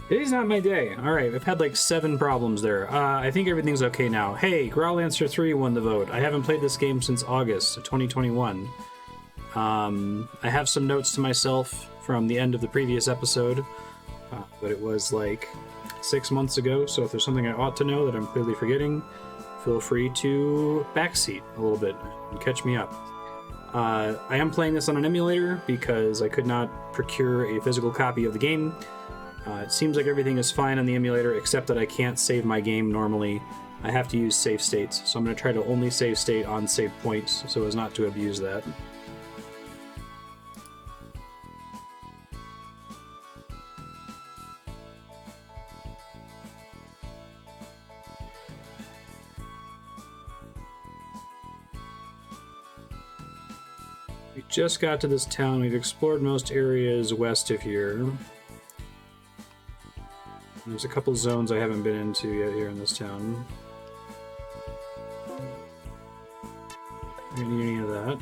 Today's not my day. Alright, I've had like 7 problems there. I think everything's okay now. Hey, Growlanser 3 won the vote. I haven't played this game since August of 2021. I have some notes to myself from the end of the previous episode, but it was like 6 months ago, so if there's something I ought to know that I'm clearly forgetting, feel free to backseat a little bit and catch me up. I am playing this on an emulator because I could not procure a physical copy of the game. It seems like everything is fine on the emulator, except that I can't save my game normally. I have to use save states, so I'm going to try to only save state on save points so as not to abuse that. We just got to this town. We've explored most areas west of here. There's a couple zones I haven't been into yet here in this town. I don't need any of that.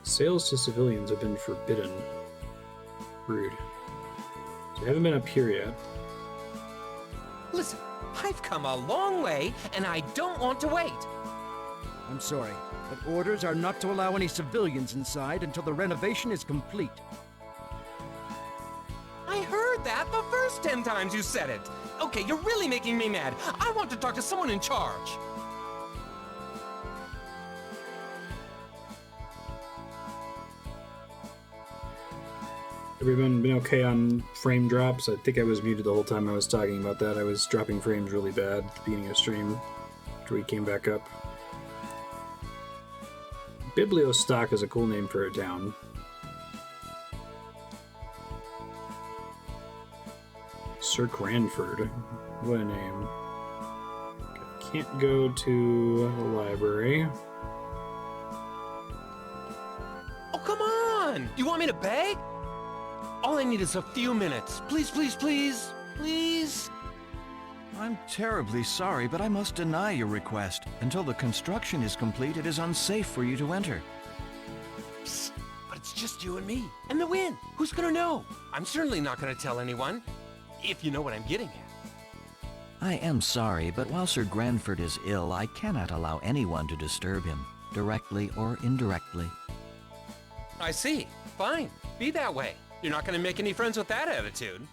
Sales to civilians have been forbidden. Rude. So I haven't been up here yet. Listen, I've come a long way, and I don't want to wait. I'm sorry, but orders are not to allow any civilians inside until the renovation is complete. I heard that the first 10 times you said it. Okay, you're really making me mad. I want to talk to someone in charge. Everyone been okay on frame drops? I think I was muted the whole time I was talking about that. I was dropping frames really bad at the beginning of stream after we came back up. Bibliostock is a cool name for a town. Sir Cranford. What a name. Can't go to the library. Oh, come on! You want me to beg? All I need is a few minutes. Please, please, please, please. I'm terribly sorry, but I must deny your request. Until the construction is complete, it is unsafe for you to enter. Psst, but it's just you and me. And the wind. Who's gonna know? I'm certainly not gonna tell anyone. If you know what I'm getting at. I am sorry, but while Sir Granford is ill, I cannot allow anyone to disturb him, directly or indirectly. I see. Fine. Be that way. You're not gonna make any friends with that attitude.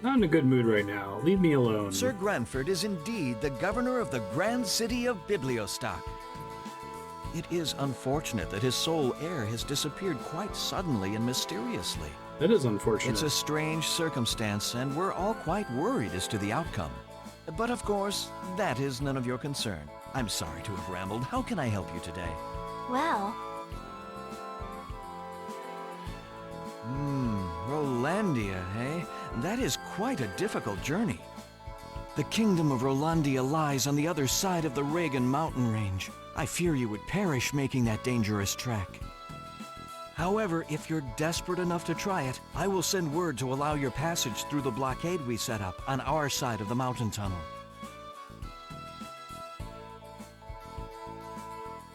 Not in a good mood right now. Leave me alone. Sir Granford is indeed the governor of the grand city of Bibliostock. It is unfortunate that his sole heir has disappeared quite suddenly and mysteriously. That is unfortunate. It's a strange circumstance, and we're all quite worried as to the outcome. But of course, that is none of your concern. I'm sorry to have rambled. How can I help you today? Well... Rolandia, eh? That is quite a difficult journey. The kingdom of Rolandia lies on the other side of the Reagan mountain range. I fear you would perish making that dangerous trek. However, if you're desperate enough to try it, I will send word to allow your passage through the blockade we set up on our side of the mountain tunnel.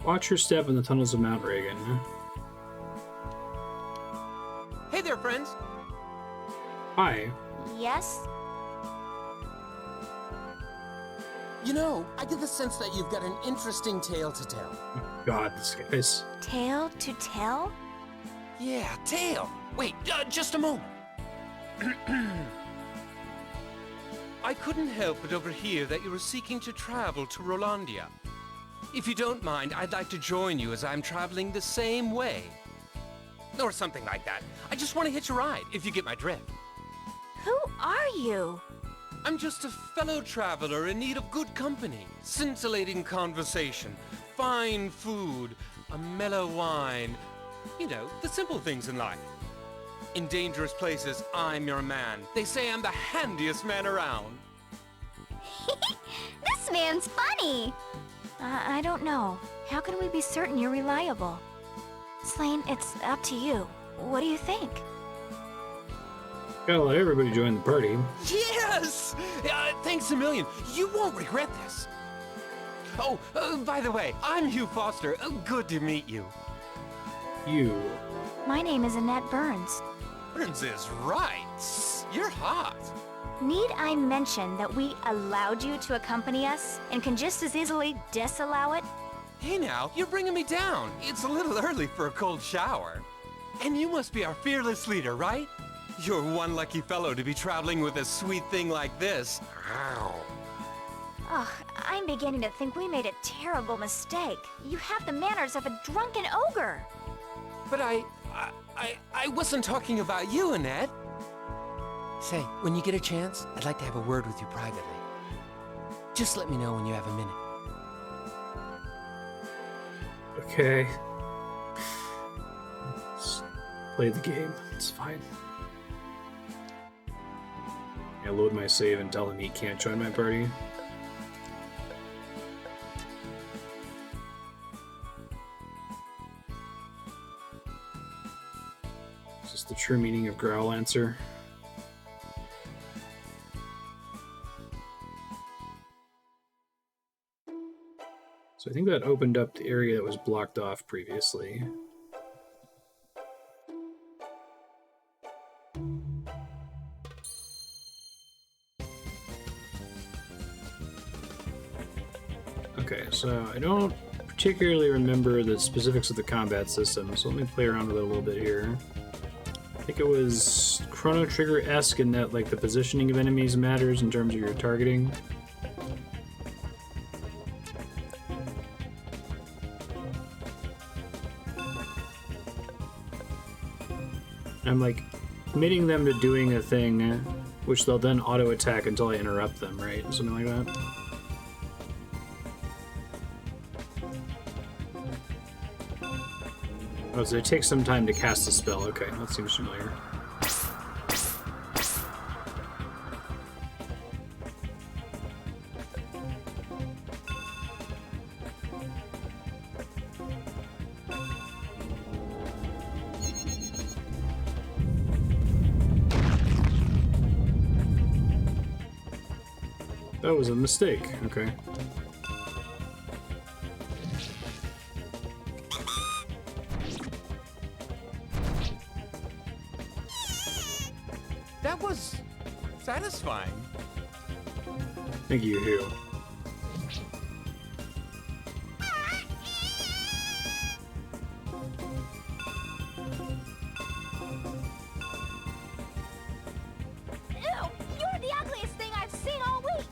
Watch your step in the tunnels of Mount Reagan. Hey there, friends. Hi. Yes? You know, I get the sense that you've got an interesting tale to tell. God, this guy's... Tale to tell? Yeah, tale. Wait, just a moment. I couldn't help but overhear that you were seeking to travel to Rolandia. If you don't mind, I'd like to join you as I'm traveling the same way. Or something like that. I just want to hitch a ride, if you get my drift. Who are you? I'm just a fellow traveler in need of good company, scintillating conversation, fine food, a mellow wine. You know, the simple things in life. In dangerous places, I'm your man. They say I'm the handiest man around. This man's funny! I don't know. How can we be certain you're reliable? Slane, it's up to you. What do you think? Gotta let everybody join the party. Yeah! Yes! Thanks a million. You won't regret this. Oh, by the way, I'm Hugh Foster. Good to meet you. You. My name is Annette Burns. Burns is right. You're hot. Need I mention that we allowed you to accompany us and can just as easily disallow it? Hey now, you're bringing me down. It's a little early for a cold shower. And you must be our fearless leader, right? You're one lucky fellow to be traveling with a sweet thing like this. Ugh, I'm beginning to think we made a terrible mistake. You have the manners of a drunken ogre. But I wasn't talking about you, Annette. Say, when you get a chance, I'd like to have a word with you privately. Just let me know when you have a minute. Okay. Let's play the game. It's fine. I load my save and tell him he can't join my party. Is this the true meaning of Growlanser? So I think that opened up the area that was blocked off previously. Okay, so I don't particularly remember the specifics of the combat system, so let me play around with it a little bit here. I think it was Chrono Trigger-esque in that like the positioning of enemies matters in terms of your targeting. I'm like committing them to doing a thing, which they'll then auto-attack until I interrupt them, right? Something like that. Oh, so it takes some time to cast a spell. Okay, that seems familiar. That was a mistake. Okay. That was satisfying. Thank you, Hugh. Ew, you're the ugliest thing I've seen all week.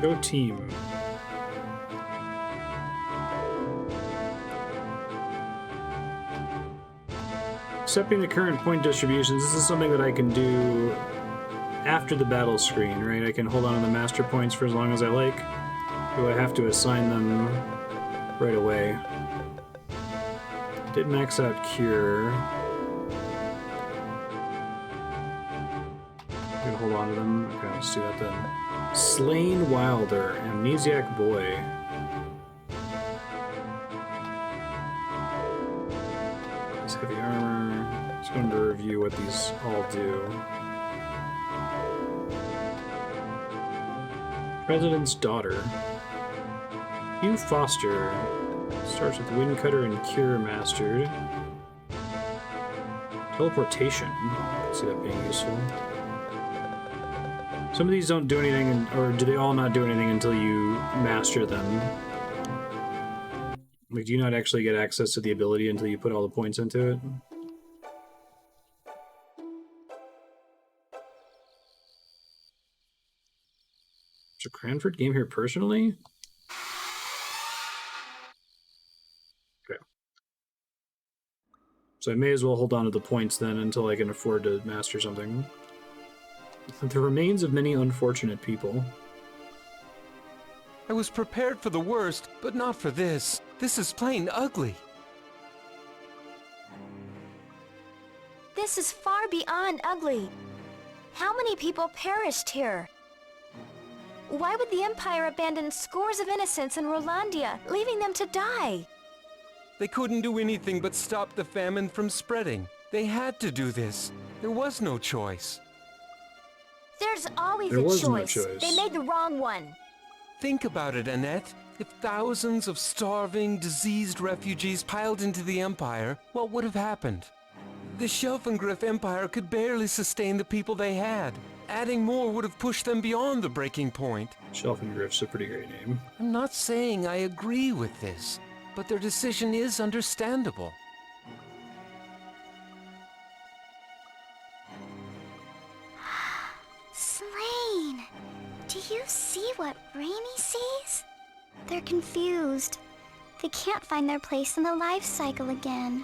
Go team. Accepting the current point distributions, this is something that I can do after the battle screen, right? I can hold on to the master points for as long as I like. Do I have to assign them right away? Did max out Cure. I'm gonna hold on to them. Okay, let's do that then. Slain Wilder, Amnesiac Boy. This heavy armor. Just going to review what these all do. President's Daughter. Hugh Foster. Starts with Wind Cutter and Cure mastered. Teleportation. I can see that being useful. Some of these don't do anything, or do they all not do anything until you master them? Like, do you not actually get access to the ability until you put all the points into it? So Cranford came here personally? Okay. So I may as well hold on to the points then until I can afford to master something. The remains of many unfortunate people. I was prepared for the worst, but not for this. This is plain ugly. This is far beyond ugly. How many people perished here? Why would the Empire abandon scores of innocents in Rolandia, leaving them to die? They couldn't do anything but stop the famine from spreading. They had to do this. There was no choice. There's always There a was no choice. choice. They made the wrong one. Think about it, Annette. If thousands of starving, diseased refugees piled into the Empire, what would have happened? The Shelfengriff Empire could barely sustain the people they had. Adding more would have pushed them beyond the breaking point. Shelfengriff's a pretty great name. I'm not saying I agree with this, but their decision is understandable. Slain! Do you see what Raimi sees? They're confused. They can't find their place in the life cycle again.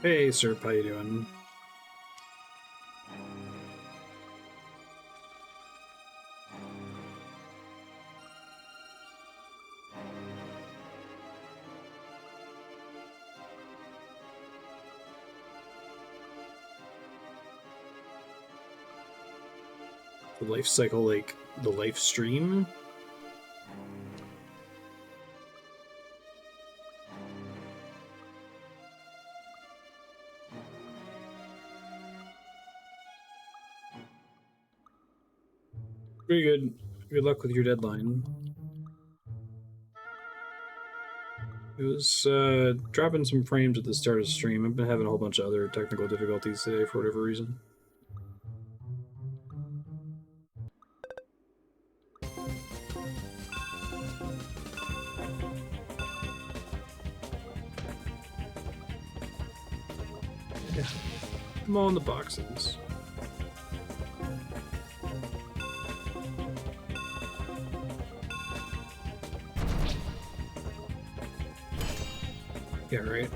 Hey, sir, how you doing? The life cycle, like the life stream? Pretty good. Good luck with your deadline. It was dropping some frames at the start of the stream. I've been having a whole bunch of other technical difficulties today for whatever reason. Yeah. I'm all in the boxes. Yeah, right.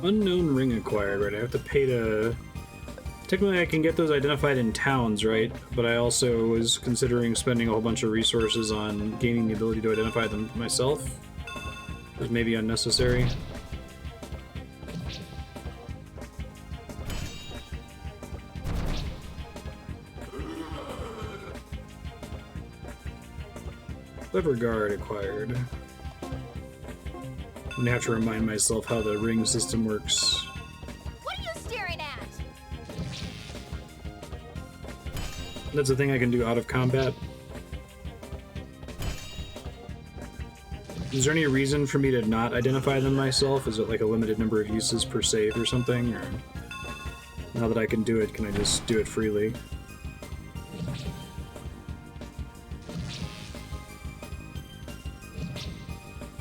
Unknown ring acquired, right? I have to pay to... Technically I can get those identified in towns, right? But I also was considering spending a whole bunch of resources on gaining the ability to identify them myself. Which was maybe unnecessary. Clever guard acquired. I'm gonna have to remind myself how the ring system works. What are you staring at? That's a thing I can do out of combat. Is there any reason for me to not identify them myself? Is it like a limited number of uses per save or something? Or now that I can do it, can I just do it freely?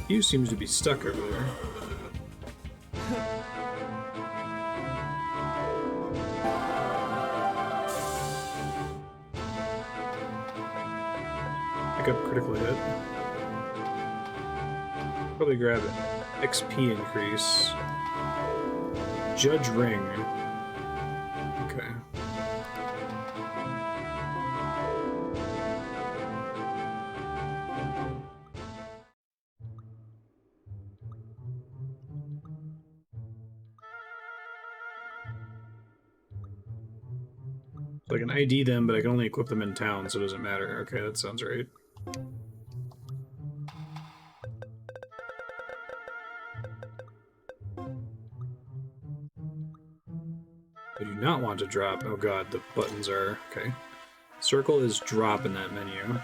Hugh seems to be stuck over there. Pick up critical hit. Probably grab it. XP increase. Judge ring. Okay. So I can ID them, but I can only equip them in town, so it doesn't matter. Okay, that sounds right. I do not want to drop. Oh god, the buttons are... Okay. Circle is drop in that menu.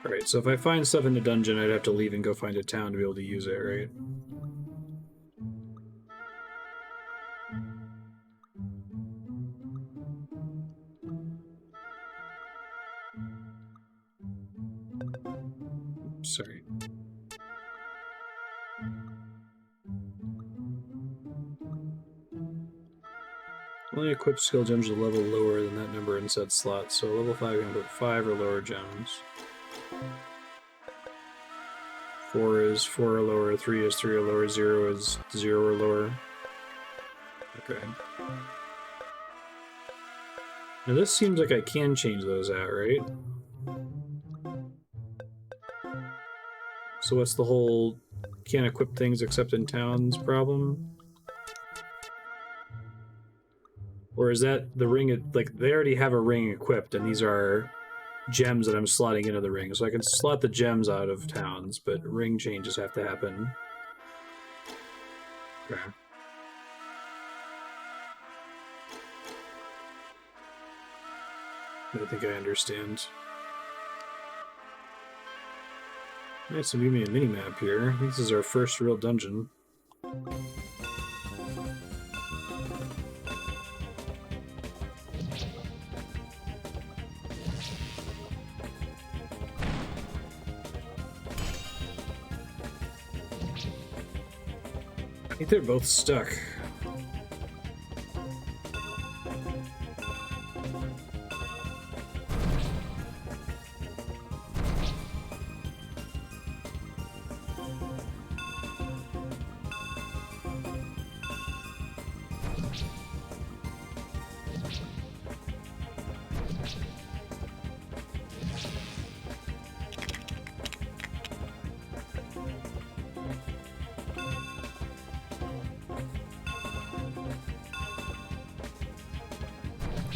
Alright, so if I find stuff in the dungeon, I'd have to leave and go find a town to be able to use it, right? Oops, sorry. Only equip skill gems at a level lower than that number in said slot, so level 5 can put 5 or lower gems. 4 is 4 or lower, 3 is 3 or lower, 0 is 0 or lower. Okay. Now this seems like I can change those out, right? So what's the whole can't equip things except in towns problem? Or is that the ring, like, they already have a ring equipped, and these are gems that I'm slotting into the ring. So I can slot the gems out of towns, but ring changes have to happen. Okay. I think I understand. Nice, so give me a mini-map here. I think this is our first real dungeon. I think they're both stuck.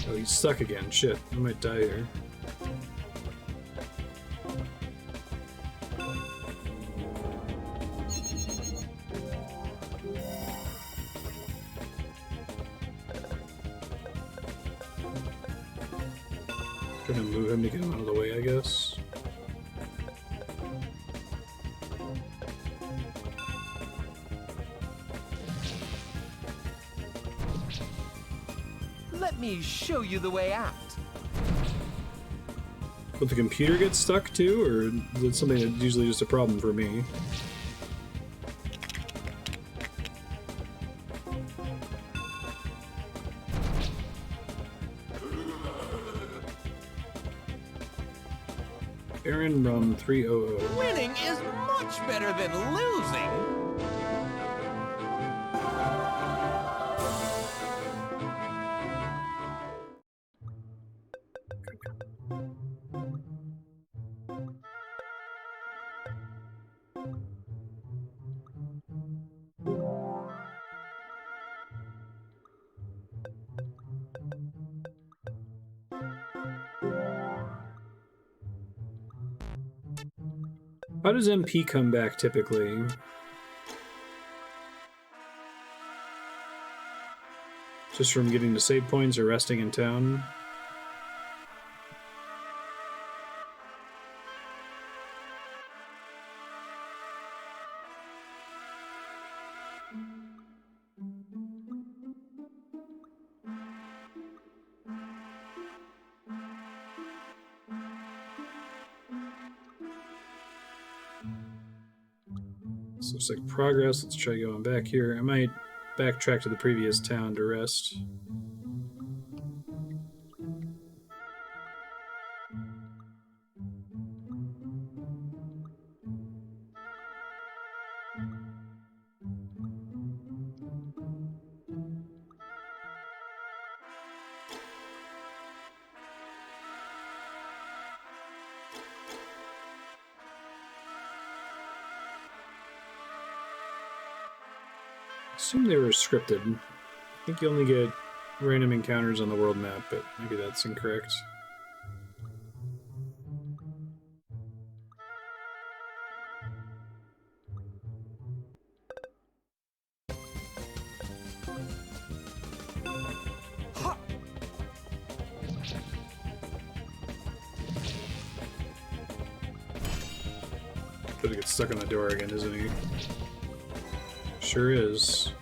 Oh, he's stuck again. Shit, I might die here. Gonna move him to get him out of the way, I guess. Let me show you the way out. Would the computer get stuck too, or is it something that's usually just a problem for me? Aaron Rum 300. Winning is much better than losing. How does MP come back typically? Just from getting to save points or resting in town? So looks like progress. Let's try going back here. I might backtrack to the previous town to rest. Assume they were scripted. I think you only get random encounters on the world map, but maybe that's incorrect. Gonna get stuck on the door again, isn't he? Sure is.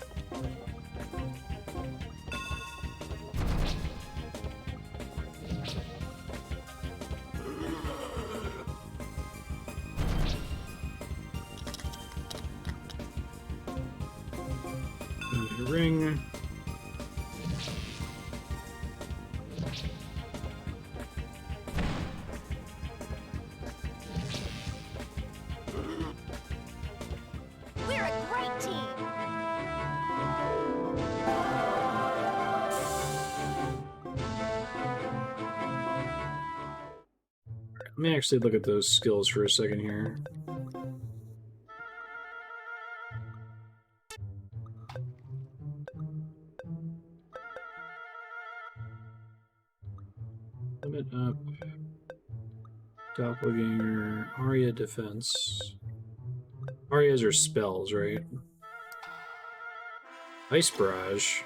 Ring. Let me actually look at those skills for a second here. Limit up. Doppelganger. Aria defense. Arias are spells, right? Ice barrage.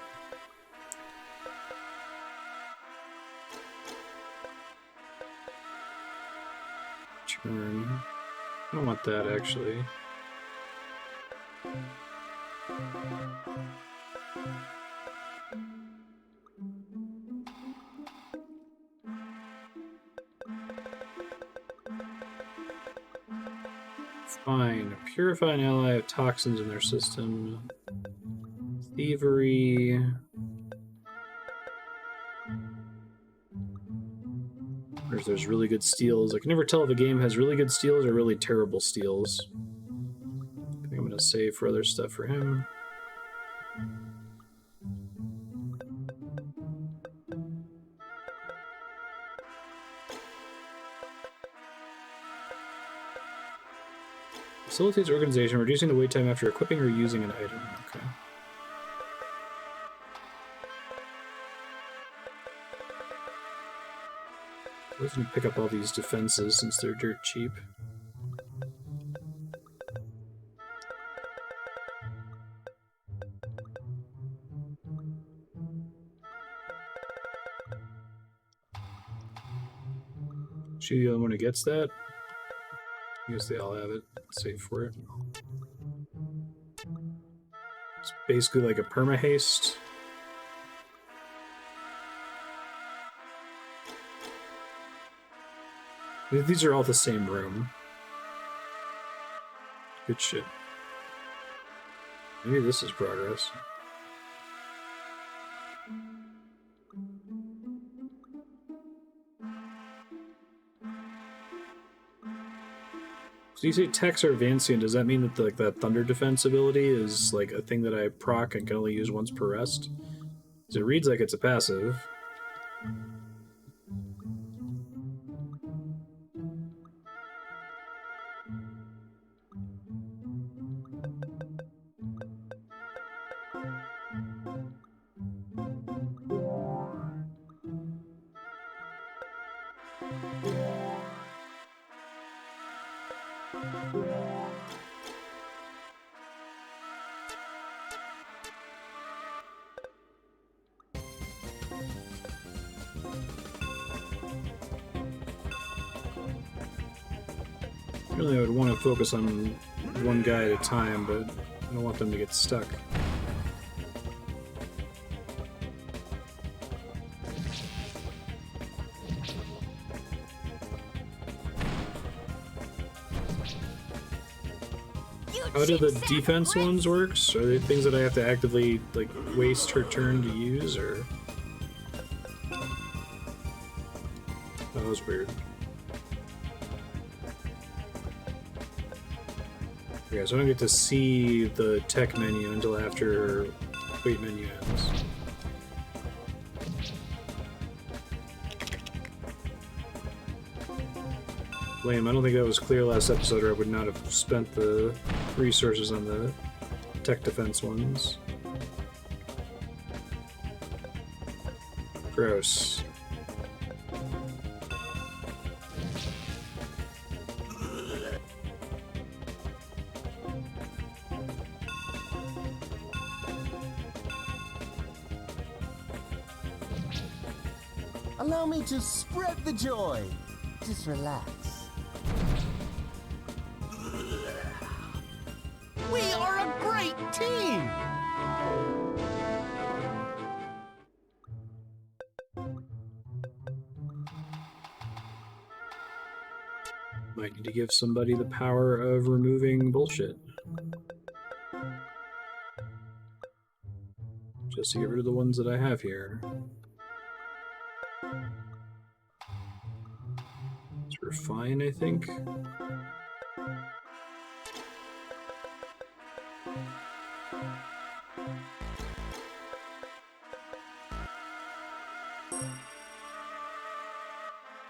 Turn. I don't want that actually. Fine. Purify an ally of toxins in their system. Thievery. Or if there's really good steals. I can never tell if a game has really good steals or really terrible steals. I think I'm gonna save for other stuff for him. Facilitates organization, reducing the wait time after equipping or using an item. Okay. I was gonna pick up all these defenses since they're dirt cheap. She the only one who gets that? I guess they all have it. Save for it. It's basically like a perma-haste. These are all the same room. Good shit. Maybe this is progress. So you say techs are advancing, does that mean that like that thunder defense ability is like a thing that I proc and can only use once per rest? Because it reads like it's a passive. Really, I would want to focus on one guy at a time, but I don't want them to get stuck. How do the defense ones work? Are they things that I have to actively like waste her turn to use, or? That was weird. Okay, so I don't get to see the tech menu until after wait menu ends. Lame, I don't think that was clear last episode, or I would not have spent the resources on the tech defense ones. Gross. Allow me to spread the joy. Just relax. We are a great team! Might need to give somebody the power of removing bullshit. Just to get rid of the ones that I have here. It's refine, I think.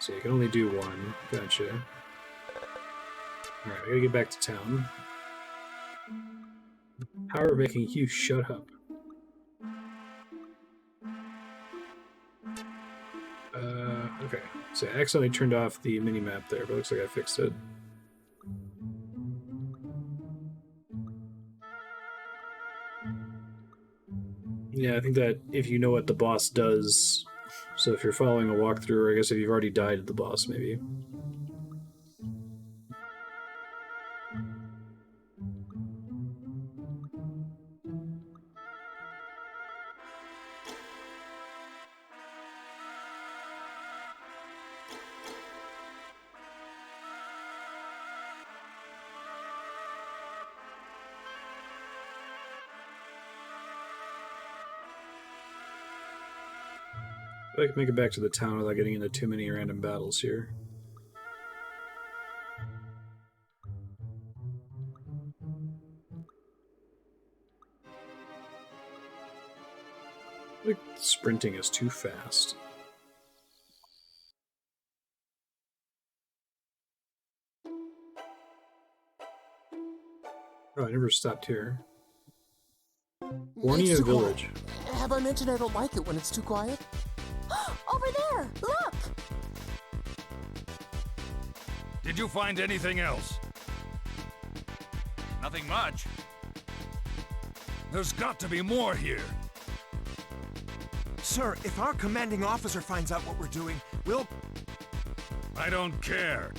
So you can only do one. Gotcha. Alright, I gotta get back to town. Power making you shut up. Okay. So I accidentally turned off the mini-map there, but it looks like I fixed it. Yeah, I think that if you know what the boss does, so if you're following a walkthrough, or I guess if you've already died at the boss, maybe. I can make it back to the town without getting into too many random battles here. I think sprinting is too fast. Oh, I never stopped here. Warning It's of too village. quiet. Have I mentioned I don't like it when it's too quiet? Over there! Look! Did you find anything else? Nothing much. There's got to be more here. Sir, if our commanding officer finds out what we're doing, we'll... I don't care.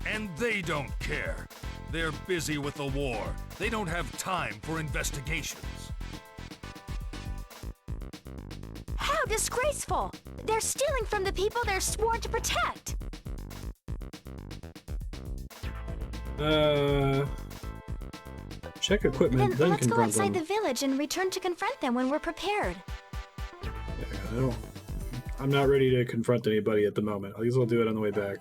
And they don't care. They're busy with the war. They don't have time for investigations. How disgraceful! They're stealing from the people they're sworn to protect! Check equipment, then let's go confront outside them. the village and return to confront them when we're prepared. Yeah, I'm not ready to confront anybody at the moment. At least I'll do it on the way back.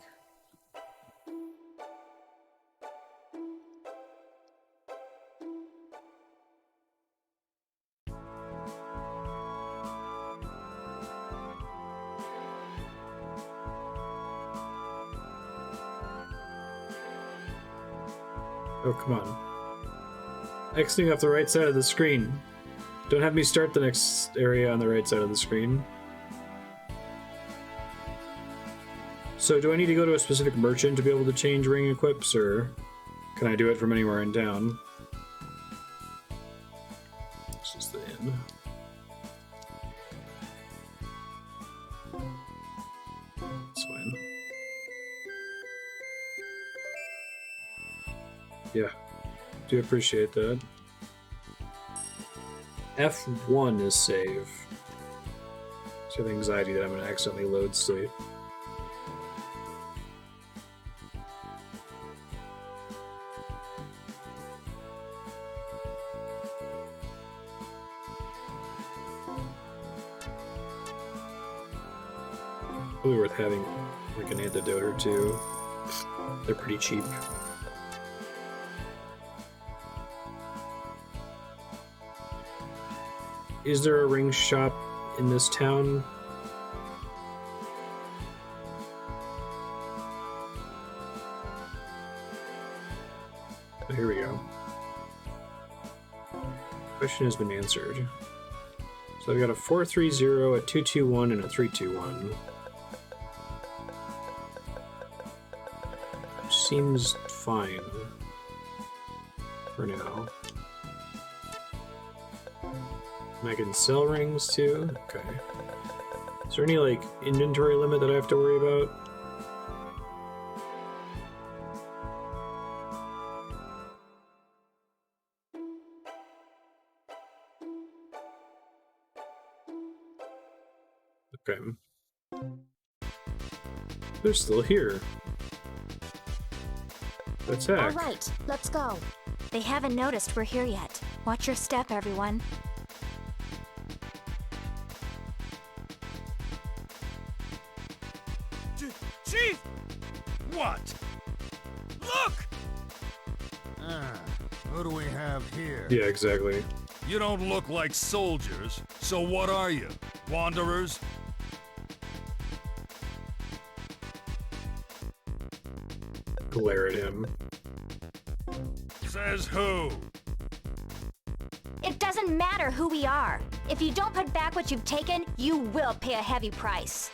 Oh, come on. Exiting off the right side of the screen. Don't have me start the next area on the right side of the screen. So do I need to go to a specific merchant to be able to change ring equips, or can I do it from anywhere in town? This is the inn. That's fine. Yeah, do appreciate that. F1 is save. So I have anxiety that I'm going to accidentally load sleep. Probably worth having like an antidote or two. They're pretty cheap. Is there a ring shop in this town? Oh, here we go. Question has been answered. So I've got a 430, a 221, and a 321. Which seems fine for now. I can sell rings too? Okay. Is there any, like, inventory limit that I have to worry about? Okay. They're still here. Let's hack. All right, let's go. They haven't noticed we're here yet. Watch your step, everyone. Chief! What? Look! Who do we have here? Yeah, exactly. You don't look like soldiers, so what are you? Wanderers? glare at him. Says who? It doesn't matter who we are. If you don't put back what you've taken, you will pay a heavy price.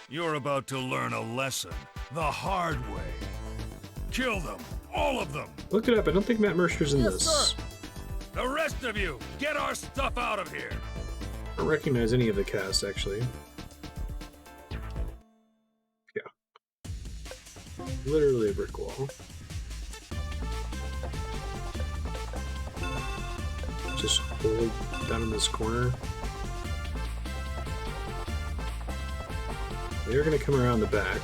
You're about to learn a lesson the hard way. Kill them, all of them. Look it up. I don't think Matt Mercer's in this. sir. The rest of you, get our stuff out of here. I don't recognize any of the cast, actually. Yeah. Literally a brick wall. Just hold down in this corner. They're gonna come around the back.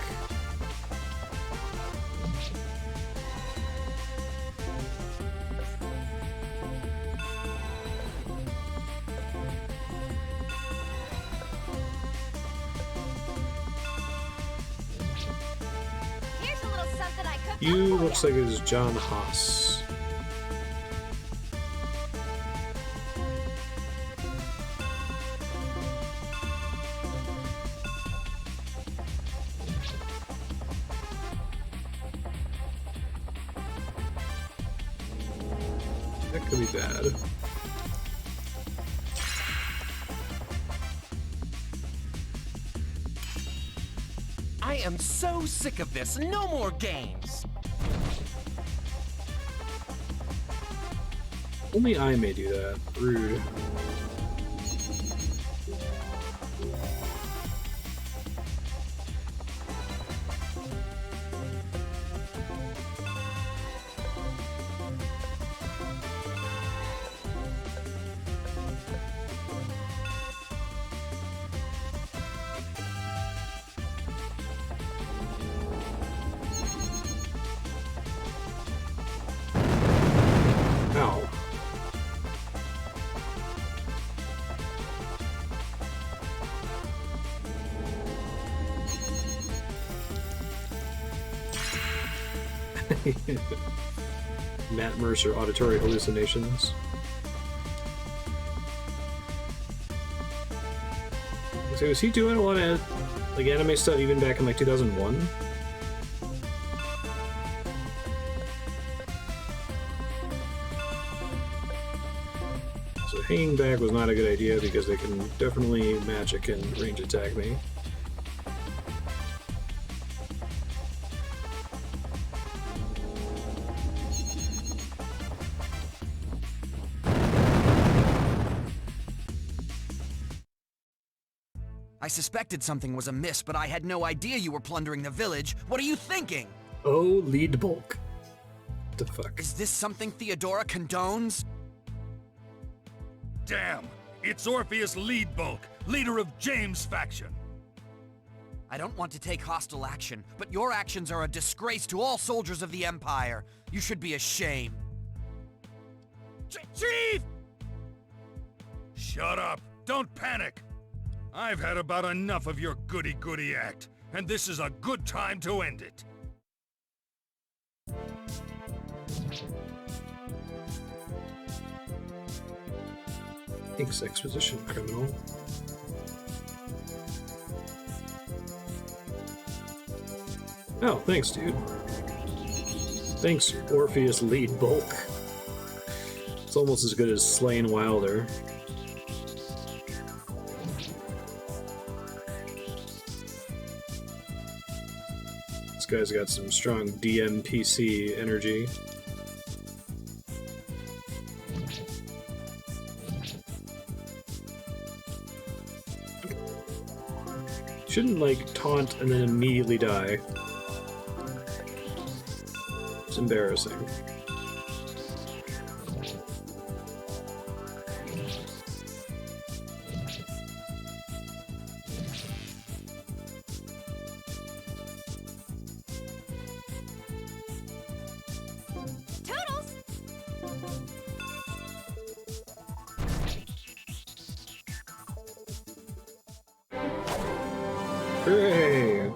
Here's a little something I cooked You up for looks like it's John Haas. That could be bad. I am so sick of this. No more games. Only I may do that. Rude. Ow. Matt Mercer, auditory hallucinations. So was he doing a lot of like anime stuff even back in like 2001? So hanging back was not a good idea because they can definitely magic and range attack me. I suspected something was amiss, but I had no idea you were plundering the village. What are you thinking? Oh, lead bulk. What the fuck? Is this something Theodora condones? Damn, it's Orpheus Leadbulk, leader of James' faction. I don't want to take hostile action, but your actions are a disgrace to all soldiers of the Empire. You should be ashamed. Chief! Shut up, don't panic. I've had about enough of your goody-goody act, and this is a good time to end it. Thanks, exposition criminal. Oh, thanks, dude. Thanks, Orpheus lead bulk. It's almost as good as Slaying Wilder. This guy's got some strong DMPC energy. Shouldn't, like, taunt and then immediately die. It's embarrassing. Toodles! Hooray!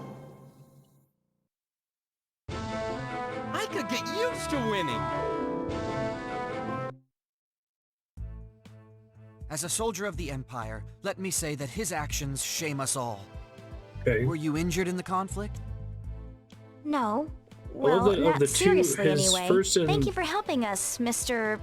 I could get used to winning. As a soldier of the Empire, let me say that his actions shame us all. Okay. Were you injured in the conflict? No. Well, that of not the two, seriously his anyway. first and- Thank you for helping us, Mr.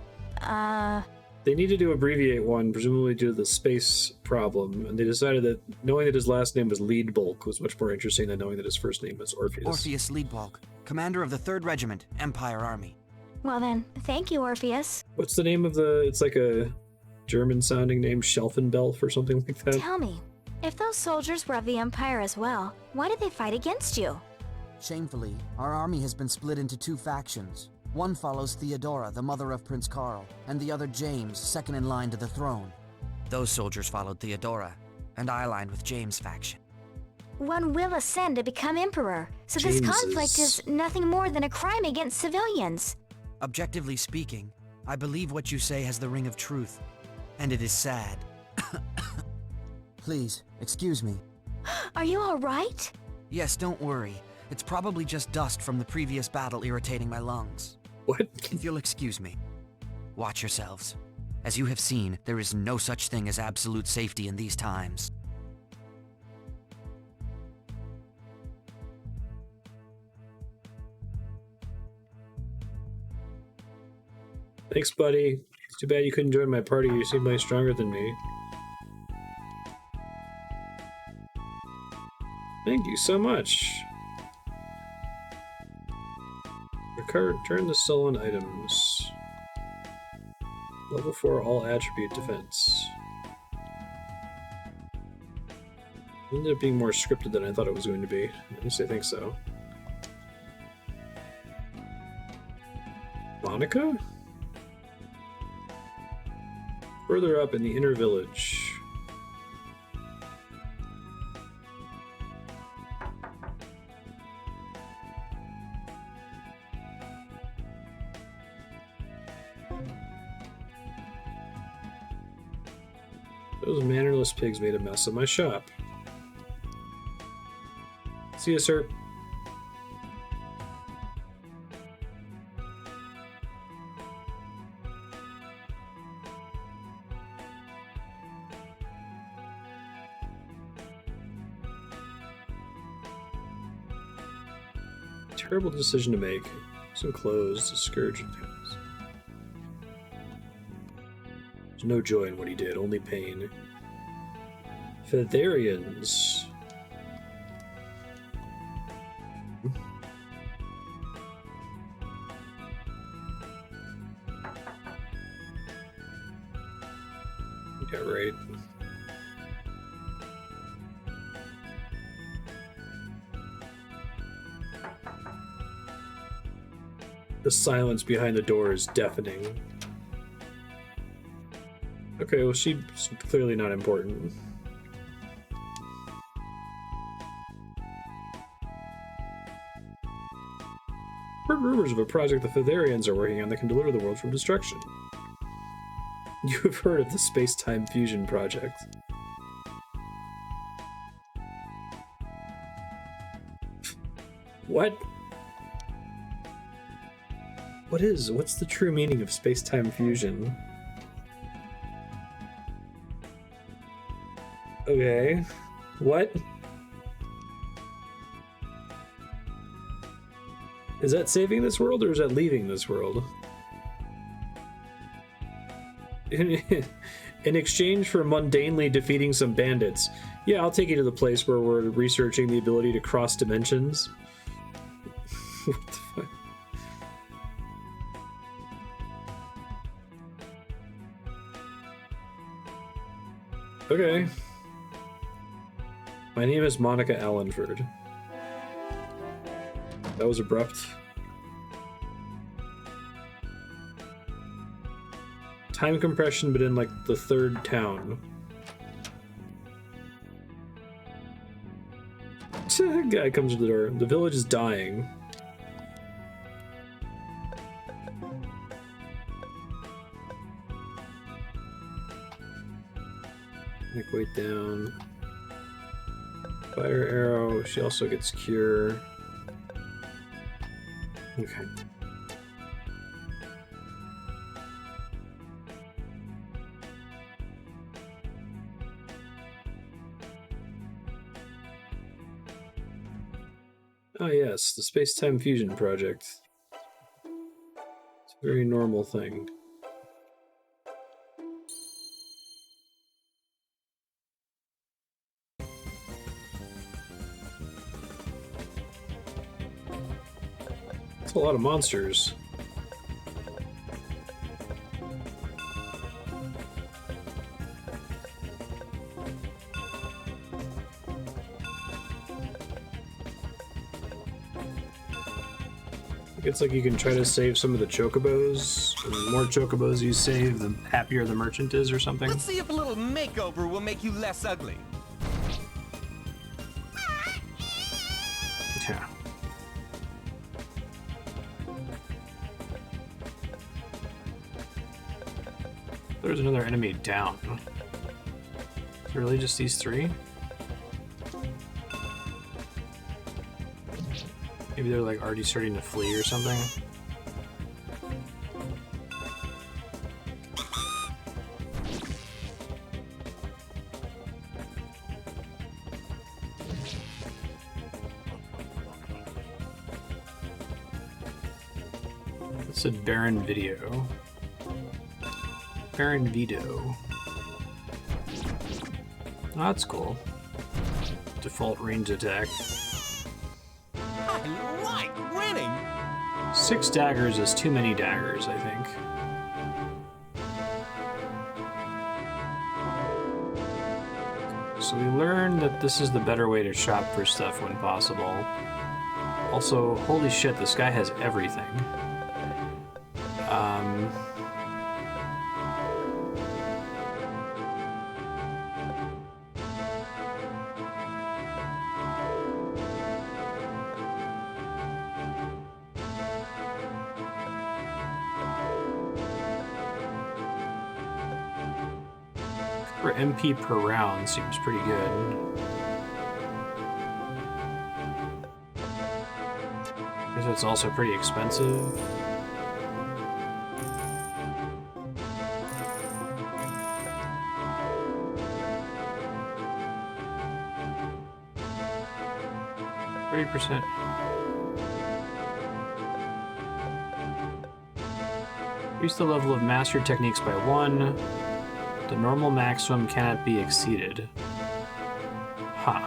They needed to abbreviate one, presumably due to the space problem, and they decided that knowing that his last name was Leadbulk was much more interesting than knowing that his first name was Orpheus. Orpheus Leadbalk, commander of the 3rd Regiment, Empire Army. Well then, thank you, Orpheus. What's the name of the... It's like a German-sounding name, Schelfenbelf or something like that? Tell me, if those soldiers were of the Empire as well, why did they fight against you? Shamefully, our army has been split into 2 factions. One follows Theodora, the mother of Prince Karl, and the other James, second in line to the throne. Those soldiers followed Theodora, and I aligned with James' faction. One will ascend to become emperor, so this conflict is nothing more than a crime against civilians. Objectively speaking, I believe what you say has the ring of truth, and it is sad. Please, excuse me. Are you all right? Yes, don't worry. It's probably just dust from the previous battle irritating my lungs. What? If you'll excuse me. Watch yourselves. As you have seen, there is no such thing as absolute safety in these times. Thanks, buddy. It's too bad you couldn't join my party. You seem way stronger than me. Thank you so much. Return the stolen items. Level 4 all attribute defense. It ended up being more scripted than I thought it was going to be. At least I think so. Monica? Further up in the inner village. Those mannerless pigs made a mess of my shop. See you, sir. Terrible decision to make. So closed, a scourge of things. There's no joy in what he did, only pain. Featharians. Yeah, right. The silence behind the door is deafening. Okay, well, she's clearly not important. Heard rumors of a project the Featharians are working on that can deliver the world from destruction. You have heard of the space-time fusion project. What? What's the true meaning of space-time fusion? Okay. What? Is that saving this world or is that leaving this world? In exchange for mundanely defeating some bandits. Yeah, I'll take you to the place where we're researching the ability to cross dimensions. What the fuck? Okay. My name is Monica Allenford. That was abrupt. Time compression, but in like the third town. Guy comes to the door. The village is dying. Make weight down. Fire arrow. She also gets cure. Okay. Oh yes, the space-time fusion project. It's a very normal thing. It's a lot of monsters. It's like you can try to save some of the chocobos, and the more chocobos you save, the happier the merchant is or something. Let's see if a little makeover will make you less ugly. Yeah. There's another enemy down. Is it really just these three? Maybe they're like already starting to flee or something. It said Baron Video. Baron Vito. Oh, that's cool. Default range attack. I like winning! 6 daggers is too many daggers, I think. So we learned that this is the better way to shop for stuff when possible. Also, holy shit, this guy has everything. For MP per round seems pretty good. I guess it's also pretty expensive. %. Increase the level of mastered techniques by 1. The normal maximum cannot be exceeded. Huh.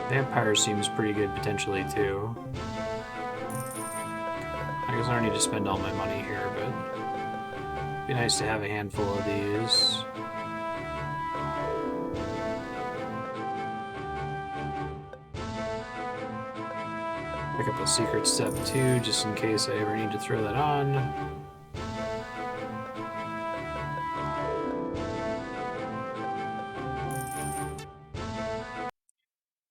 Vampire seems pretty good potentially too. I guess I don't need to spend all my money here, but it'd be nice to have a handful of these. Pick up a secret step too, just in case I ever need to throw that on.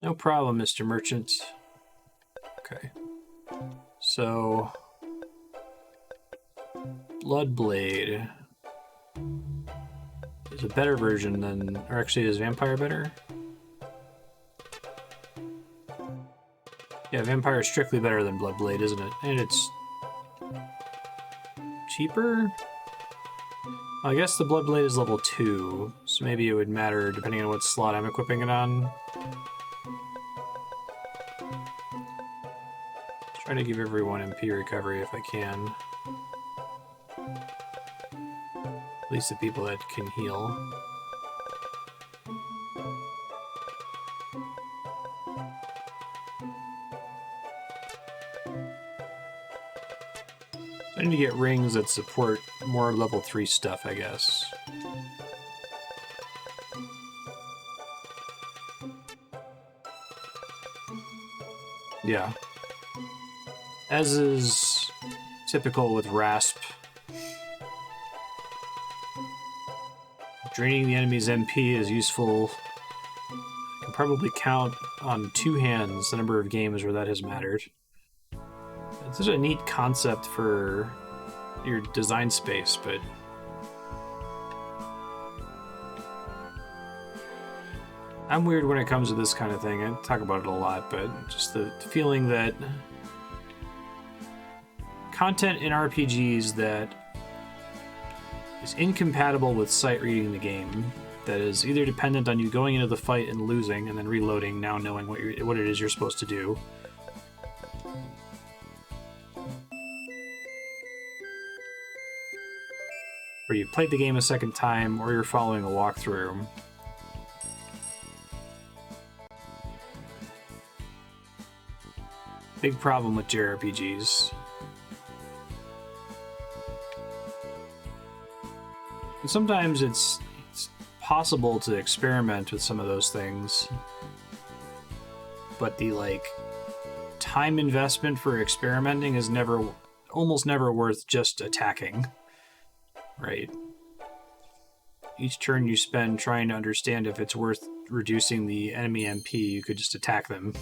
No problem, Mr. Merchant. Okay. So, Bloodblade is a better version than, or actually is Vampire better? Yeah, Vampire is strictly better than Bloodblade, isn't it? And it's cheaper? I guess the Bloodblade is level 2, so maybe it would matter depending on what slot I'm equipping it on. Trying to give everyone MP recovery if I can. At least the people that can heal. I need to get rings that support more level 3 stuff, I guess. Yeah. As is typical with Rasp, draining the enemy's MP is useful. I can probably count on 2 hands the number of games where that has mattered. It's such a neat concept for your design space, but I'm weird when it comes to this kind of thing. I talk about it a lot, but just the feeling that content in RPGs that is incompatible with sight reading the game. That is either dependent on you going into the fight and losing and then reloading, now knowing what it is you're supposed to do. Or you played the game a second time, or you're following a walkthrough. Big problem with JRPGs. And sometimes it's possible to experiment with some of those things, but the time investment for experimenting is almost never worth just attacking, right? Each turn you spend trying to understand if it's worth reducing the enemy MP, you could just attack them.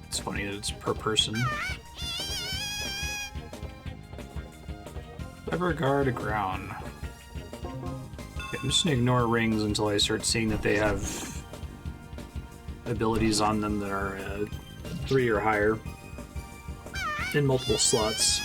It's funny that it's per person. Clever guard aground. Okay, I'm just gonna ignore rings until I start seeing that they have abilities on them that are 3 or higher in multiple slots.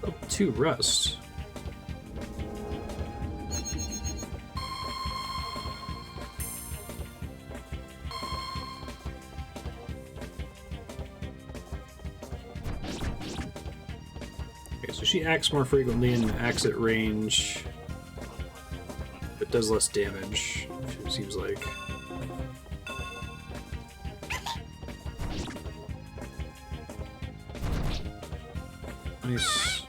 Oh, 2 rust. She acts more frequently and acts at range, but does less damage, it seems like. Nice.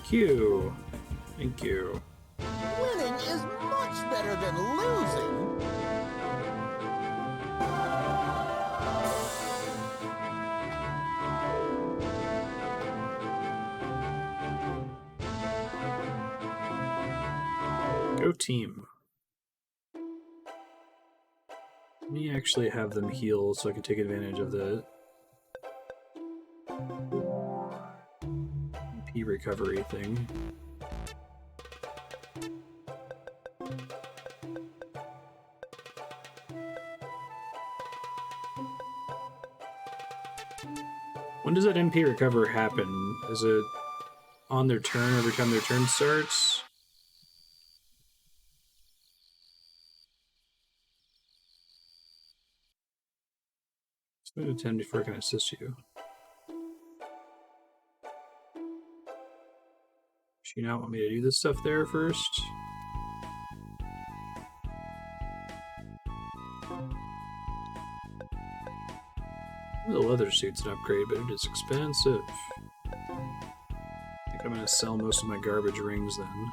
Q. Thank you. Winning is much better than losing. Go team. Let me actually have them heal so I can take advantage of the MP recovery thing. When does that MP recover happen? Is it on their turn every time their turn starts? I'm going to attend before I can assist you. Does she not want me to do this stuff there first? The leather suit's an upgrade, but it is expensive. I think I'm going to sell most of my garbage rings then.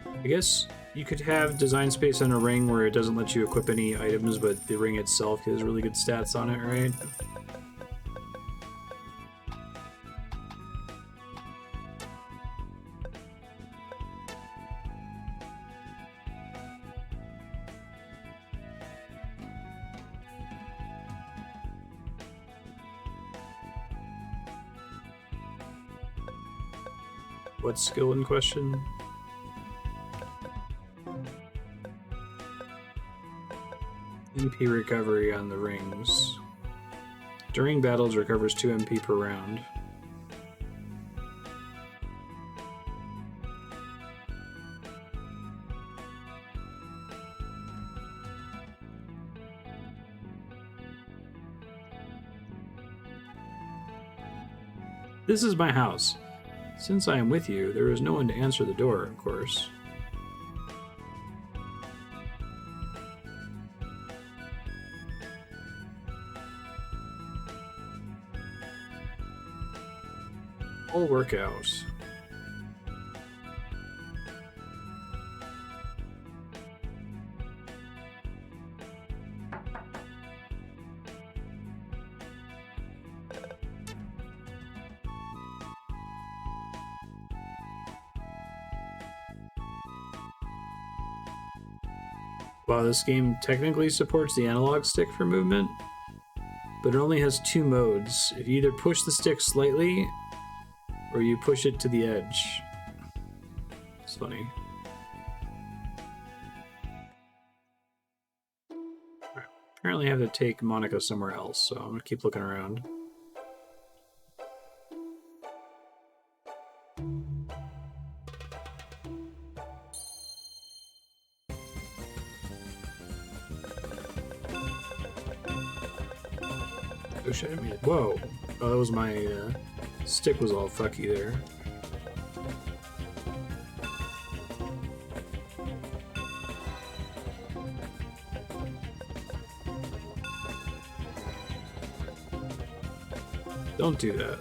I guess you could have design space on a ring where it doesn't let you equip any items, but the ring itself has really good stats on it, right? What skill in question? MP recovery on the rings. During battles, recovers 2 MP per round. This is my house. Since I am with you, there is no one to answer the door, of course. All work out. Wow, this game technically supports the analog stick for movement, but it only has 2 modes. If you either push the stick slightly, or you push it to the edge. It's funny. Right. Apparently I have to take Monica somewhere else, so I'm gonna keep looking around. Oh shit, I mean, whoa. Oh, that was my stick was all fucky there. Don't do that.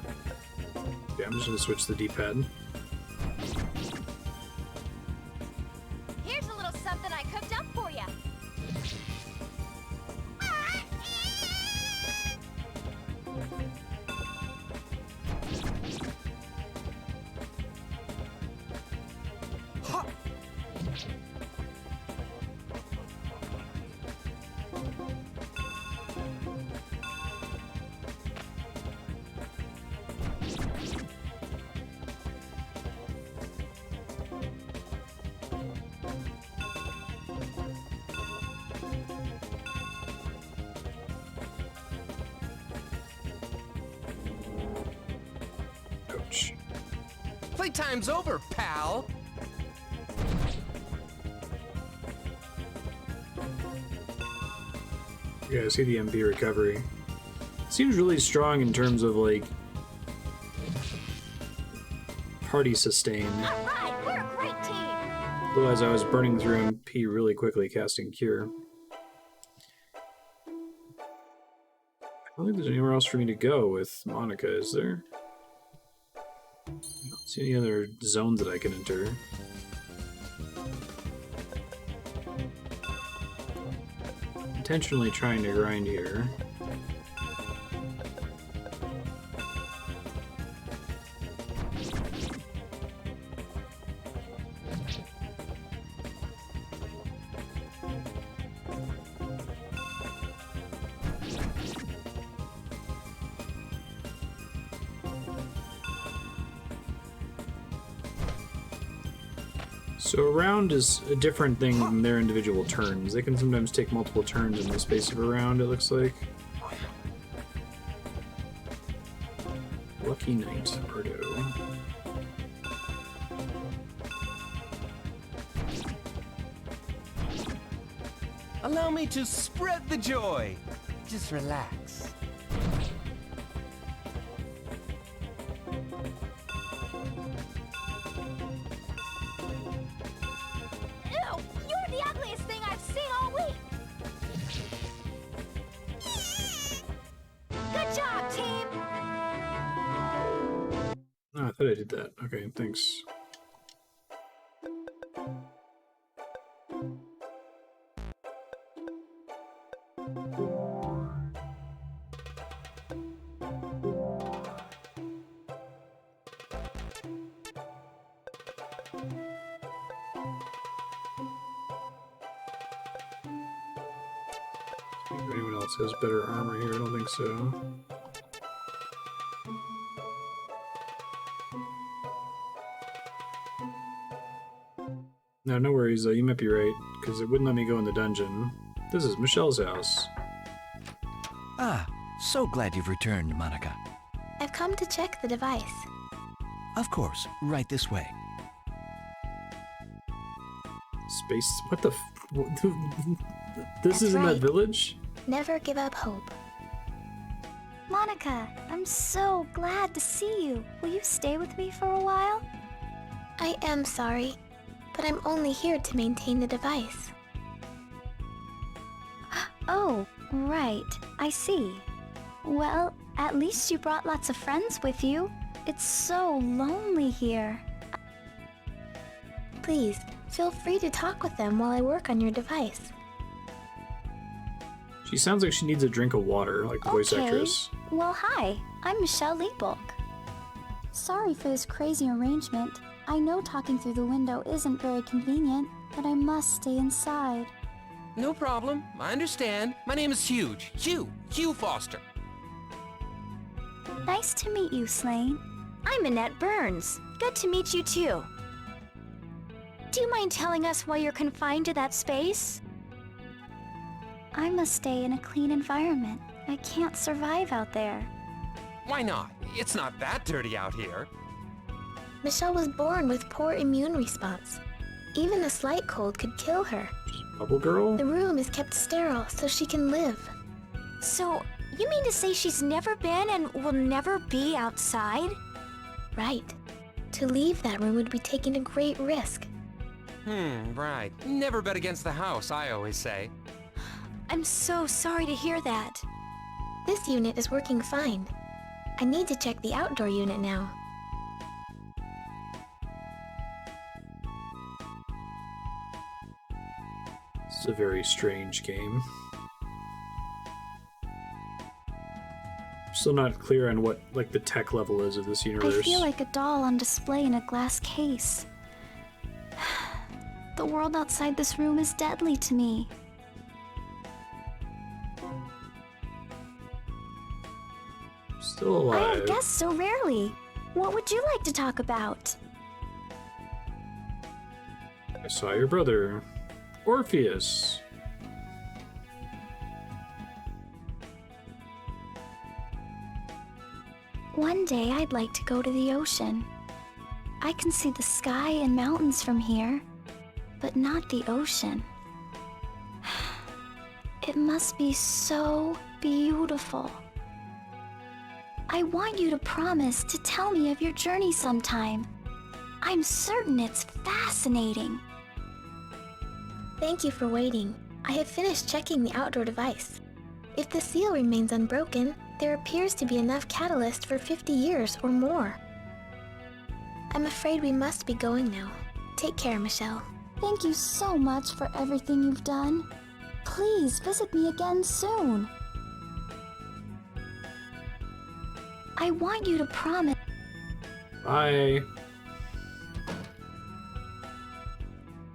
Okay, I'm just gonna switch the D-pad. Here's a little something I cooked up for you. Ouch. Playtime's over, pal! Yeah, I see the MP recovery. Seems really strong in terms of, like, party sustain. Alright, we're a great team. Otherwise, I was burning through MP really quickly casting Cure. I don't think there's anywhere else for me to go with Monica, is there? I don't see any other zones that I can enter. Intentionally trying to grind here. So a round is a different thing than their individual turns. They can sometimes take multiple turns in the space of a round, it looks like. Lucky Knight, Pardo. Allow me to spread the joy. Just relax. Ew, you're the ugliest thing I've seen all week. Good job, team. Oh, I thought I did that. Okay, thanks. If anyone else has better armor here, I don't think so. No, no worries though, you might be right, because it wouldn't let me go in the dungeon. This is Michelle's house. Ah, so glad you've returned, Monica. I've come to check the device. Of course, right this way. Space, what the This is in that right. village? Never give up hope. Monica, I'm so glad to see you. Will you stay with me for a while? I am sorry, but I'm only here to maintain the device. Oh, right. I see. Well, at least you brought lots of friends with you. It's so lonely here. Please, feel free to talk with them while I work on your device. She sounds like she needs a drink of water, like the voice actress. Well, hi. I'm Michelle Leibulk. Sorry for this crazy arrangement. I know talking through the window isn't very convenient, but I must stay inside. No problem. I understand. My name is Huge. Hugh Foster. Nice to meet you, Slane. I'm Annette Burns. Good to meet you too. Do you mind telling us why you're confined to that space? I must stay in a clean environment. I can't survive out there. Why not? It's not that dirty out here. Michelle was born with poor immune response. Even a slight cold could kill her. Bubble girl? The room is kept sterile so she can live. So, you mean to say she's never been and will never be outside? Right. To leave that room would be taking a great risk. Right. Never bet against the house, I always say. I'm so sorry to hear that. This unit is working fine. I need to check the outdoor unit now. It's a very strange game. Still not clear on what like the tech level is of this universe. I feel like a doll on display in a glass case. The world outside this room is deadly to me. Still alive. I have guessed so rarely. What would you like to talk about? I saw your brother, Orpheus. One day I'd like to go to the ocean. I can see the sky and mountains from here, but not the ocean. It must be so beautiful. I want you to promise to tell me of your journey sometime. I'm certain it's fascinating. Thank you for waiting. I have finished checking the outdoor device. If the seal remains unbroken, there appears to be enough catalyst for 50 years or more. I'm afraid we must be going now. Take care, Michelle. Thank you so much for everything you've done. Please visit me again soon. I want you to promise. Bye.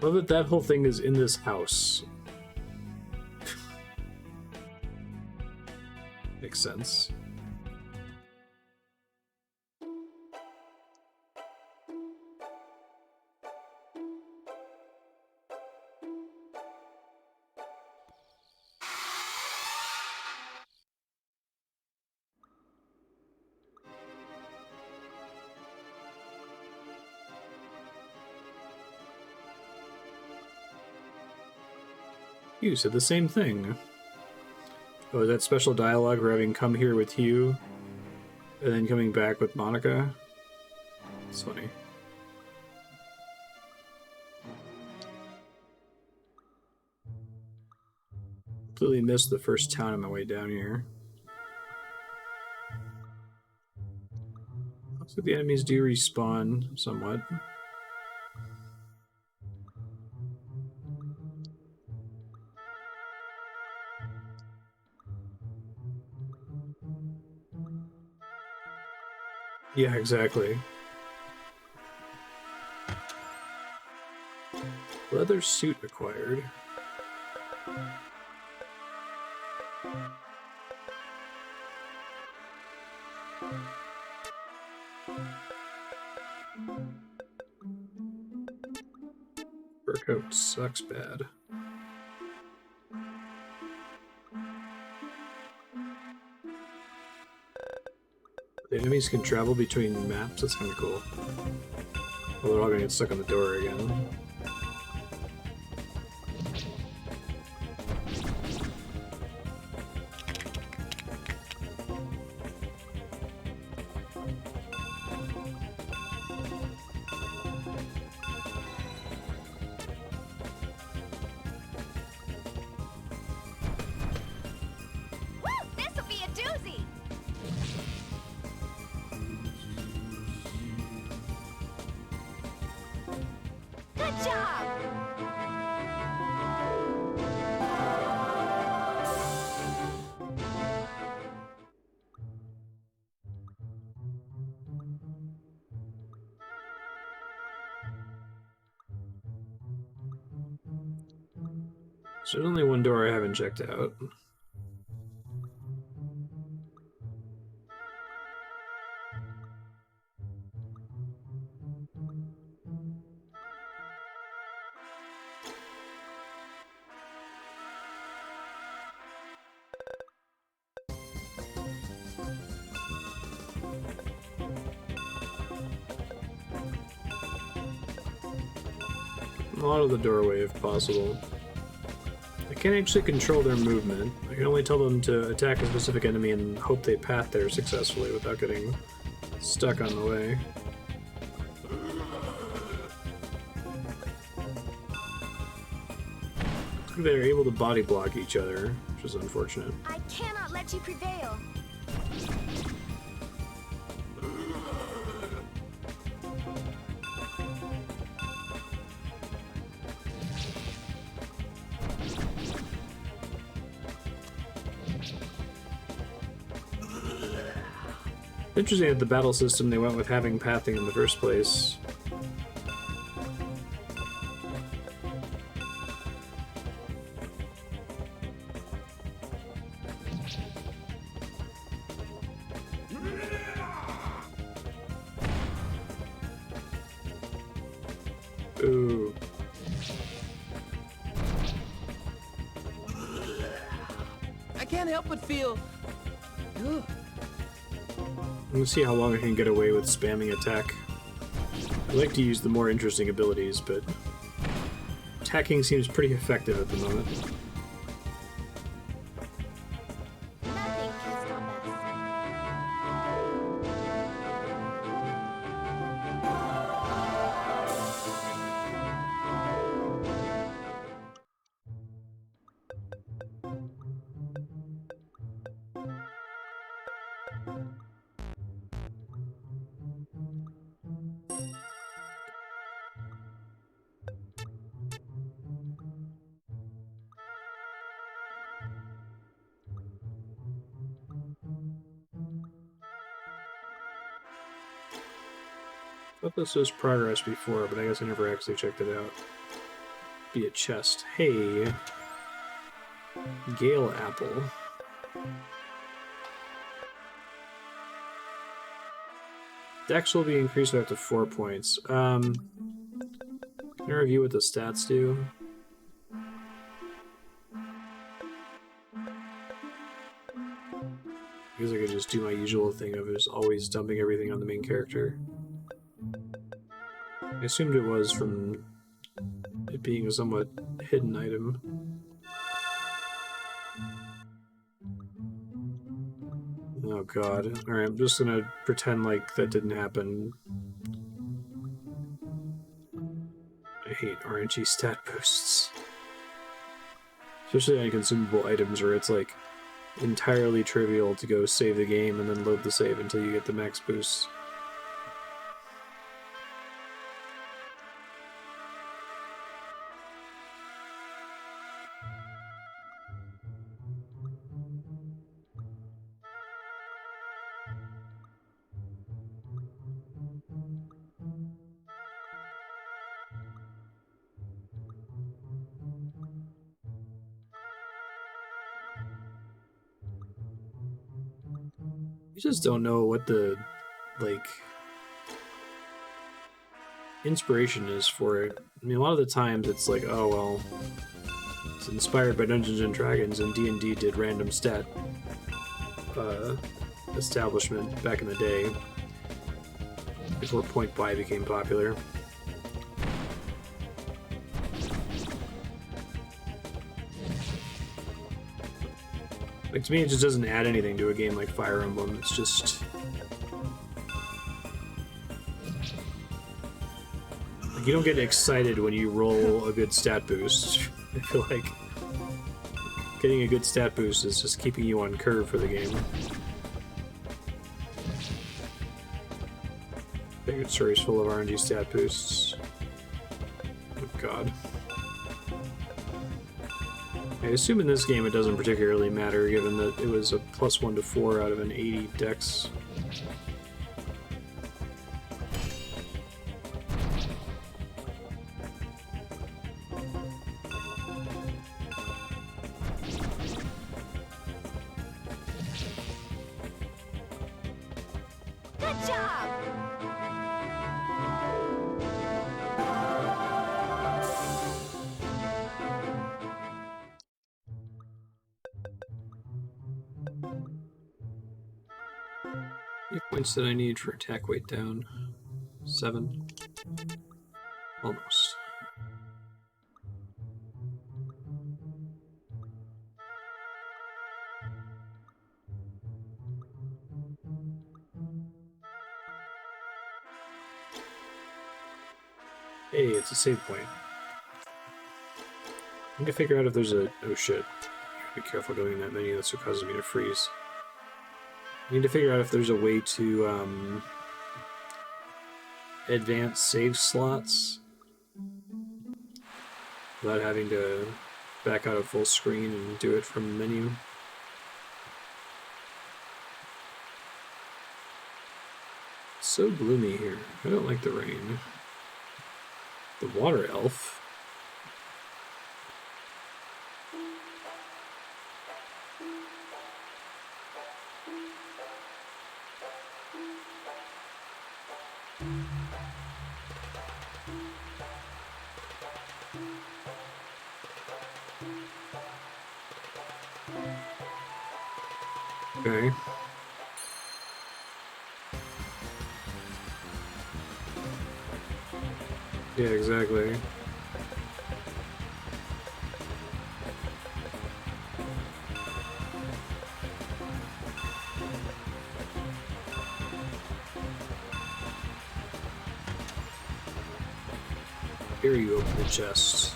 Love that that whole thing is in this house. Makes sense. You said the same thing. Oh, that special dialogue for having come here with Hugh and then coming back with Monica? It's funny. Completely missed the first town on my way down here. Looks like the enemies do respawn somewhat. Yeah, exactly. Leather suit acquired. Fur coat sucks bad. The enemies can travel between maps, that's kind of cool. Well, they're all gonna get stuck on the door again. This'll be a doozy! Good job! So there's only one door I haven't checked out. A lot of the doorway if possible. I can't actually control their movement. I can only tell them to attack a specific enemy and hope they path there successfully without getting stuck on the way. They're able to body block each other, which is unfortunate. I cannot let you prevail. Interesting that the battle system they went with having pathing in the first place. Ooh. I can't help but feel... Ugh. Let's see how long I can get away with spamming attack. I like to use the more interesting abilities, but attacking seems pretty effective at the moment. Nothing can stop us. I thought this was progress before, but I guess I never actually checked it out. Be a chest. Hey. Gale apple. Dex will be increased up to 4 points. Can I review what the stats do? I guess I could just do my usual thing of just always dumping everything on the main character. I assumed it was from it being a somewhat hidden item. Oh god. Alright, I'm just gonna pretend like that didn't happen. I hate RNG stat boosts. Especially on consumable items where it's like entirely trivial to go save the game and then load the save until you get the max boosts. You just don't know what the, like, inspiration is for it. I mean, a lot of the times it's like, oh, well, it's inspired by Dungeons & Dragons, and D&D did random stat establishment back in the day, before Point Buy became popular. Like, to me, it just doesn't add anything to a game like Fire Emblem. It's just... like, you don't get excited when you roll a good stat boost. I feel like getting a good stat boost is just keeping you on curve for the game. Favorite story's full of RNG stat boosts. Oh god. I assume in this game it doesn't particularly matter, given that it was a +1 to 4 out of an 80 dex. How points did I need for attack weight down? 7. Almost. Hey, it's a save point. I need to figure out if there's a... Oh shit. Be careful going in that menu, that's what causes me to freeze. I need to figure out if there's a way to advance save slots without having to back out of full screen and do it from the menu. It's so gloomy here. I don't like the rain. The water elf. Okay. Yeah, exactly. Here you open the chest.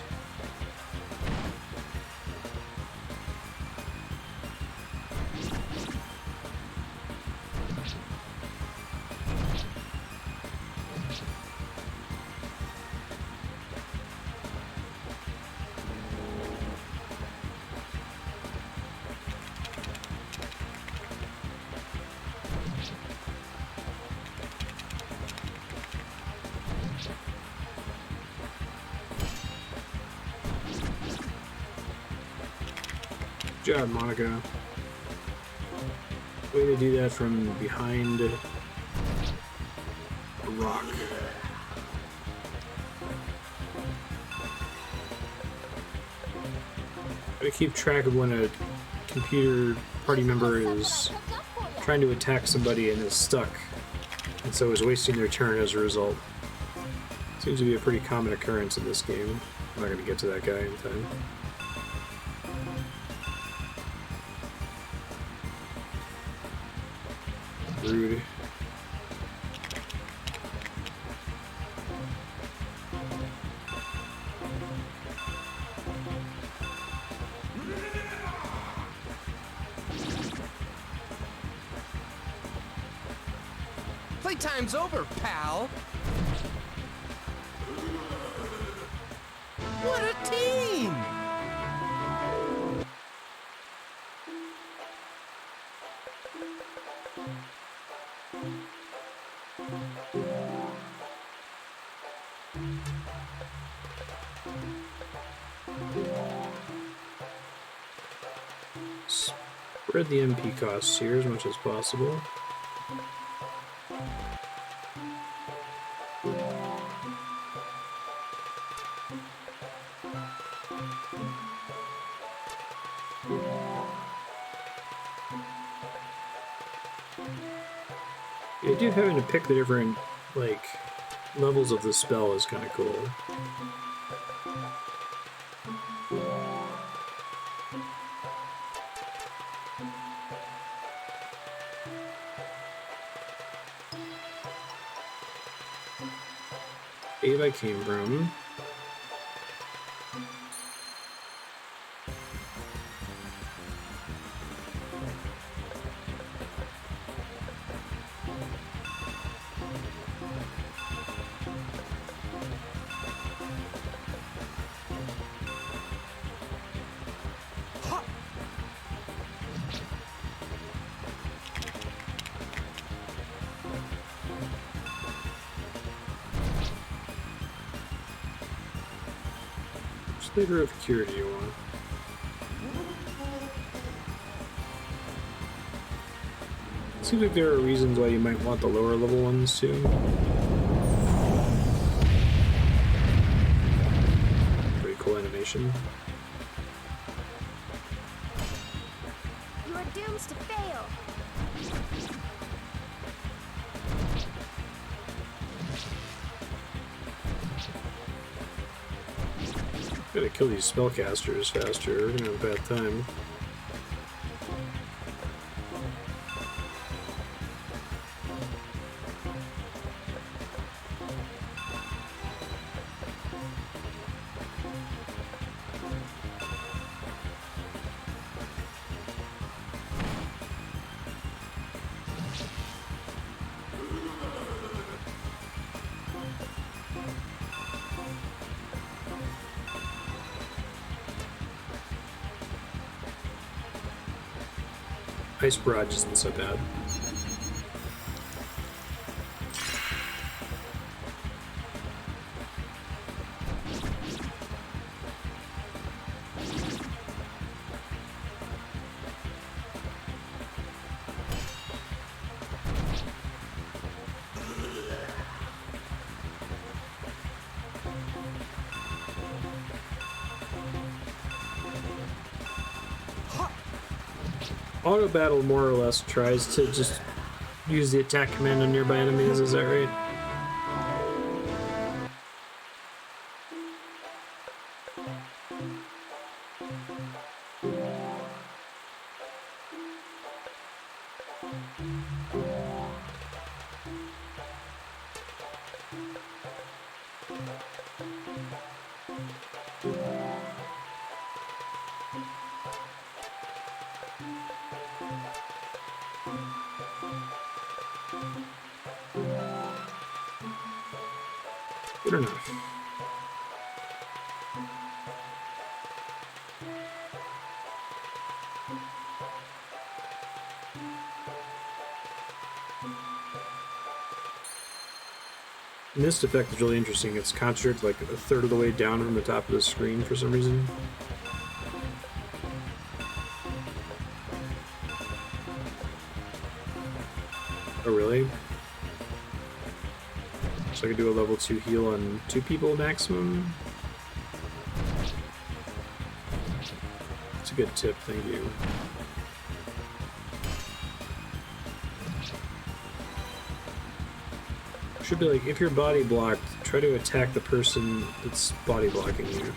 Good job, Monica. Way to do that from behind a rock. Gotta keep track of when a computer party member is trying to attack somebody and is stuck, and so is wasting their turn as a result. Seems to be a pretty common occurrence in this game. I'm not gonna get to that guy in time. Rude. Playtime's over, pal! What a team! Spread the MP costs here as much as possible. The idea of having to pick the different, like, levels of the spell is kind of cool. Cave I came from. Which flavor of cure do you want? Seems like there are reasons why you might want the lower level ones too. Pretty cool animation. Your dooms to fail. Gotta kill these spellcasters faster. We're gonna have a bad time. Ice barrage isn't so bad. Auto battle more or less tries to just use the attack command on nearby enemies, is that right? Good enough. And this effect is really interesting. It's concentrated like a third of the way down from the top of the screen for some reason. Oh, really? So I could do a level 2 heal on 2 people maximum? That's a good tip, thank you. Should be like, if you're body blocked, try to attack the person that's body blocking you.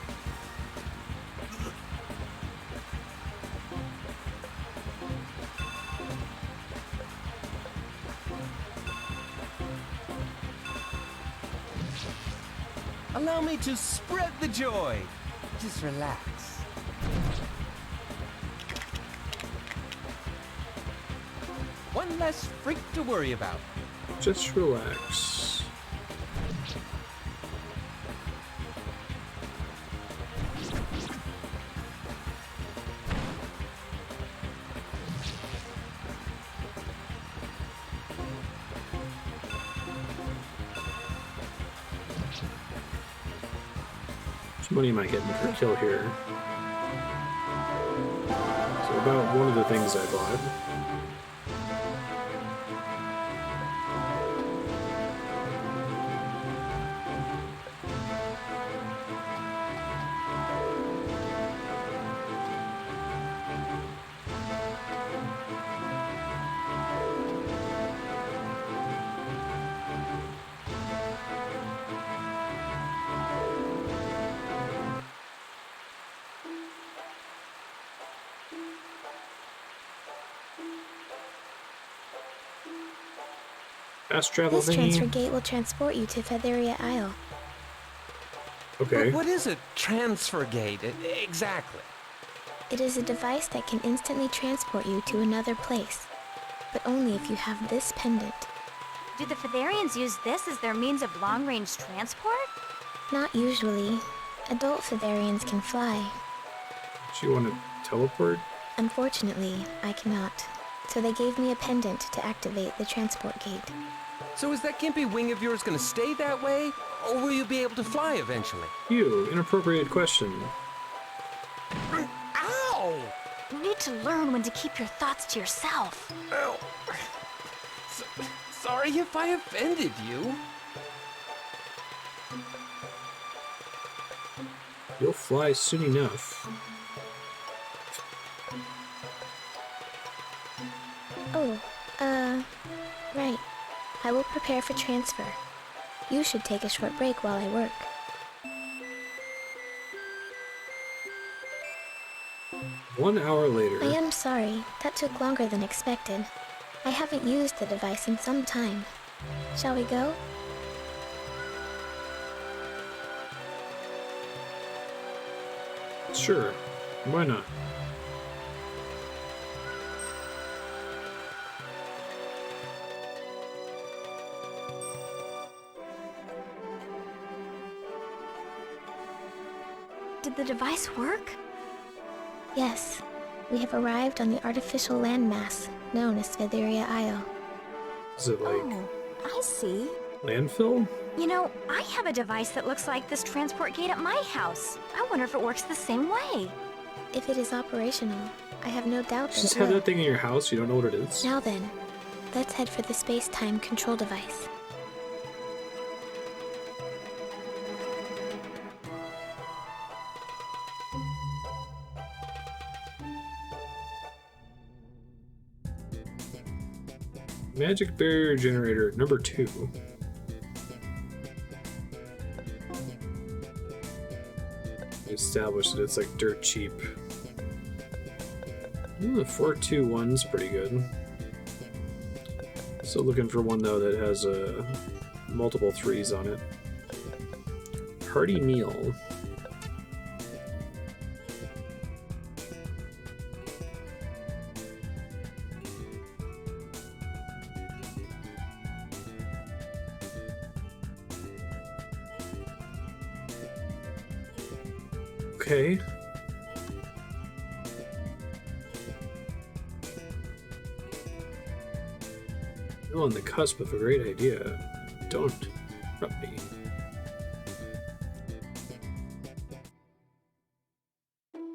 Allow me to spread the joy. Just relax. One less freak to worry about. Just relax. How much money am I getting per kill here? So about one of the things I bought. Fast travel This thingy. transfer gate will transport you to Featheria Isle. Okay. What is a transfer gate exactly? It is a device that can instantly transport you to another place, but only if you have this pendant. Do the Featherians use this as their means of long-range transport? Not usually. Adult Featherians can fly. Do you want to teleport? Unfortunately, I cannot. So they gave me a pendant to activate the transport gate. So is that gimpy wing of yours gonna stay that way? Or will you be able to fly eventually? You, inappropriate question. Ow! You need to learn when to keep your thoughts to yourself. Ow. Sorry if I offended you. You'll fly soon enough. Oh, right. I will prepare for transfer. You should take a short break while I work. One hour later. I am sorry. That took longer than expected. I haven't used the device in some time. Shall we go? Sure. Why not? Did the device work? Yes. We have arrived on the artificial landmass known as Svetheria Isle. Is it like Oh, I see. landfill? You know, I have a device that looks like this transport gate at my house. I wonder if it works the same way. If it is operational, I have no doubt that Just it have will. that thing in your house, you don't know what it is? Now then, let's head for the space-time control device. Magic barrier generator number 2. Established that it's like dirt cheap. The 421's pretty good. Still looking for one though that has multiple 3s on it. Hearty meal. Okay. You're on the cusp of a great idea. Don't interrupt me.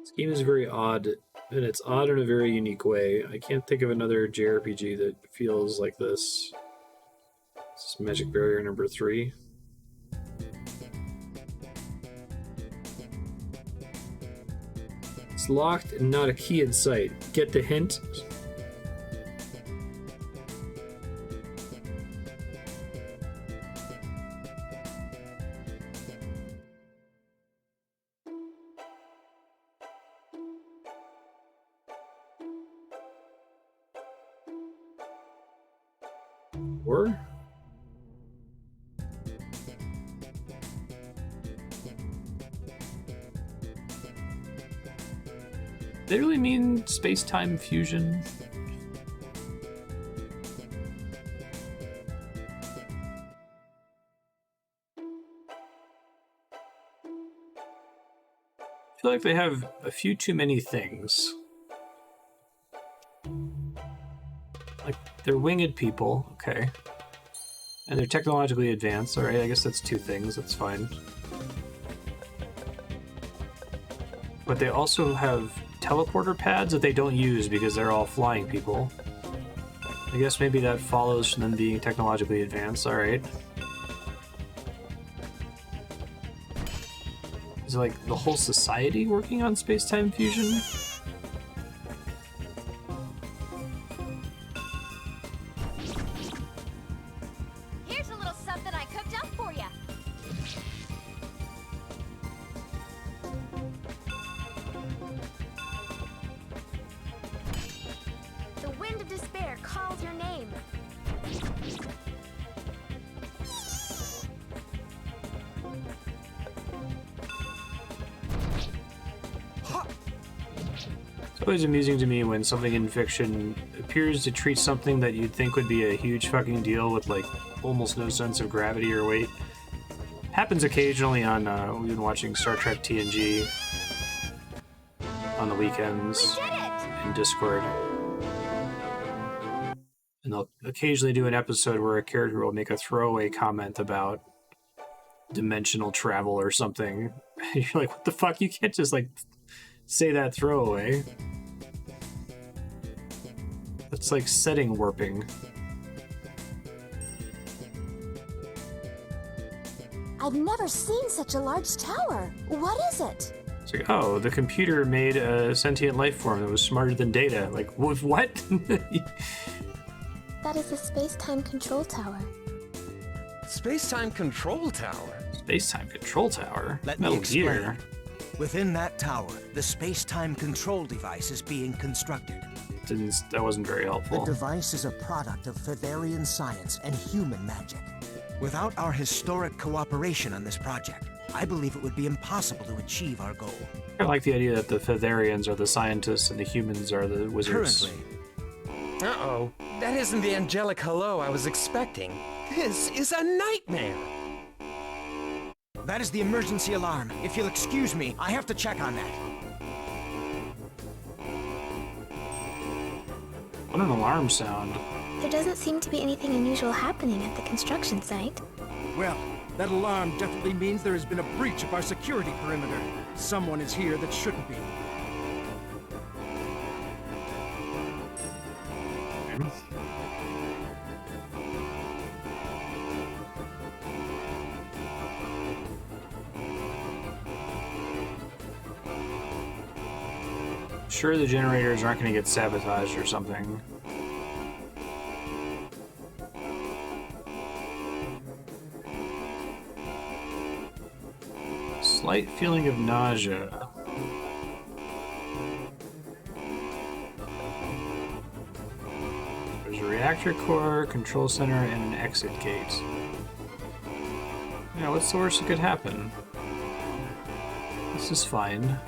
This game is very odd, and it's odd in a very unique way. I can't think of another JRPG that feels like this. This is Magic Barrier number 3. It's locked and not a key in sight. Get the hint? Or? They really mean space-time fusion? I feel like they have a few too many things. Like, they're winged people, okay. And they're technologically advanced, alright, I guess that's 2 things, that's fine. But they also have teleporter pads that they don't use because they're all flying people. I guess maybe that follows from them being technologically advanced, alright. Is it like the whole society working on space-time fusion? Here's a little something I cooked up for you. The wind of despair calls your name. It's always amusing to me when something in fiction appears to treat something that you'd think would be a huge fucking deal with like almost no sense of gravity or weight. Happens occasionally on, we've been watching Star Trek TNG on the weekends in Discord. And they'll occasionally do an episode where a character will make a throwaway comment about dimensional travel or something. You're like, what the fuck? You can't just like say that throwaway. That's like setting warping. I've never seen such a large tower. What is it? It's like, oh, the computer made a sentient life form that was smarter than Data. Like, what? That is the space-time control tower. Space-time control tower? Space-time control tower? Let me Metal explain. Gear. Within that tower, the space-time control device is being constructed. That wasn't very The helpful. device is a product of Featherian science and human magic. Without our historic cooperation on this project, I believe it would be impossible to achieve our goal. I like the idea that the Featherians are the scientists and the humans are the wizards. Currently, Uh-oh. That isn't the angelic hello I was expecting. This is a nightmare. that is the emergency alarm. If you'll excuse me, I have to check on that. What an alarm sound. There doesn't seem to be anything unusual happening at the construction site. Well, that alarm definitely means there has been a breach of our security perimeter. Someone is here that shouldn't be. Sure, the generators aren't going to get sabotaged or something. Slight feeling of nausea. There's a reactor core, control center, and an exit gate. Yeah, what's the worst that could happen? This is fine.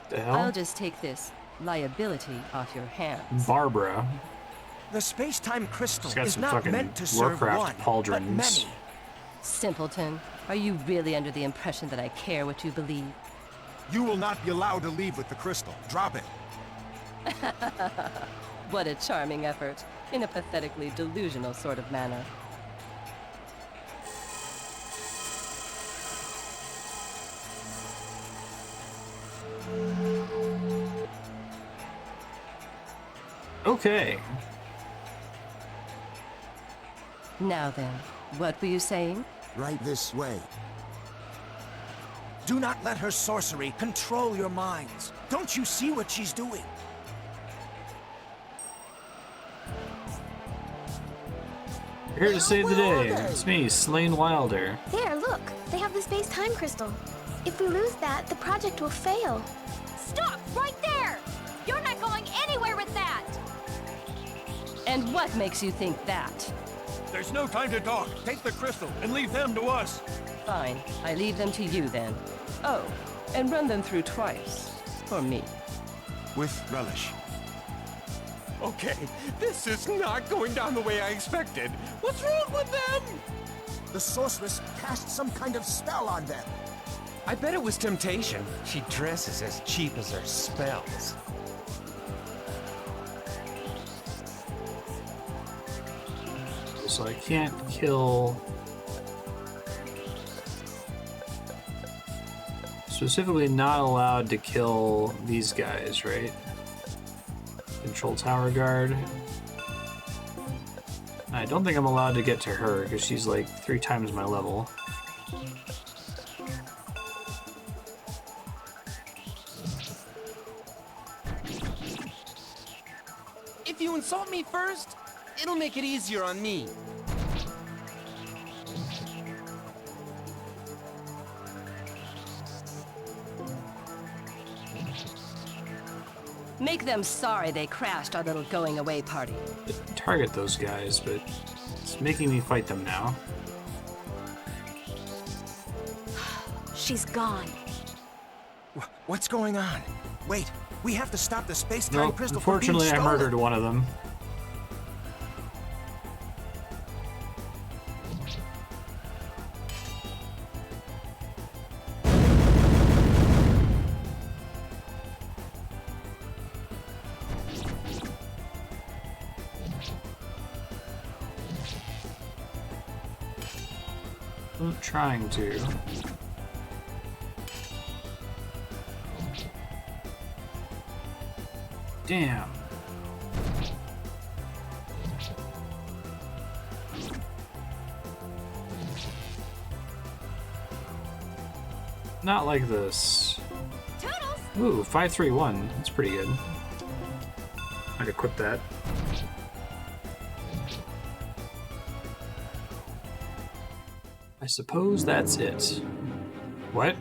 The hell? I'll just take this liability off your hands. Barbara. The space-time crystal She's got is some not fucking meant to serve Warcraft one, but pauldrons. many. Simpleton, are you really under the impression that I care what you believe? You will not be allowed to leave with the crystal. Drop it. What a charming effort, in a pathetically delusional sort of manner. Okay. Now then, what were you saying? Right this way. Do not let her sorcery control your minds. Don't you see what she's doing? Here to save the day. It's me, Slain Wilder. There, look! They have the space-time crystal. If we lose that, the project will fail. Stop right there! You're not going anywhere with that! And what makes you think that? There's no time to talk. Take the crystal and leave them to us. Fine, I leave them to you then. Oh, and run them through twice. For me. With relish. Okay, this is not going down the way I expected. What's wrong with them? The sorceress cast some kind of spell on them. I bet it was temptation. She dresses as cheap as her spells. So I can't kill... Specifically not allowed to kill these guys, right? Control tower guard. I don't think I'm allowed to get to her because she's like 3 times my level. If you insult me first, it'll make it easier on me. Make them sorry they crashed our little going-away party. Target those guys, but it's making me fight them now. She's gone. What's going on? Wait, we have to stop the space-time Nope, crystal from being unfortunately I stolen. murdered one of them. I'm trying to. Damn. Not like this. Ooh, 531. That's pretty good. I'd equip that. I suppose that's it. What?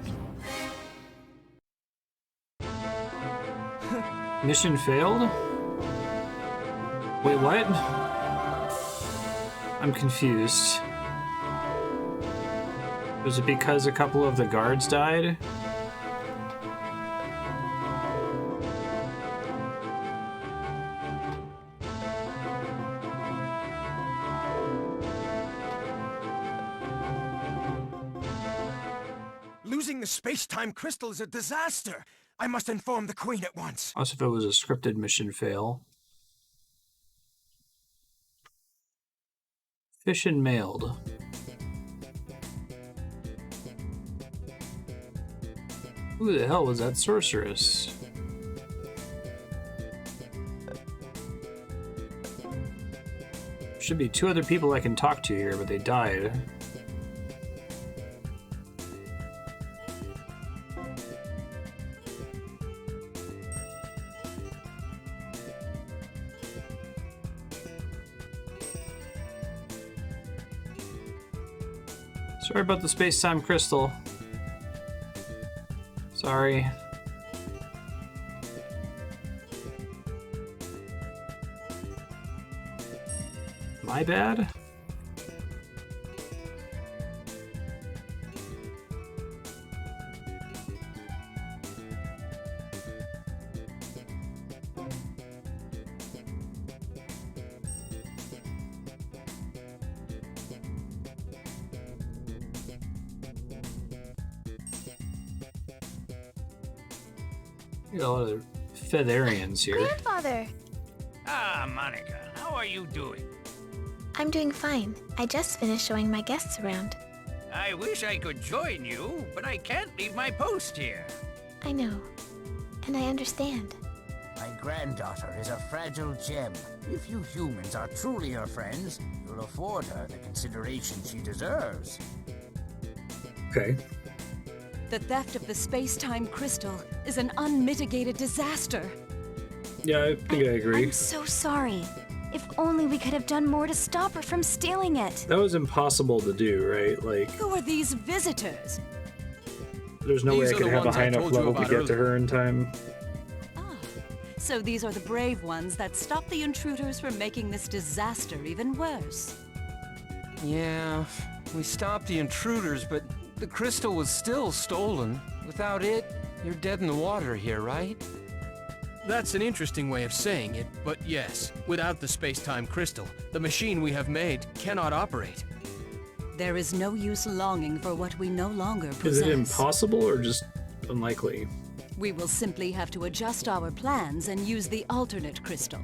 Mission failed? Wait, what? I'm confused. Was it because a couple of the guards died? Losing the space-time crystal is a disaster. I must inform the Queen at once. Also, if it was a scripted mission fail. Fish and mailed. Who the hell was that sorceress? Should be 2 other people I can talk to here, but they died. Sorry about the space-time crystal. Sorry. My bad? Got a lot of Featherians here. Grandfather! Ah, Monica, how are you doing? I'm doing fine. I just finished showing my guests around. I wish I could join you, but I can't leave my post here. I know. And I understand. My granddaughter is a fragile gem. If you humans are truly her friends, you'll afford her the consideration she deserves. Okay. The theft of the space-time crystal is an unmitigated disaster. Yeah, I think I agree. I'm so sorry. If only we could have done more to stop her from stealing it. That was impossible to do, right? Like, Who are these visitors? there's no way I could have a high enough level to get to her in time. So these are the brave ones that stop the intruders from making this disaster even worse. Yeah, we stopped the intruders, but the crystal was still stolen. Without it, you're dead in the water here, right? That's an interesting way of saying it, but yes, without the space-time crystal, the machine we have made cannot operate. There is no use longing for what we no longer possess. Is it impossible or just unlikely? We will simply have to adjust our plans and use the alternate crystal.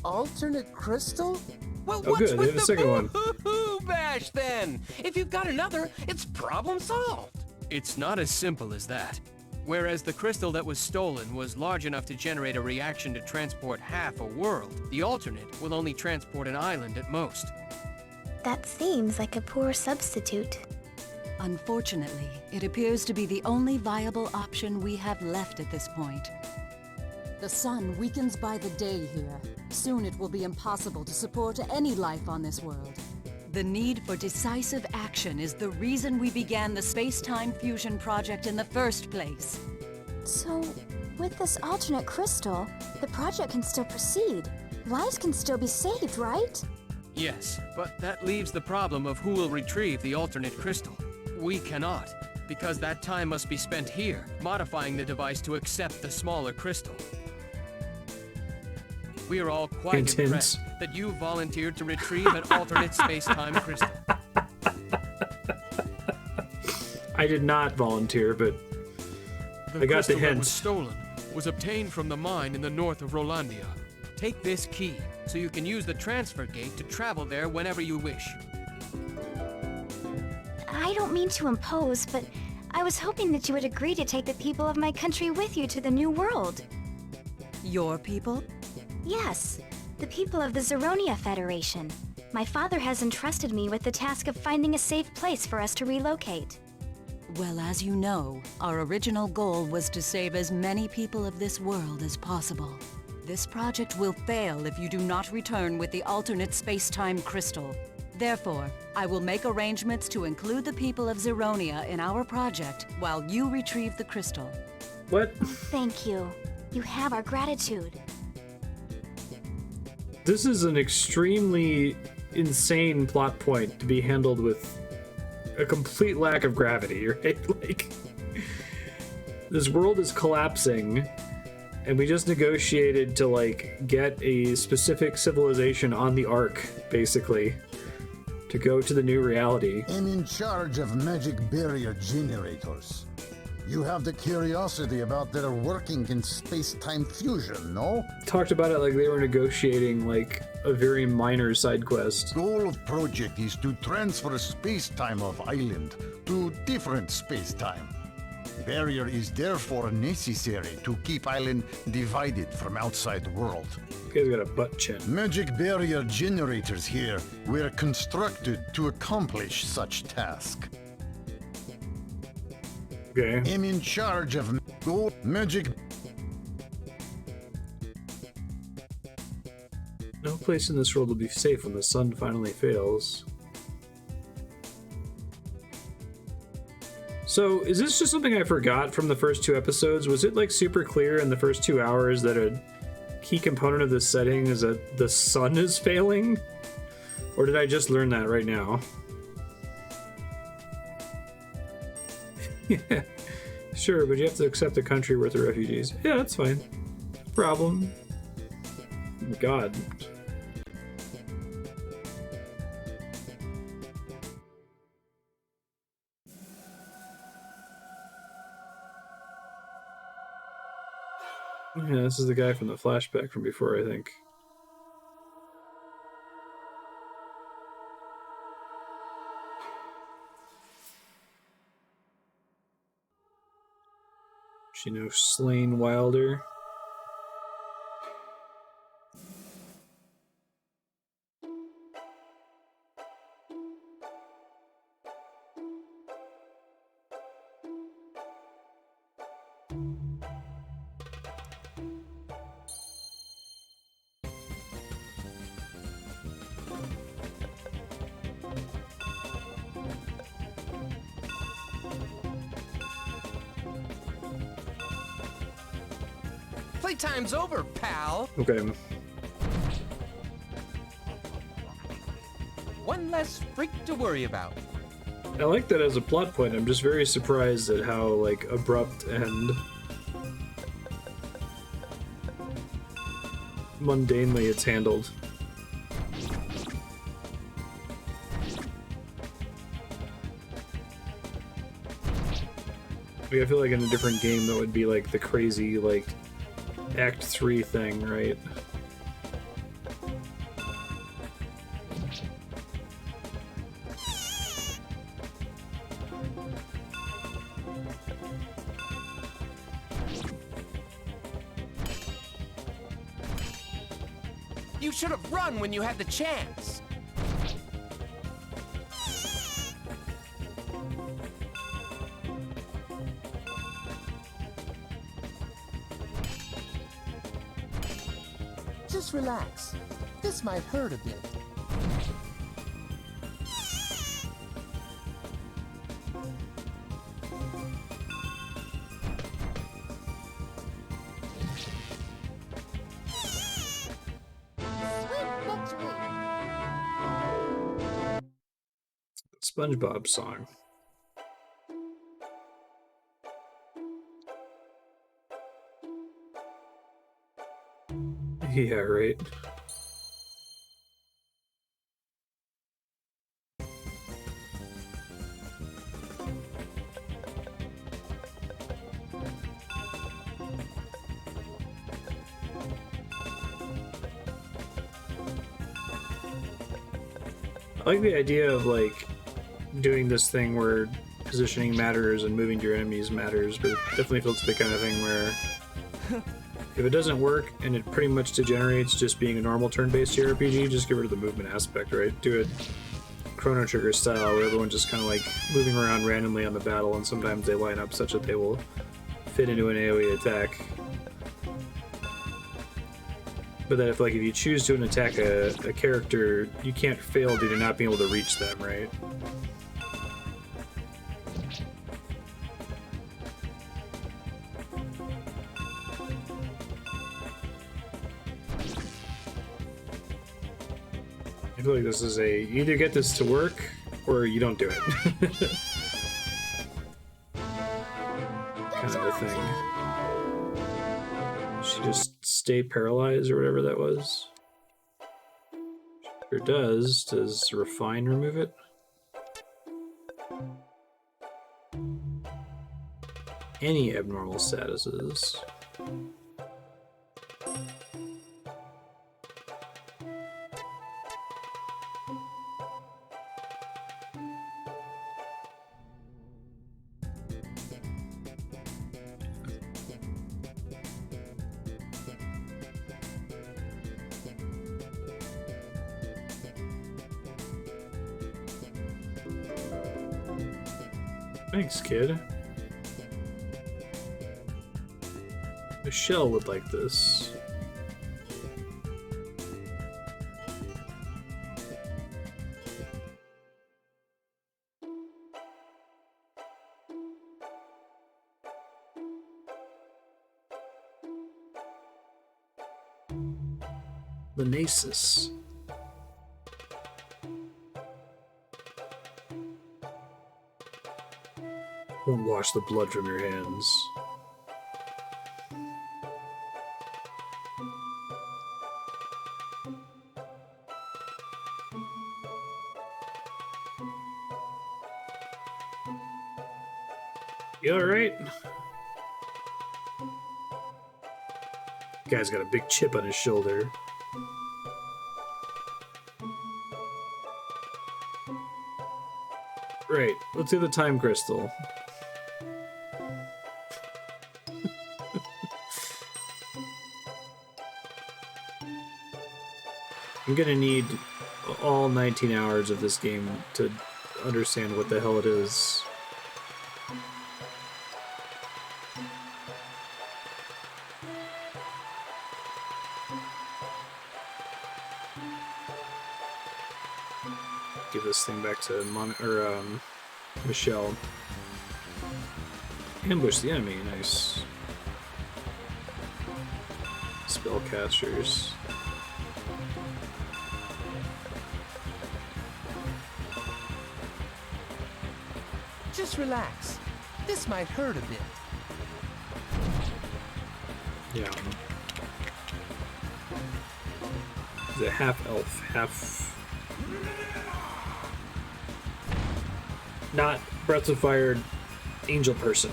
Alternate crystal? Well, Oh, what's good, with they have a the second one. boo-hoo-hoo bash then? If you've got another, it's problem solved. It's not as simple as that. Whereas the crystal that was stolen was large enough to generate a reaction to transport half a world, the alternate will only transport an island at most. That seems like a poor substitute. Unfortunately, it appears to be the only viable option we have left at this point. The sun weakens by the day here. Soon it will be impossible to support any life on this world. The need for decisive action is the reason we began the space-time fusion project in the first place. So, with this alternate crystal, the project can still proceed. Lives can still be saved, right? Yes, but that leaves the problem of who will retrieve the alternate crystal. We cannot, because that time must be spent here, modifying the device to accept the smaller crystal. We are all quite impressed that you volunteered to retrieve an alternate space-time crystal. I did not volunteer, but I got the crystal that hint. was stolen was obtained from the mine in the north of Rolandia. Take this key, so you can use the transfer gate to travel there whenever you wish. I don't mean to impose, but I was hoping that you would agree to take the people of my country with you to the new world. Your people? Yes, the people of the Zeronia Federation. My father has entrusted me with the task of finding a safe place for us to relocate. Well, as you know, our original goal was to save as many people of this world as possible. This project will fail if you do not return with the alternate space-time crystal. Therefore, I will make arrangements to include the people of Zeronia in our project while you retrieve the crystal. What? Thank you. You have our gratitude. This is an extremely insane plot point to be handled with a complete lack of gravity, right? Like, this world is collapsing, and we just negotiated to, like, get a specific civilization on the Ark, basically, to go to the new reality. I'm in charge of magic barrier generators. You have the curiosity about their working in space-time fusion, no? Talked about it like they were negotiating, like, a very minor side quest. Goal of project is to transfer space-time of island to different space-time. Barrier is therefore necessary to keep island divided from outside world. You guys got a butt chin. Magic barrier generators here were constructed to accomplish such task. Okay. I'm in charge of magic. No place in this world will be safe when the sun finally fails. So, is this just something I forgot from the first 2 episodes? Was it, like, super clear in the first 2 hours that a key component of this setting is that the sun is failing? Or did I just learn that right now? Yeah, sure, but you have to accept a country worth of refugees. Yeah, that's fine. No problem. God. Yeah, this is the guy from the flashback from before, I think. She knows Slain Wilder. Playtime's over, pal. Okay. One less freak to worry about. I like that as a plot point. I'm just very surprised at how, like, abrupt and mundanely it's handled. Like, I feel like in a different game that would be like the crazy, like, Act 3 thing, right? You should have run when you had the chance. Just relax. This might hurt a bit. SpongeBob song. Yeah, right. I like the idea of, like, doing this thing where positioning matters and moving to your enemies matters, but it definitely feels the kind of thing where if it doesn't work and it pretty much degenerates just being a normal turn-based JRPG, just get rid of the movement aspect, right? Do it Chrono Trigger style, where everyone's just kind of like moving around randomly on the battle, and sometimes they line up such that they will fit into an AoE attack. But then if you choose to attack a character, you can't fail due to not being able to reach them, right? I feel like this is a, you either get this to work or you don't do it. Kind of a thing. She just stay paralyzed or whatever that was. Sure does. Does refine remove it? Any abnormal statuses. Thanks, kid. Michelle would like this. Lenasis. Won't wash the blood from your hands. You alright? Guy's got a big chip on his shoulder. Right, let's do the time crystal. I'm gonna need all 19 hours of this game to understand what the hell it is. Give this thing back to Michelle. Ambush the enemy, nice. Spellcasters. Just relax. This might hurt a bit. Yeah. He's a half elf, half... not Breath of Fire angel person.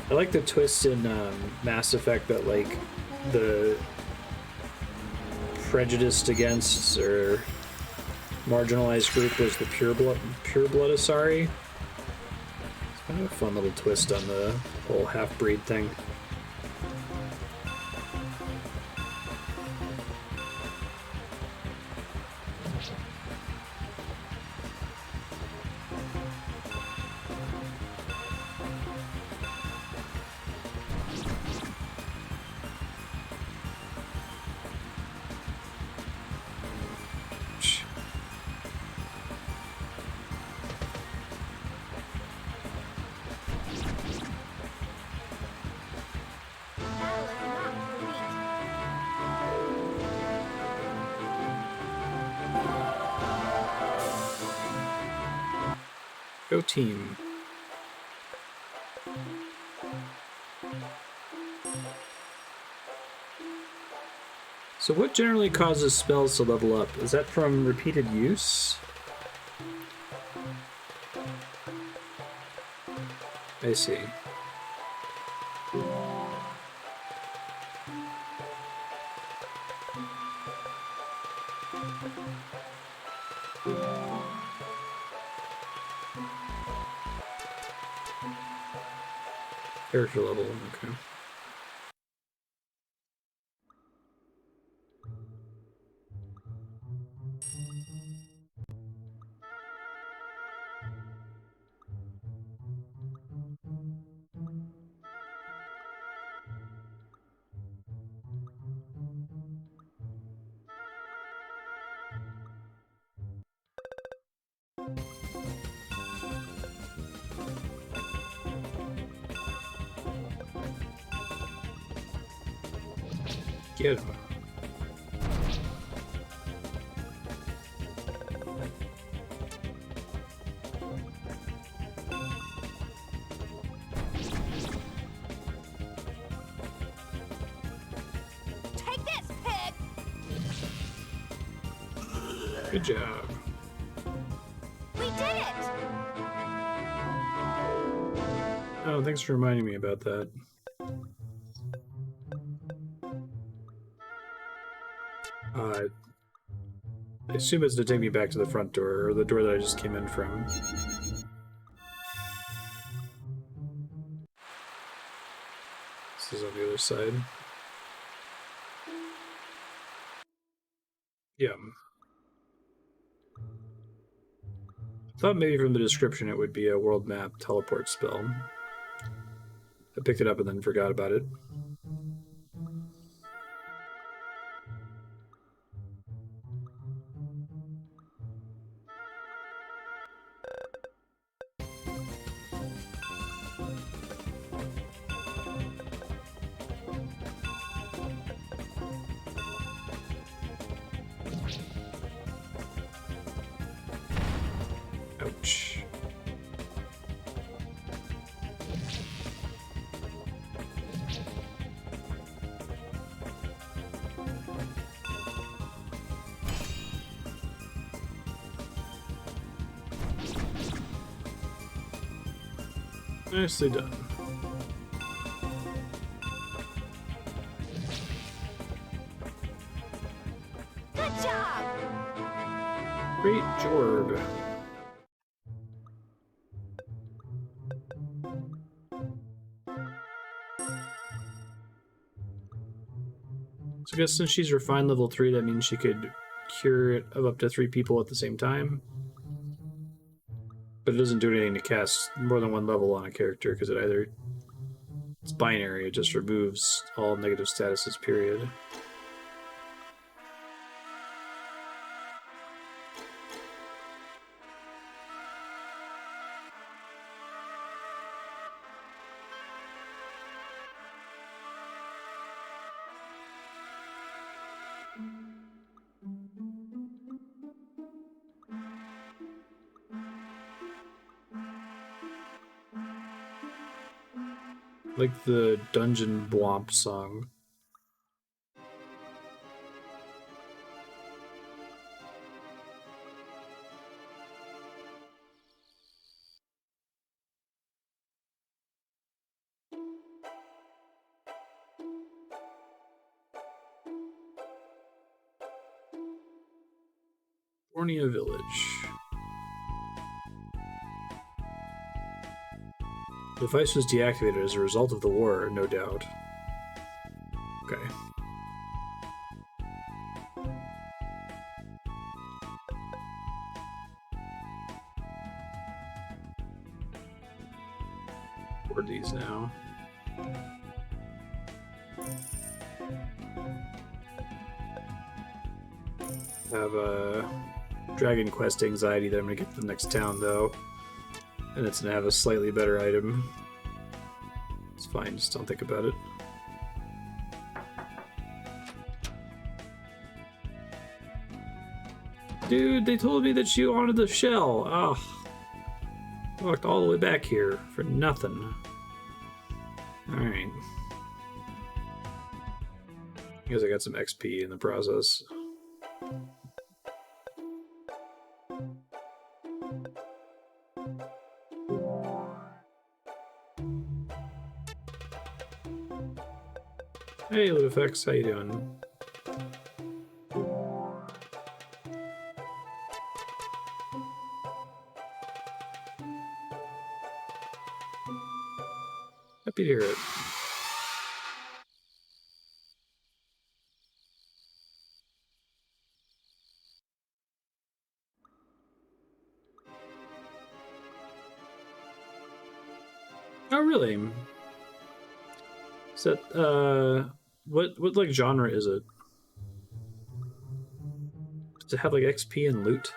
I like the twist in Mass Effect that like the prejudiced against or marginalized group was the pure blood Asari. It's kind of a fun little twist on the whole half-breed thing. Go team. So what generally causes spells to level up? Is that from repeated use? I see. Character level, okay. Get him. Take this, pig! Good job. We did it! Oh, thanks for reminding me about that. I assume it's to take me back to the front door, or the door that I just came in from. This is on the other side. Yeah. I thought maybe from the description it would be a world map teleport spell. I picked it up and then forgot about it. Ouch. Nicely done. Good job! Great Jorg. So I guess since she's refined level 3, that means she could cure it of up to 3 people at the same time. But it doesn't do anything to cast more than one level on a character, because it's binary, it just removes all negative statuses, period. Like the Dungeon Bwomp song. Bornea Village. The device was deactivated as a result of the war, no doubt. Okay. Board these now. Have a Dragon Quest anxiety that I'm gonna get to the next town, though. And it's gonna have a slightly better item. It's fine, just don't think about it. Dude, they told me that you wanted the shell. Ugh. Walked all the way back here for nothing. Alright. Guess I got some XP in the process. Hey, Ludifex, how you doing? Happy to hear it. Oh, really? Is that, what like genre is it? Does it have like XP and loot?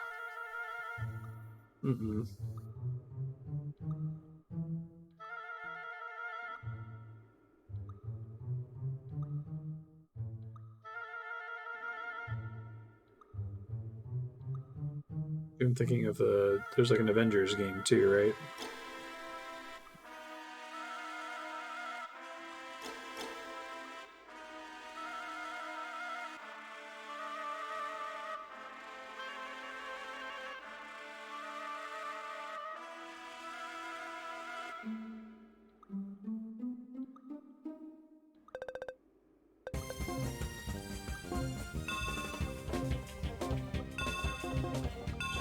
Mm-mm. I'm thinking of there's like an Avengers game too, right?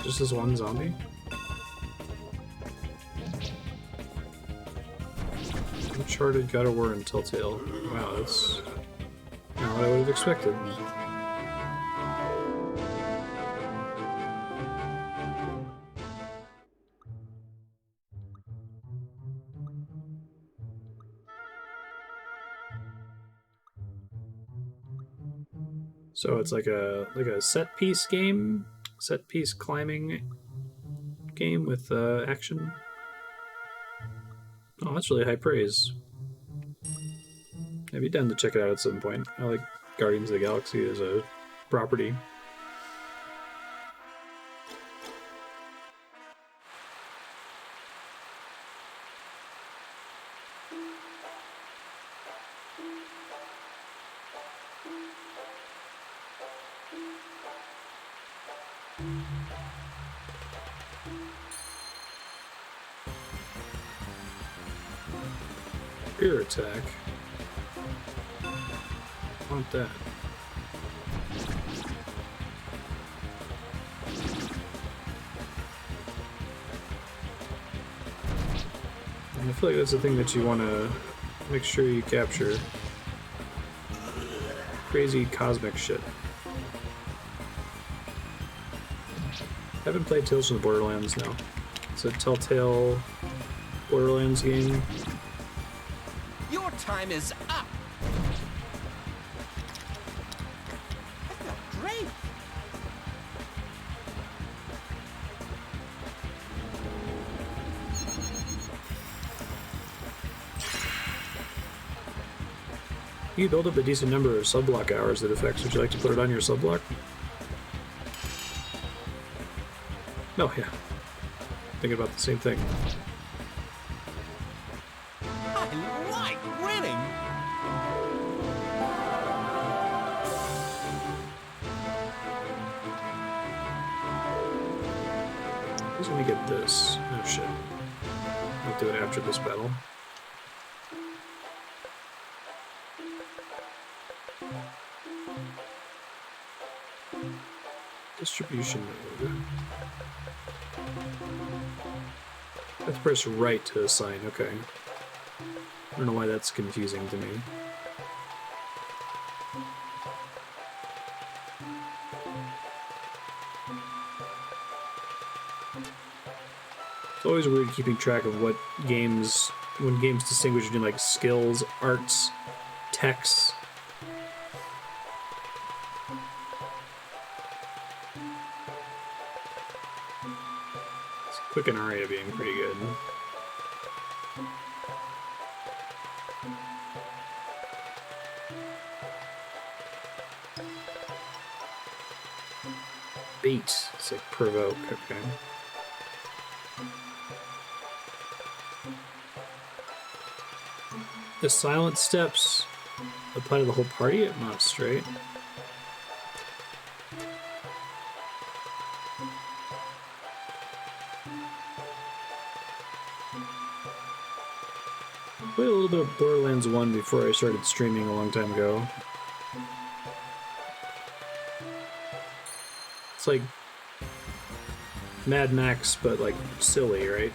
Just this one zombie? Uncharted, God of War, and Telltale. Wow, that's not what I would have expected. So it's like a set piece game, set piece climbing game with action. Oh, that's really high praise. I'd be down to check it out at some point. I like Guardians of the Galaxy as a property. Fear attack. I want that. And I feel like that's the thing that you want to make sure you capture. Crazy cosmic shit. I haven't played Tales from the Borderlands now. It's a Telltale Borderlands game. Your time is up! I felt great! You build up a decent number of subblock hours that affects. Would you like to put it on your subblock? Oh, yeah. Thinking about the same thing. I like winning! Just let me get this. Oh shit. I'll do it after this battle. Distribution mode. I have to press right to assign, okay. I don't know why that's confusing to me. It's always weird keeping track of what games, when games distinguish between like skills, arts, techs. Quick and Aria being pretty good. Bait. It's like provoke, okay. The silent steps apply to the whole party? I'm not straight. I played a little bit of Borderlands 1 before I started streaming a long time ago. It's like Mad Max, but like silly, right?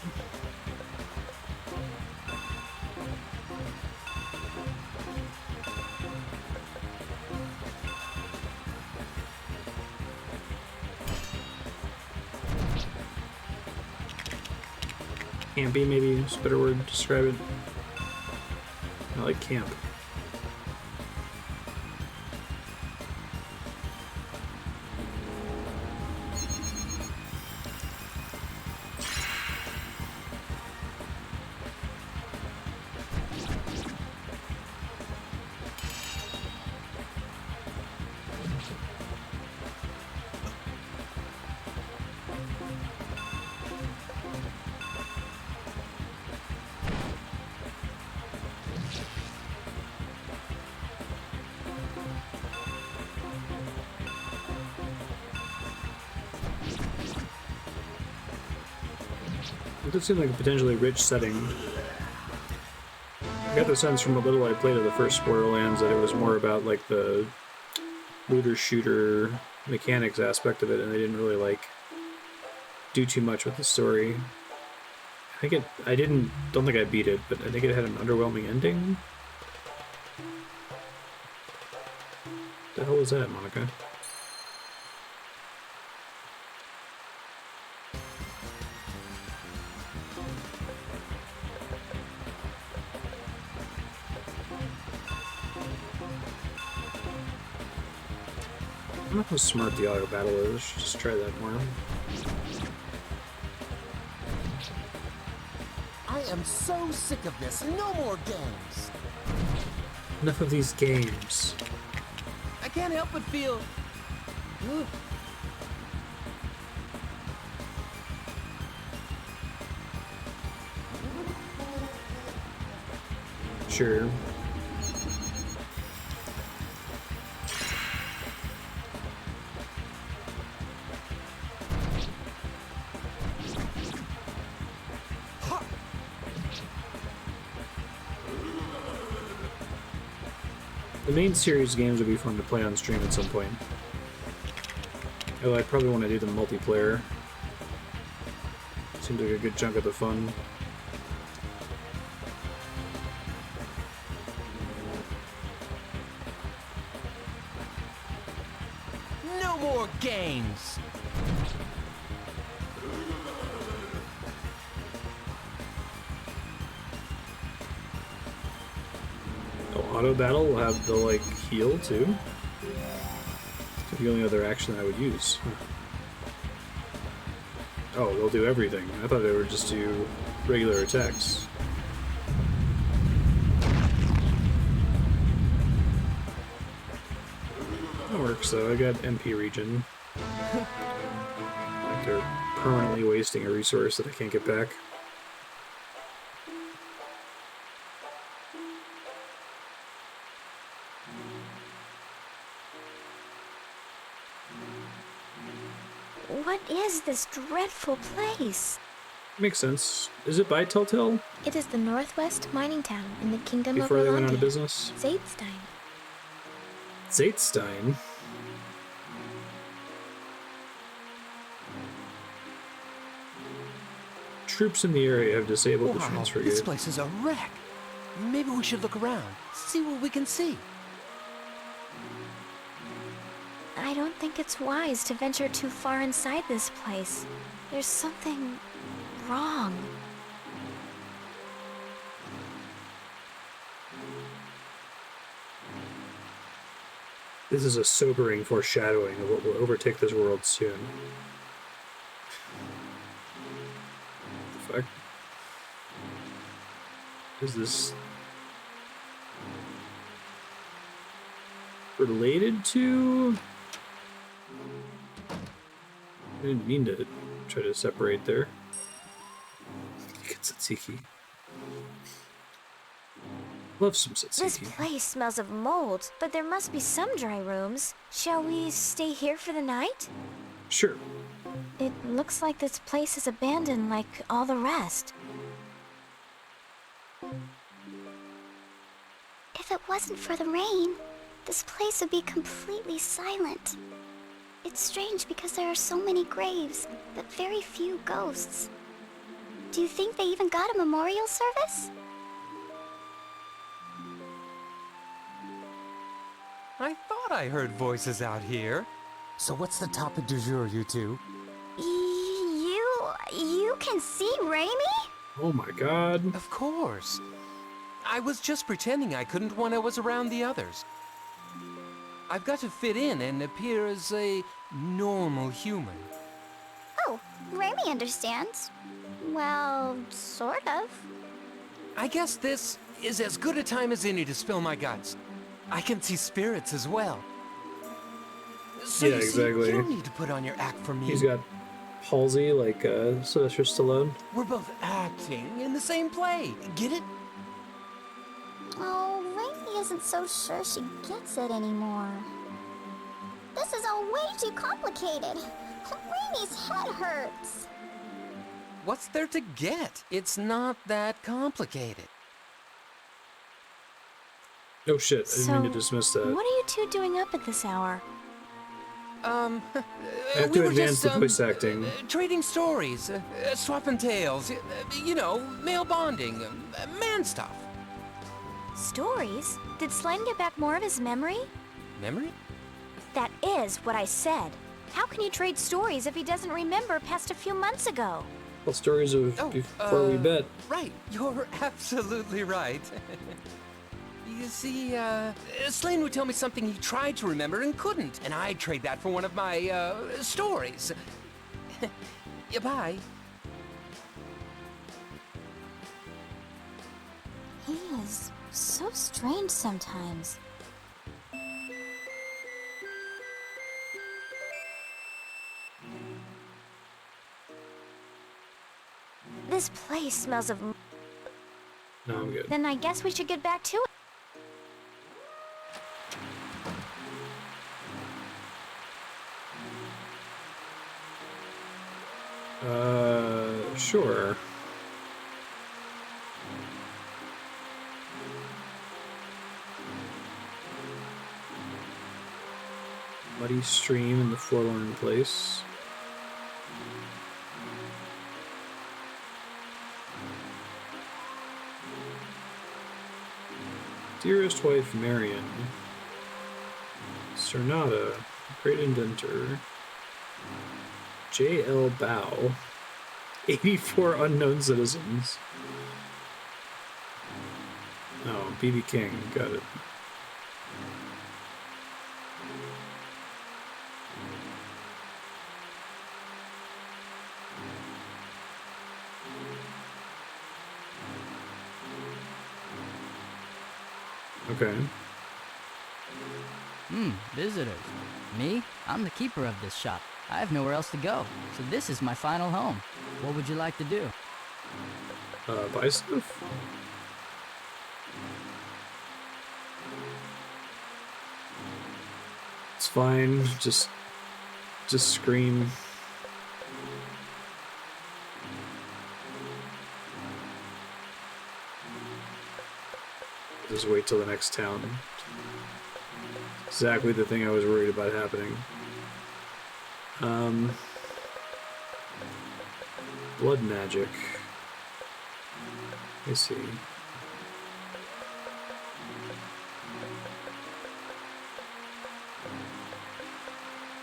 Campy, maybe is a better word to describe it. I like camp. It does seem like a potentially rich setting. I got the sense from a little I played of the first Borderlands that it was more about like the looter-shooter mechanics aspect of it, and they didn't really like do too much with the story. I think don't think I beat it, but I think it had an underwhelming ending. What the hell was that, Monica? I don't know how smart the auto battle is. Should just try that more. I am so sick of this. No more games. Enough of these games. I can't help but feel... Ugh. Sure. The main series games would be fun to play on stream at some point. Although I probably want to do them multiplayer. Seems like a good chunk of the fun. No more games. Auto battle will have the like heal too. It's the only other action I would use. Huh. Oh, they'll do everything. I thought they would just do regular attacks. That works though. I got MP regen. Like they're permanently wasting a resource that I can't get back. What is this dreadful place? Makes sense. Is it by Telltale? It is the northwest mining town in the kingdom Before of they went out Rolandia. of business? Zaidstein. Zaidstein? Troops in the area have disabled the transfer This gate. place is a wreck. Maybe we should look around, see what we can see. I don't think it's wise to venture too far inside this place. There's something wrong. This is a sobering foreshadowing of what will overtake this world soon. What the fuck? Is this related to? I didn't mean to try to separate there. Get tzatziki. Love some This tzatziki. place smells of mold, but there must be some dry rooms. Shall we stay here for the night? Sure. It looks like this place is abandoned like all the rest. If it wasn't for the rain, this place would be completely silent. It's strange because there are so many graves, but very few ghosts. Do you think they even got a memorial service? I thought I heard voices out here. So what's the topic du jour, you two? You can see Raimi? Oh my god. Of course. I was just pretending I couldn't when I was around the others. I've got to fit in and appear as a normal human. Oh, Remy understands. Well, sort of. I guess this is as good a time as any to spill my guts. I can see spirits as well. So Yeah, you see, exactly. you don't need to put on your act for me. He's got palsy like Sylvester Stallone. We're both acting in the same play. Get it? Oh, Rainy isn't so sure she gets it anymore. This is all way too complicated. Rainy's head hurts. What's there to get? It's not that complicated. Oh shit, I didn't mean to dismiss that. What are you two doing up at this hour? I have to advance the voice acting. Trading stories, swapping tales, you know, male bonding, man stuff. Stories? Did Slane get back more of his memory? Memory? That is what I said. How can you trade stories if he doesn't remember past a few months ago? Well, stories of before we bet. Right, you're absolutely right. You see, Slane would tell me something he tried to remember and couldn't, and I'd trade that for one of my, stories. Yeah, bye. He is so strange sometimes. This place smells of... No, I'm good. Then I guess we should get back to it. Sure. Muddy stream in the forlorn place. Dearest wife Marion. Cernata, great inventor. J.L. Bow. 84 unknown citizens. Oh, B.B. King, got it. Okay. Visitors. Me? I'm the keeper of this shop. I have nowhere else to go, so this is my final home. What would you like to do? Buy stuff? It's fine, just scream. Just wait till the next town. Exactly the thing I was worried about happening. Blood magic. I see.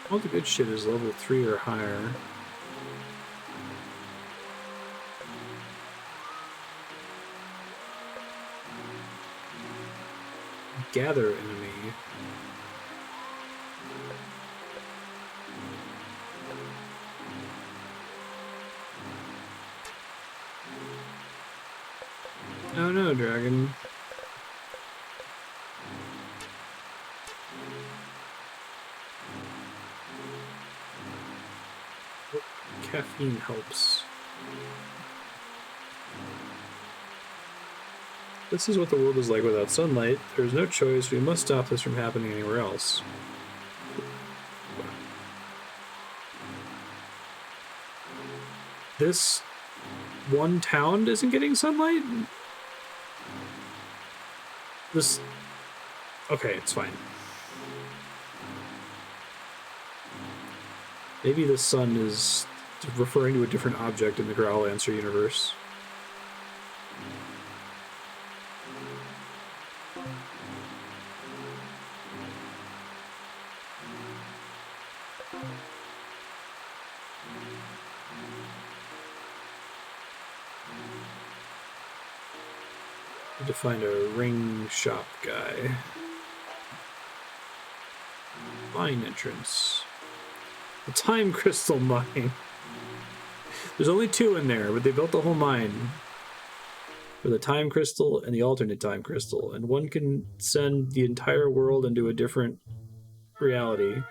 All the good shit is level 3 or higher. Gather enemy. Oh no, dragon. Caffeine helps. This is what the world is like without sunlight. There's no choice. We must stop this from happening anywhere else. This one town isn't getting sunlight? This... Okay, it's fine. Maybe the sun is referring to a different object in the Growlanser universe. Need to find a ring shop guy. Mine entrance. The time crystal mine. There's only 2 in there, but they built the whole mine for the time crystal and the alternate time crystal, and one can send the entire world into a different reality,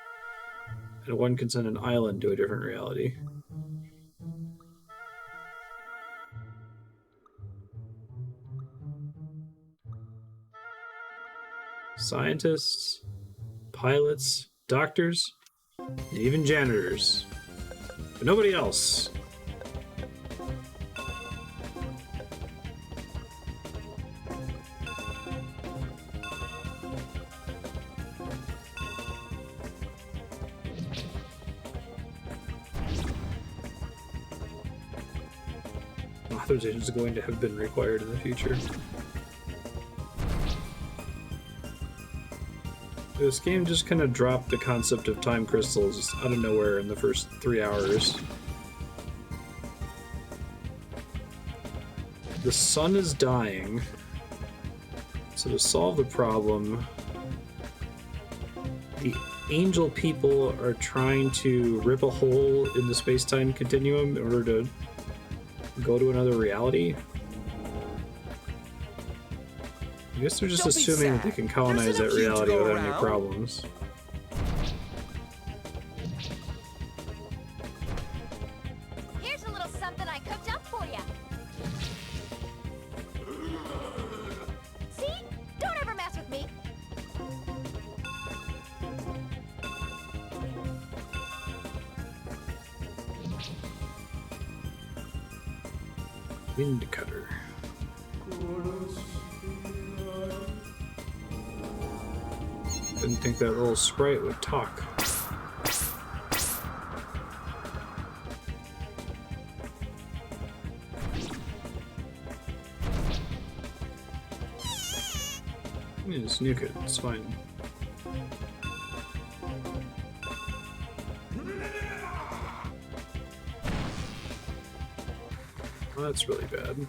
and one can send an island to a different reality. Scientists, pilots, doctors, and even janitors. But nobody else. Authorization is going to have been required in the future. This game just kind of dropped the concept of time crystals out of nowhere in the first 3 hours. The sun is dying, so to solve the problem, the angel people are trying to rip a hole in the space-time continuum in order to go to another reality. I guess they're just assuming that they can colonize that reality without any problems. Here's a little something I cooked up for you. See? Don't ever mess with me. Wind cutter. Didn't think that little sprite would talk. Yeah, just nuke it, it's fine. Well, that's really bad.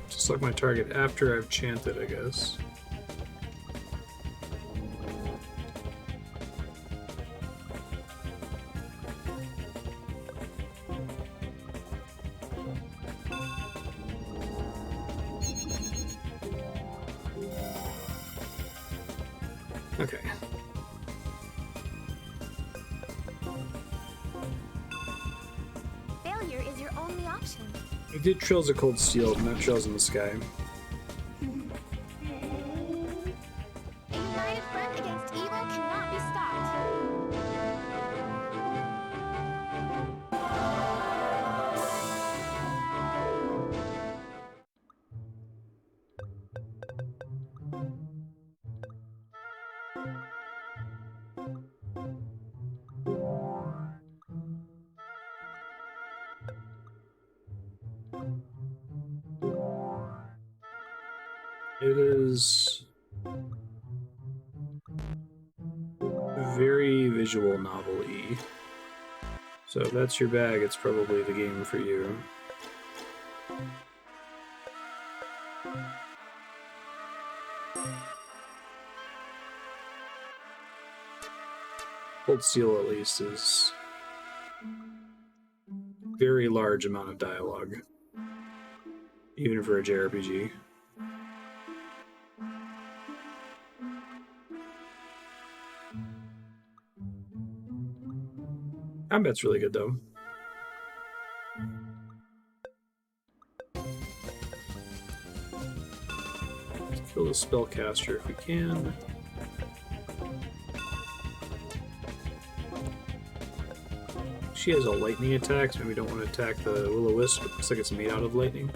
Select my target after I've chanted, I guess. Okay. Failure is your only option. We did Trails of Cold Steel, not Trails in the Sky. A united front against evil cannot be stopped. It is very visual novel-y. So if that's your bag, it's probably the game for you. Cold Steel, at least, is very large amount of dialogue, even for a JRPG. Combat's really good, though. Let's kill the spellcaster if we can. She has all lightning attacks. Maybe we don't want to attack the Will-O-Wisp. It looks like it's made out of lightning.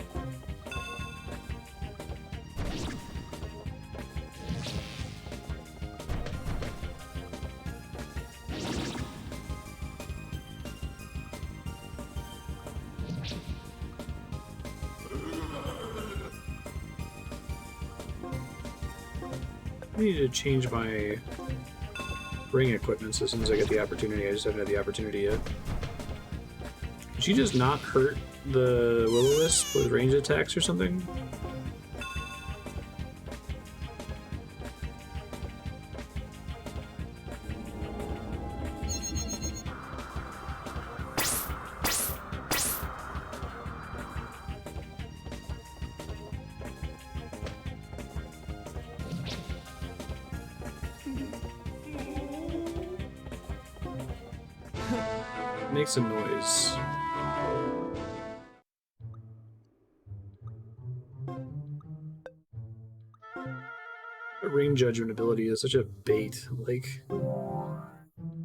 I need to change my ring equipment as soon as I get the opportunity. I just haven't had the opportunity yet. Did she just not hurt the Will-O-Wisp with range attacks or something? Make some noise. A ring judgment ability is such a bait. Like,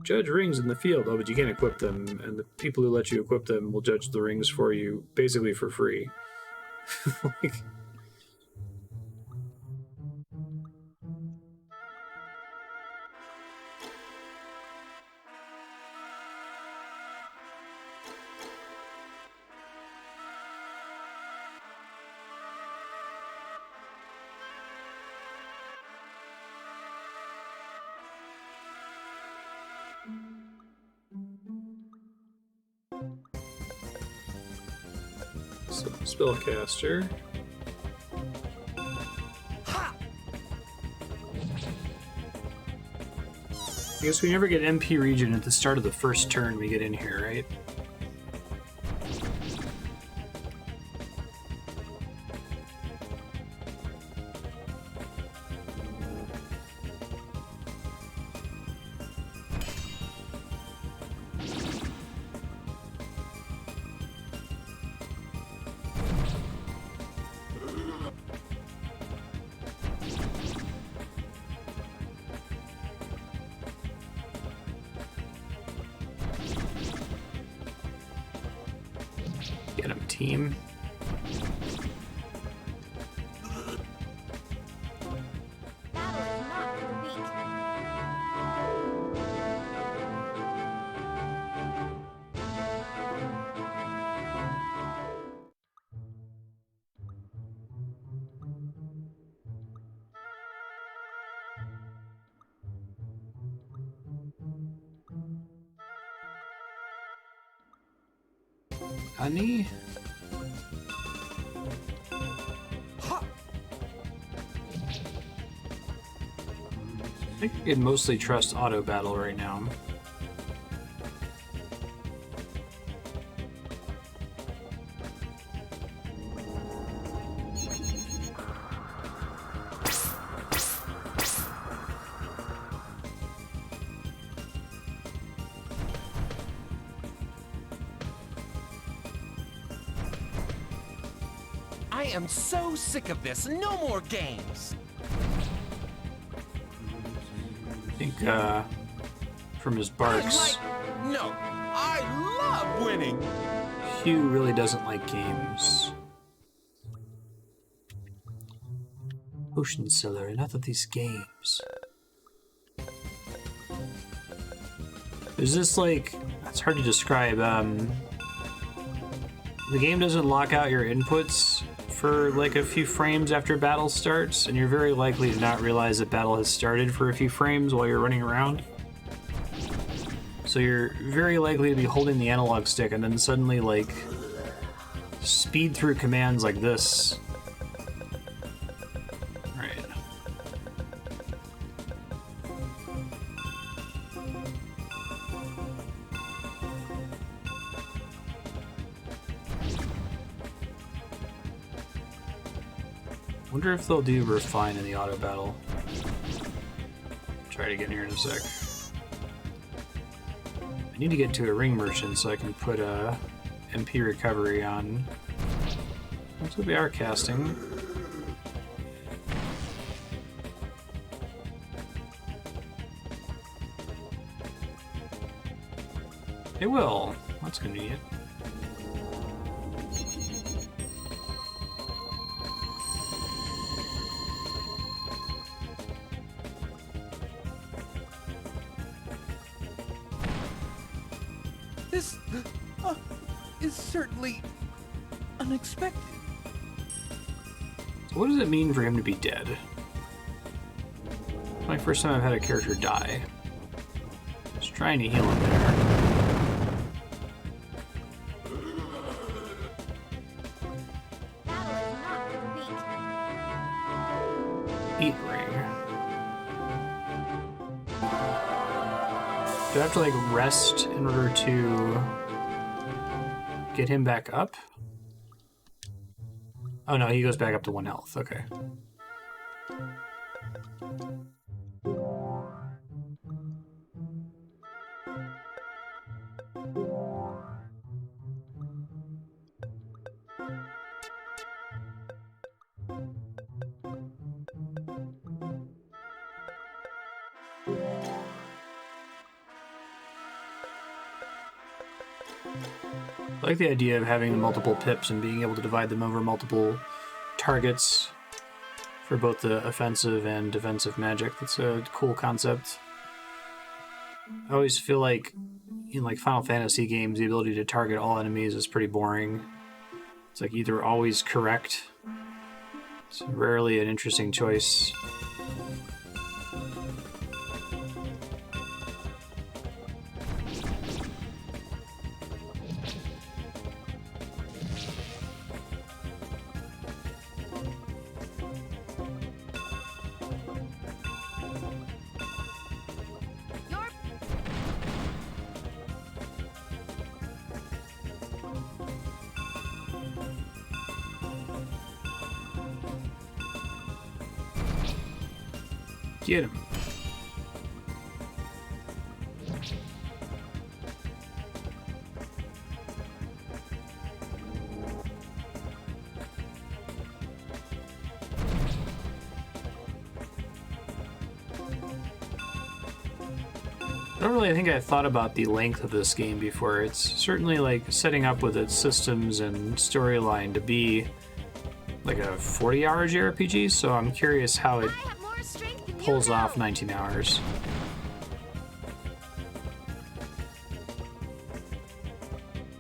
judge rings in the field. Oh, but you can't equip them, and the people who let you equip them will judge the rings for you, basically for free. Like, so, spellcaster. I guess we never get MP regen at the start of the first turn we get in here, right? Get him, team. Honey? I think I can mostly trust auto battle right now. I am so sick of this. No more games. I think, from his barks, No, I love winning. Hugh really doesn't like games. Ocean Cellar, enough of these games. There's this, like, it's hard to describe, the game doesn't lock out your inputs for like a few frames after battle starts, and you're very likely to not realize that battle has started for a few frames while you're running around. So you're very likely to be holding the analog stick and then suddenly like speed through commands like this. Right. Wonder if they'll do refine in the auto battle. Try to get in here in a sec. I need to get to a ring merchant so I can put a MP recovery on. Looks like we are casting. It will. That's convenient. This is certainly unexpected. So what does it mean for him to be dead? my first time I've had a character die. Just trying to heal him there. Eat ring. Do I have to like rest in order to get him back up? Oh no, he goes back up to 1 health. Okay. I like the idea of having multiple pips and being able to divide them over multiple targets for both the offensive and defensive magic. That's a cool concept. I always feel like in like Final Fantasy games, the ability to target all enemies is pretty boring. It's like either always correct. It's rarely an interesting choice. Get him. I don't really think I thought about the length of this game before. It's certainly like setting up with its systems and storyline to be like a 40-hour JRPG, so I'm curious how it pulls off 19 hours.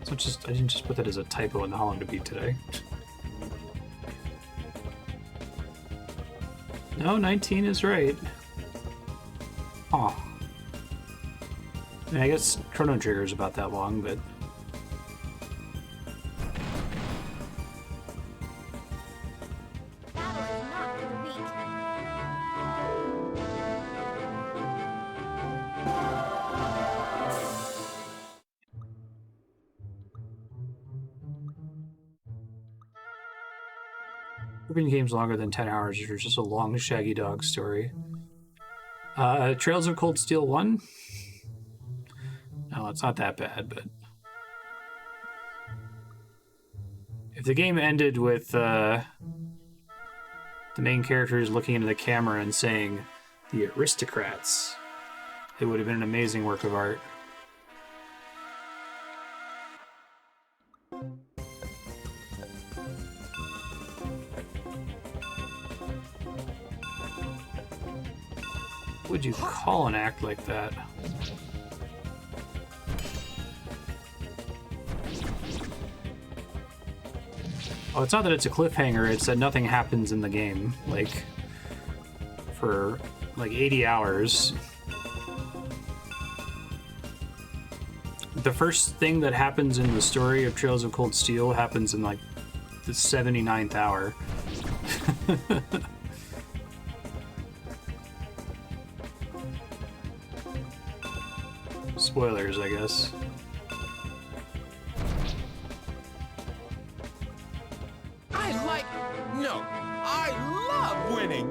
So I didn't just put that as a typo in the How Long to Beat today. No, 19 is right. Oh. I mean, I guess Chrono Trigger is about that long, but Urban games longer than 10 hours or just a long Shaggy Dog story. Trails of Cold Steel 1? No, it's not that bad, but if the game ended with the main characters looking into the camera and saying, "The aristocrats," it would have been an amazing work of art. What would you call an act like that? Oh, it's not that it's a cliffhanger, it's that nothing happens in the game, like, for, like, 80 hours. The first thing that happens in the story of Trails of Cold Steel happens in, like, the 79th hour. Spoilers, I guess. No, I love winning!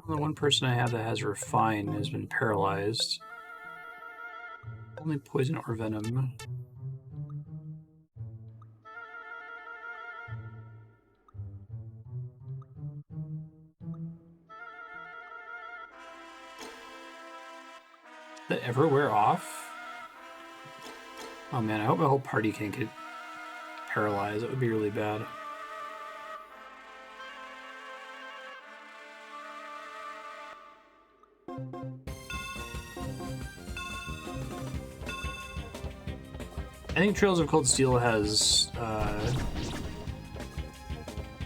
The one person I have that has Refine has been paralyzed. Only poison or venom. Did that ever wear off? Oh man, I hope my whole party can't get paralyzed. That would be really bad. I think Trails of Cold Steel has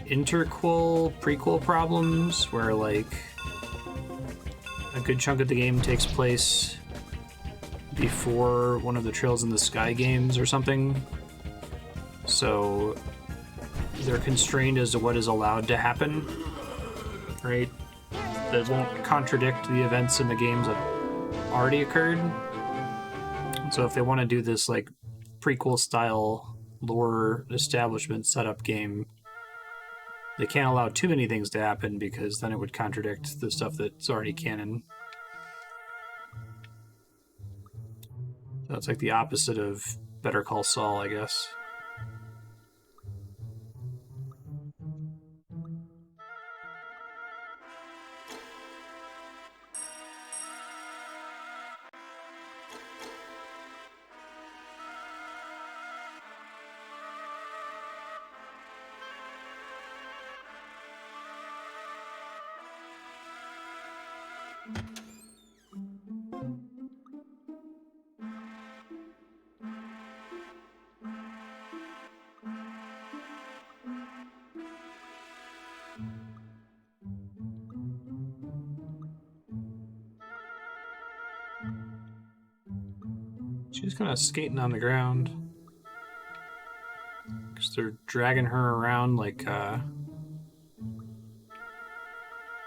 prequel problems where like a good chunk of the game takes place before one of the Trails in the Sky games or something. So they're constrained as to what is allowed to happen, right? That won't contradict the events in the games that already occurred. So if they want to do this like prequel style lore establishment setup game, they can't allow too many things to happen because then it would contradict the stuff that's already canon. So it's like the opposite of Better Call Saul, I guess. She's kind of skating on the ground. Because they're dragging her around like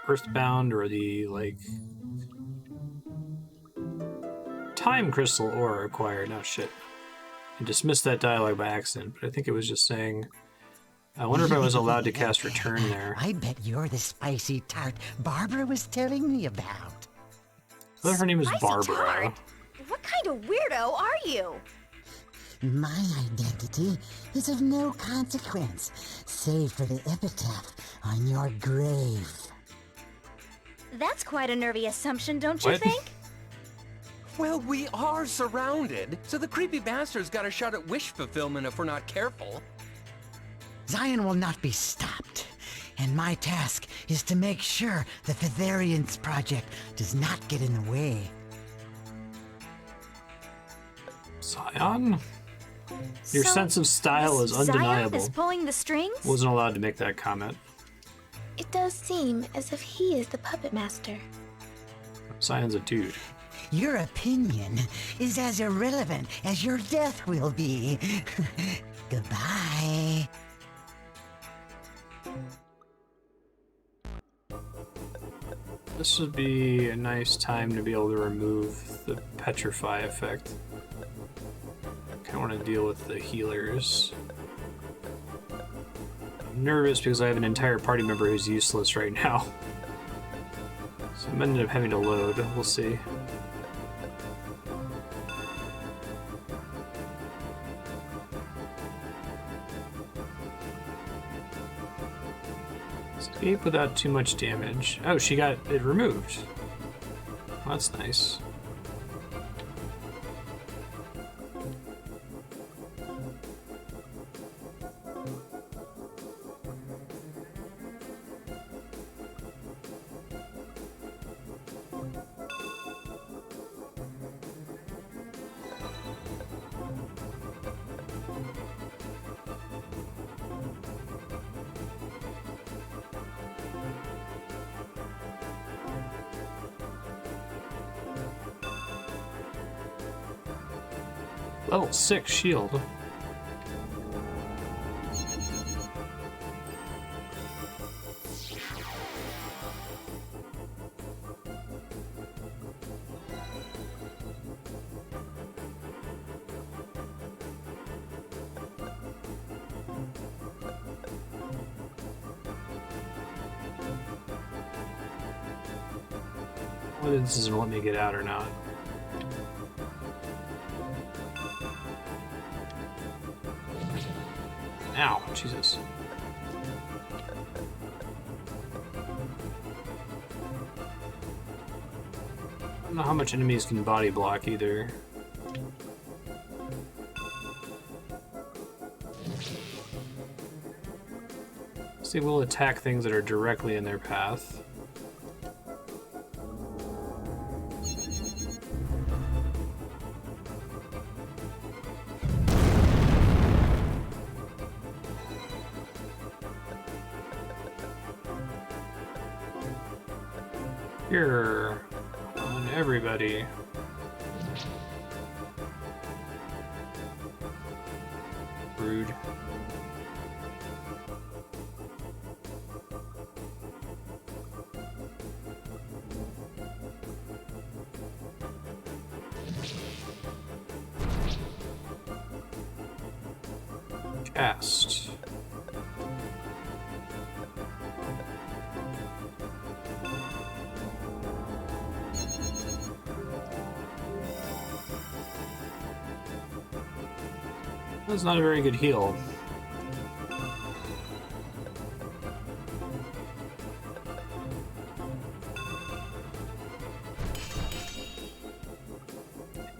Earthbound or the like Time Crystal ore acquired. Oh shit. I dismissed that dialogue by accident, but I think it was just saying, I wonder if I was allowed to cast Return there. I bet you're the spicy tart Barbara was telling me about. I thought her name was Barbara. Tart? What kind of weirdo are you? My identity is of no consequence, save for the epitaph on your grave. That's quite a nervy assumption, don't you think? Well, we are surrounded, so the creepy bastard's got a shot at wish fulfillment if we're not careful. Zion will not be stopped, and my task is to make sure the Fitharians project does not get in the way. Zion? Your sense of style is undeniable. Zion is pulling the strings? Wasn't allowed to make that comment. It does seem as if he is the puppet master. Zion's a dude. Your opinion is as irrelevant as your death will be. Goodbye. This would be a nice time to be able to remove the petrify effect. I kind of want to deal with the healers. I'm nervous because I have an entire party member who's useless right now. So I'm ended up having to load. We'll see. Escape without too much damage. Oh, she got it removed. Well, that's nice. Level 6 shield. Whether this doesn't let me get out or not. Ow, Jesus. I don't know how much enemies can body block either. So they will attack things that are directly in their path. Cure on everybody. Rude. Cast. That's not a very good heal.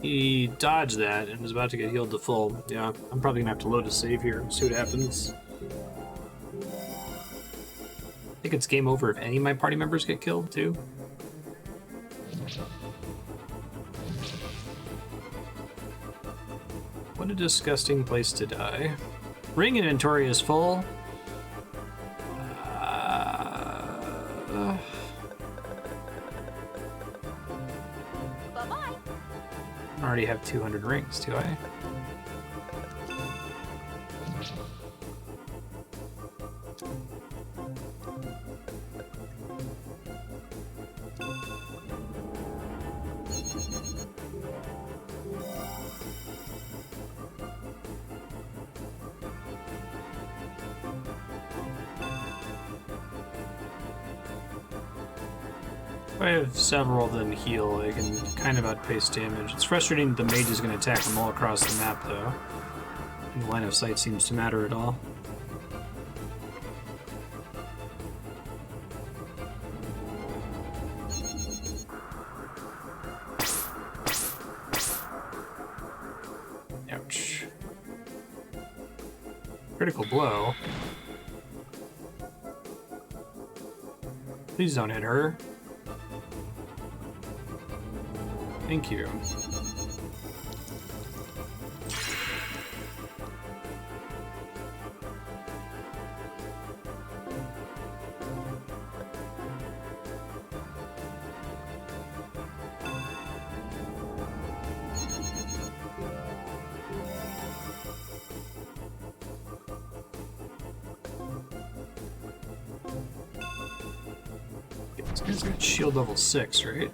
He dodged that and was about to get healed to full. Yeah, I'm probably gonna have to load a save here, see what happens. I think it's game over if any of my party members get killed, too. What a disgusting place to die. Ring inventory is full. Bye-bye. I already have 200 rings, do I? If I have several of them heal, I can kind of outpace damage. It's frustrating that the mage is going to attack them all across the map, though. And the line of sight seems to matter at all. Ouch. Critical blow. Please don't hit her. Thank you. This guy's got shield level 6, right?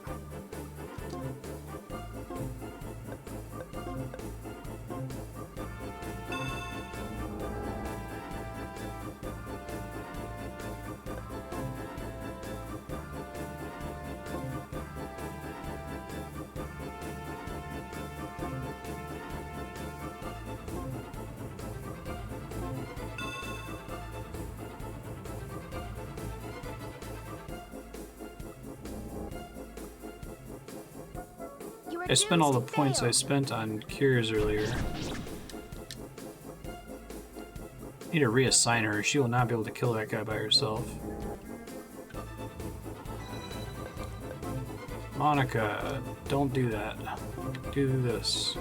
I spent all the points I spent on cures earlier. Need to reassign her. She will not be able to kill that guy by herself. Monica, don't do that. Do this.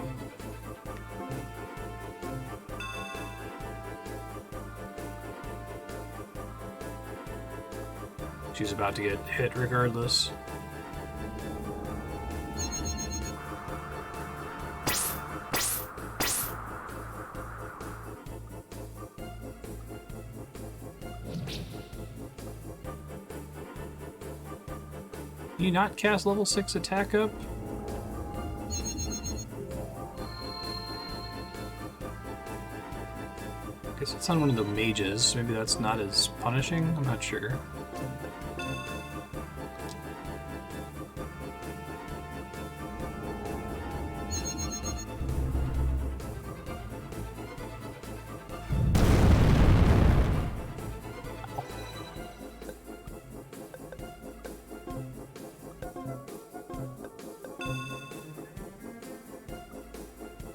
She's about to get hit regardless. Can you not cast level 6 attack up? Guess it's on one of the mages. Maybe that's not as punishing? I'm not sure.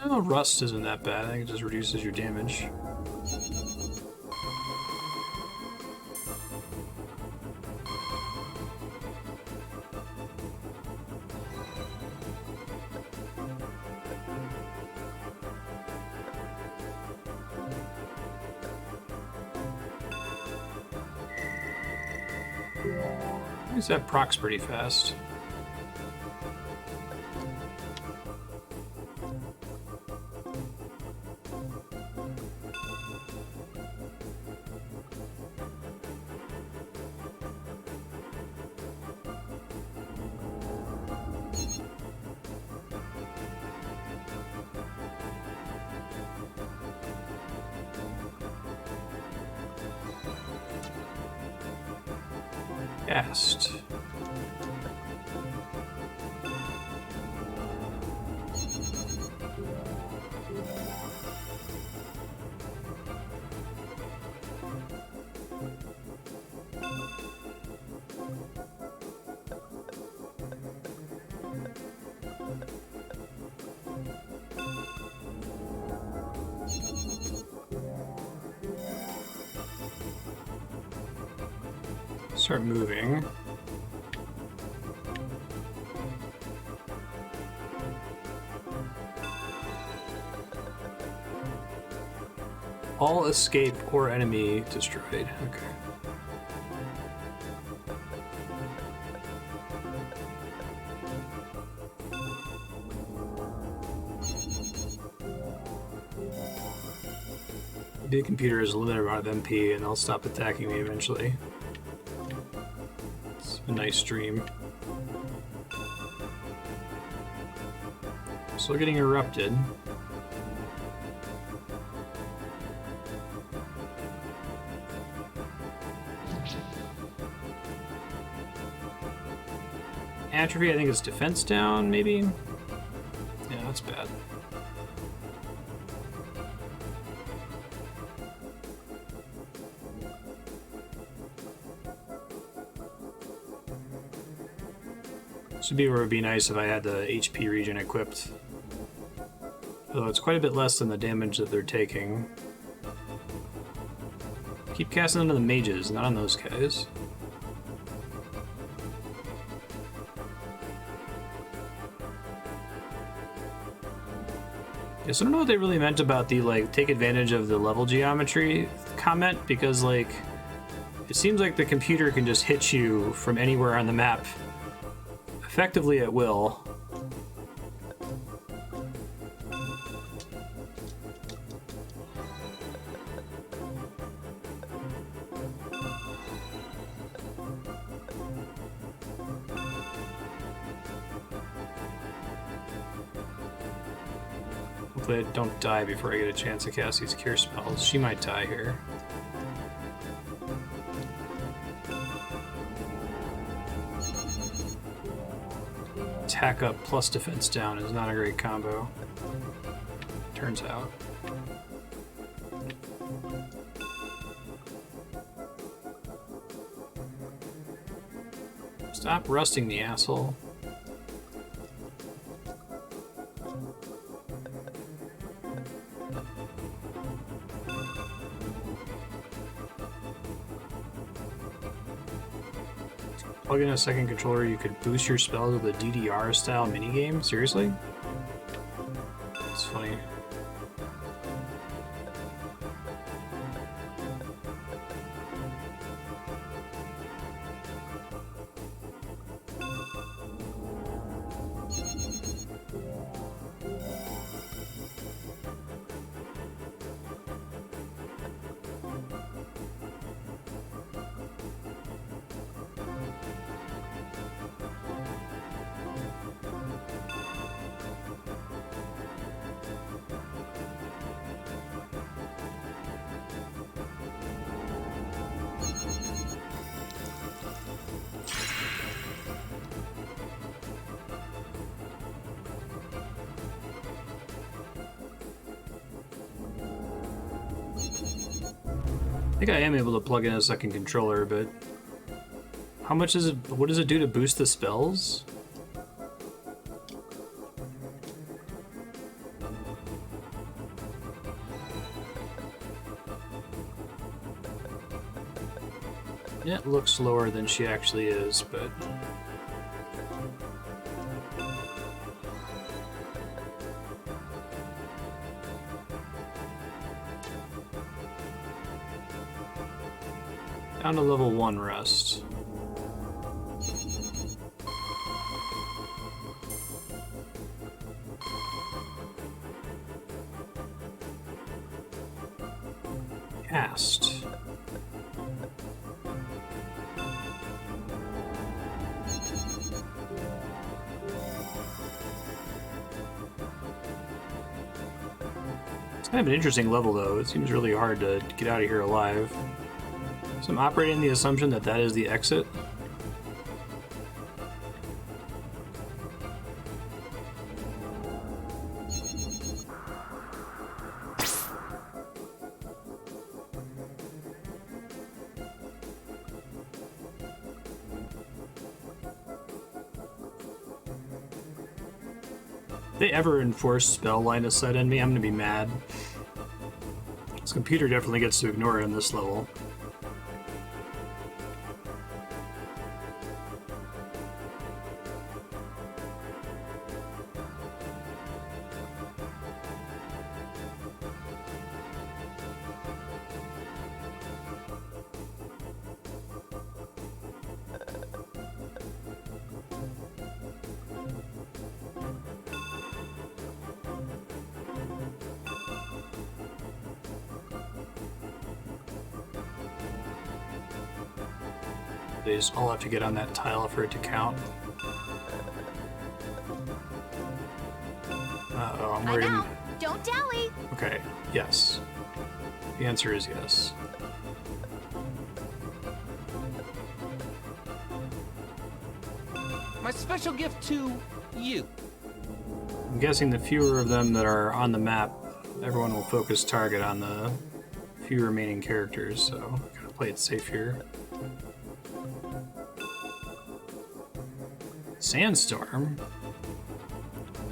Oh, rust isn't that bad. I think it just reduces your damage. At least that procs pretty fast. Cast. Start moving. All escape or enemy destroyed. Okay. The computer is a limited amount of MP and they'll stop attacking me eventually. It's a nice stream. Still getting erupted. Atrophy, I think it's defense down, maybe? Yeah, that's bad. This would be where it would be nice if I had the HP regen equipped. Although it's quite a bit less than the damage that they're taking. Keep casting them to the mages, not on those guys. Yes, I don't know what they really meant about the, like, take advantage of the level geometry comment, because, like, it seems like the computer can just hit you from anywhere on the map effectively at will. Hopefully I don't die before I get a chance to cast these cure spells. She might die here. Attack up plus defense down is not a great combo. Turns out. Stop rusting the asshole. Plug in a second controller, you could boost your spells with a DDR style minigame? Seriously? That's funny. I think I am able to plug in a second controller, but how much is it? What does it do to boost the spells? Yeah, it looks lower than she actually is, but down to level 1 rest. cast. It's kind of an interesting level, though. It seems really hard to get out of here alive. So I'm operating the assumption that that is the exit. If they ever enforce spell line of sight on me, I'm gonna be mad. This computer definitely gets to ignore it on this level. They just all have to get on that tile for it to count. Uh-oh, I'm worried. Don't dally. Okay, yes. The answer is yes. My special gift to you. I'm guessing the fewer of them that are on the map, everyone will focus target on the few remaining characters, so gotta play it safe here. Sandstorm?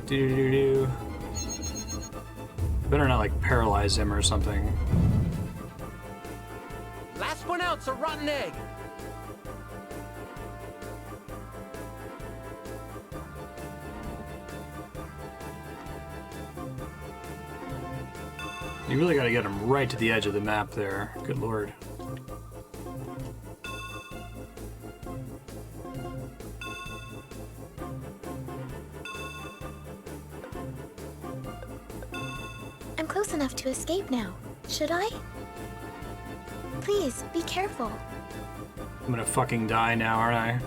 Do-do-do-do. Better not, like, paralyze him or something. Last one out's a rotten egg. You really gotta get him right to the edge of the map there. Good lord. I'm close enough to escape now. Should I? Please, be careful. I'm gonna fucking die now, aren't I?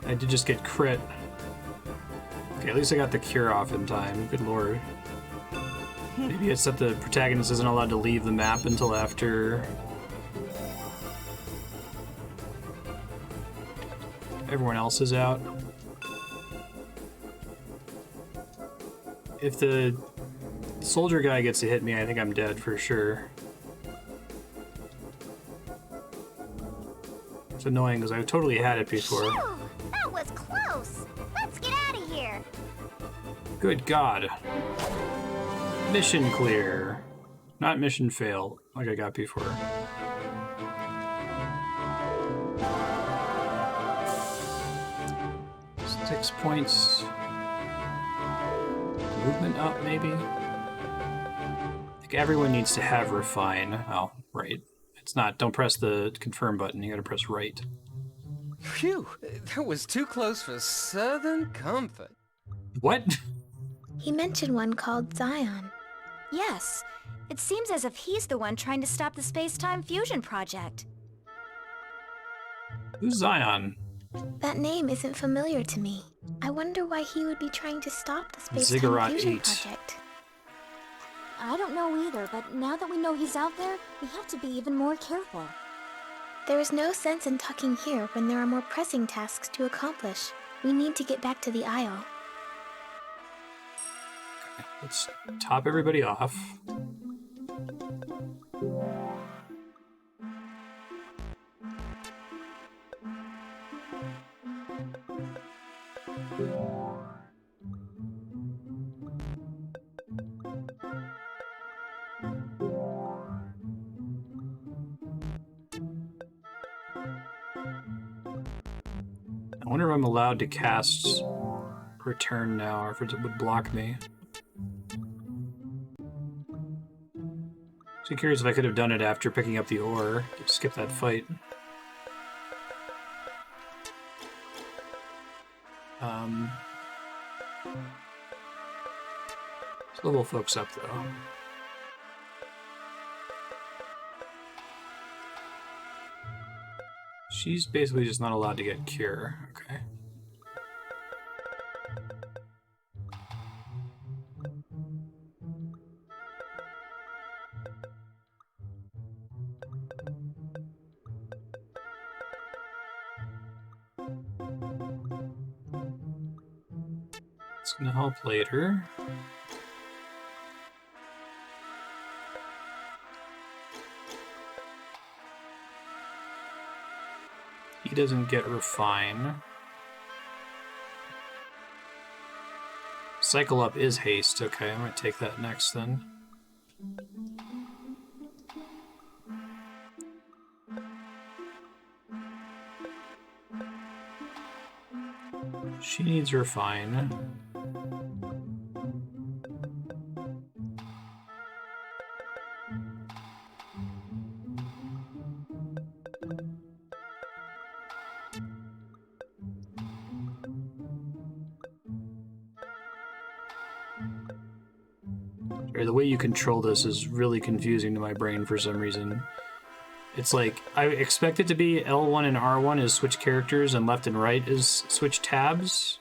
I did just get crit. Okay, at least I got the cure off in time. Good lord. Maybe it's that the protagonist isn't allowed to leave the map until after everyone else is out. If the soldier guy gets to hit me, I think I'm dead for sure. It's annoying because I totally had it before. Phew, that was close. Let's get out of here. Good God. Mission clear. Not mission fail, like I got before. Six points. Movement up, maybe? I think everyone needs to have refine. Oh, right. It's not. Don't press the confirm button. You gotta press right. Phew, that was too close for Southern comfort. What? He mentioned one called Zion. Yes, it seems as if he's the one trying to stop the space-time fusion project. Who's Zion? That name isn't familiar to me. I wonder why he would be trying to stop the space-time Ziggurat fusion 8. project. I don't know either, but now that we know he's out there, we have to be even more careful. There is no sense in talking here when there are more pressing tasks to accomplish. We need to get back to the Isle. Let's top everybody off. I wonder if I'm allowed to cast Return now, or if it would block me. So curious if I could have done it after picking up the ore. Skip that fight. Let's level folks up though. She's basically just not allowed to get cure. Okay. It's gonna help later. He doesn't get refine. Cycle up is haste. Okay, I might take that next then. She needs refine. The way you control this is really confusing to my brain for some reason. It's like, I expect it to be L1 and R1 is switch characters and left and right is switch tabs.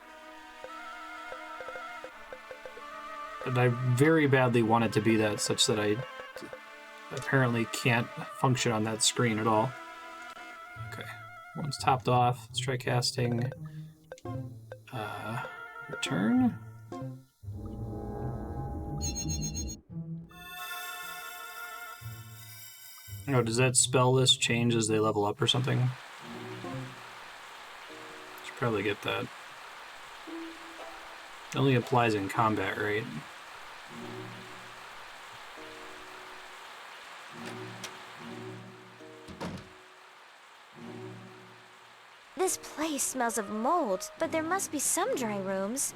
And I very badly want it to be that, such that I apparently can't function on that screen at all. Okay, one's topped off. Let's try casting. Return. Oh, does that spell list change as they level up or something? Should probably get that. It only applies in combat, right? This place smells of mold, but there must be some dry rooms.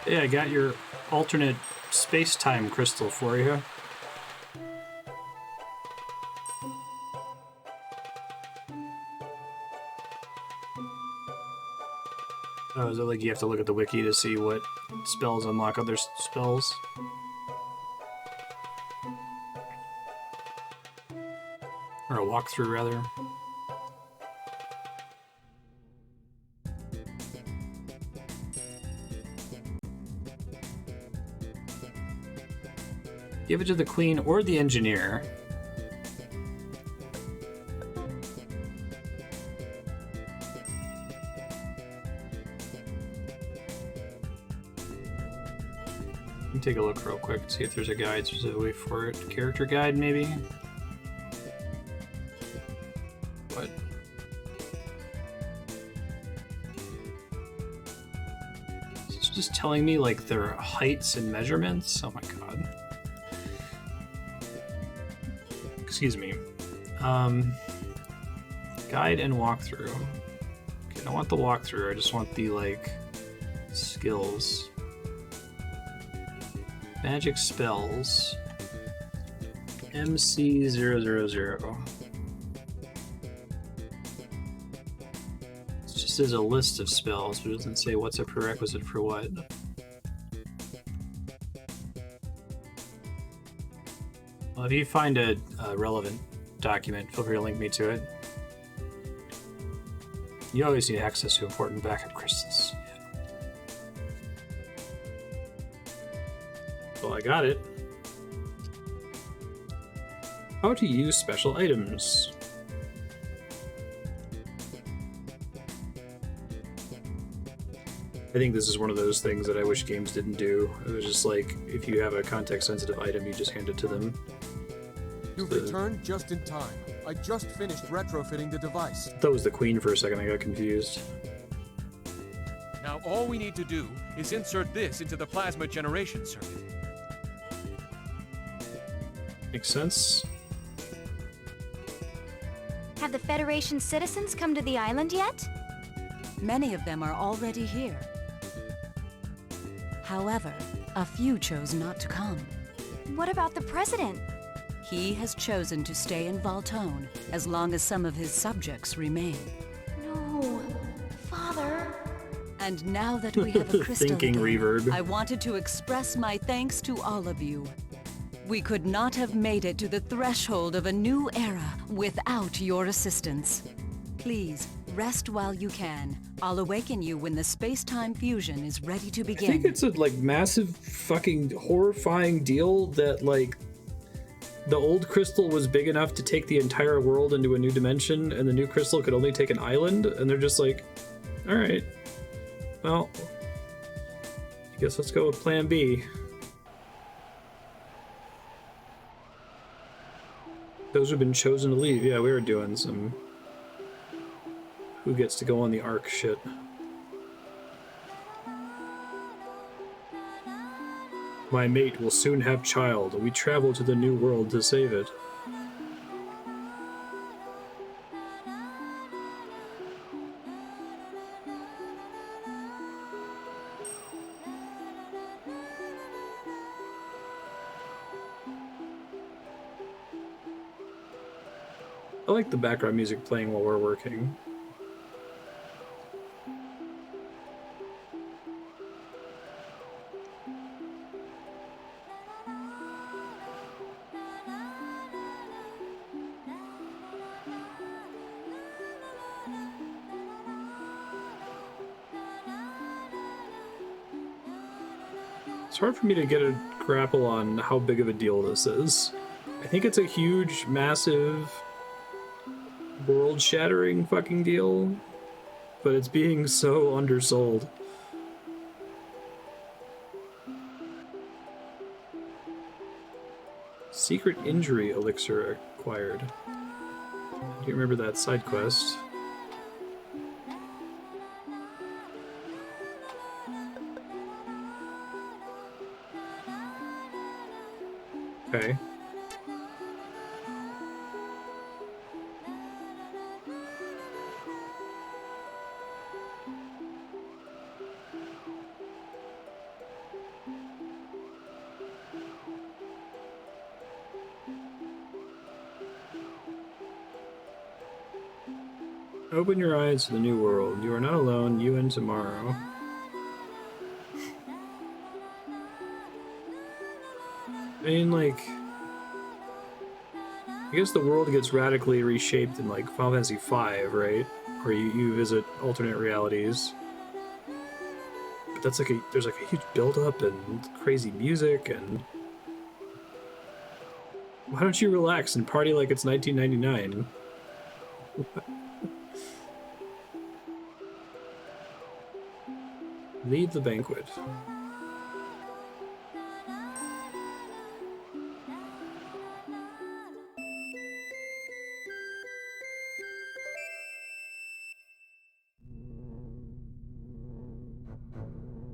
Yeah, I got your alternate space-time crystal for you. Oh, is it like you have to look at the wiki to see what spells unlock other spells? Or a walkthrough, rather. Give it to the queen or the engineer. Let me take a look real quick, see if there's a guide specifically for it. Character guide, maybe? What? It's just telling me, like, their heights and measurements? Oh my god. Excuse me. Guide and walkthrough. Okay, I don't want the walkthrough, I just want the, like, skills. Magic spells. MC000. It just is a list of spells, but it doesn't say what's a prerequisite for what. Well, if you find a relevant document, feel free to link me to it. You always need access to important backup crystals. Well, I got it. How to use special items. I think this is one of those things that I wish games didn't do. It was just like, if you have a context-sensitive item, you just hand it to them. You've returned just in time. I just finished retrofitting the device. That was the queen for a second, I got confused. Now all we need to do is insert this into the plasma generation circuit. Makes sense. Have the Federation citizens come to the island yet? Many of them are already here. However, a few chose not to come. What about the President? He has chosen to stay in Valtone as long as some of his subjects remain. No, Father. And now that we have a crystal Thinking again, reverb. I wanted to express my thanks to all of you. We could not have made it to the threshold of a new era without your assistance. Please, rest while you can. I'll awaken you when the space-time fusion is ready to begin. I think it's a like massive fucking horrifying deal that like the old crystal was big enough to take the entire world into a new dimension and the new crystal could only take an island, and they're just like, all right, well, I guess let's go with plan B. Those who've been chosen to leave. Yeah, we were doing some who gets to go on the Ark shit. My mate will soon have child. We travel to the new world to save it. I like the background music playing while we're working. It's hard for me to get a grapple on how big of a deal this is. I think it's a huge, massive, world-shattering fucking deal, but it's being so undersold. Secret injury elixir acquired. Do you remember that side quest? Okay. Open your eyes to the new world. You are not alone, you and tomorrow. I mean, like, I guess the world gets radically reshaped in, like, Final Fantasy V, right? Where you visit alternate realities. But that's like there's like a huge build-up and crazy music and... Why don't you relax and party like it's 1999? Leave the banquet.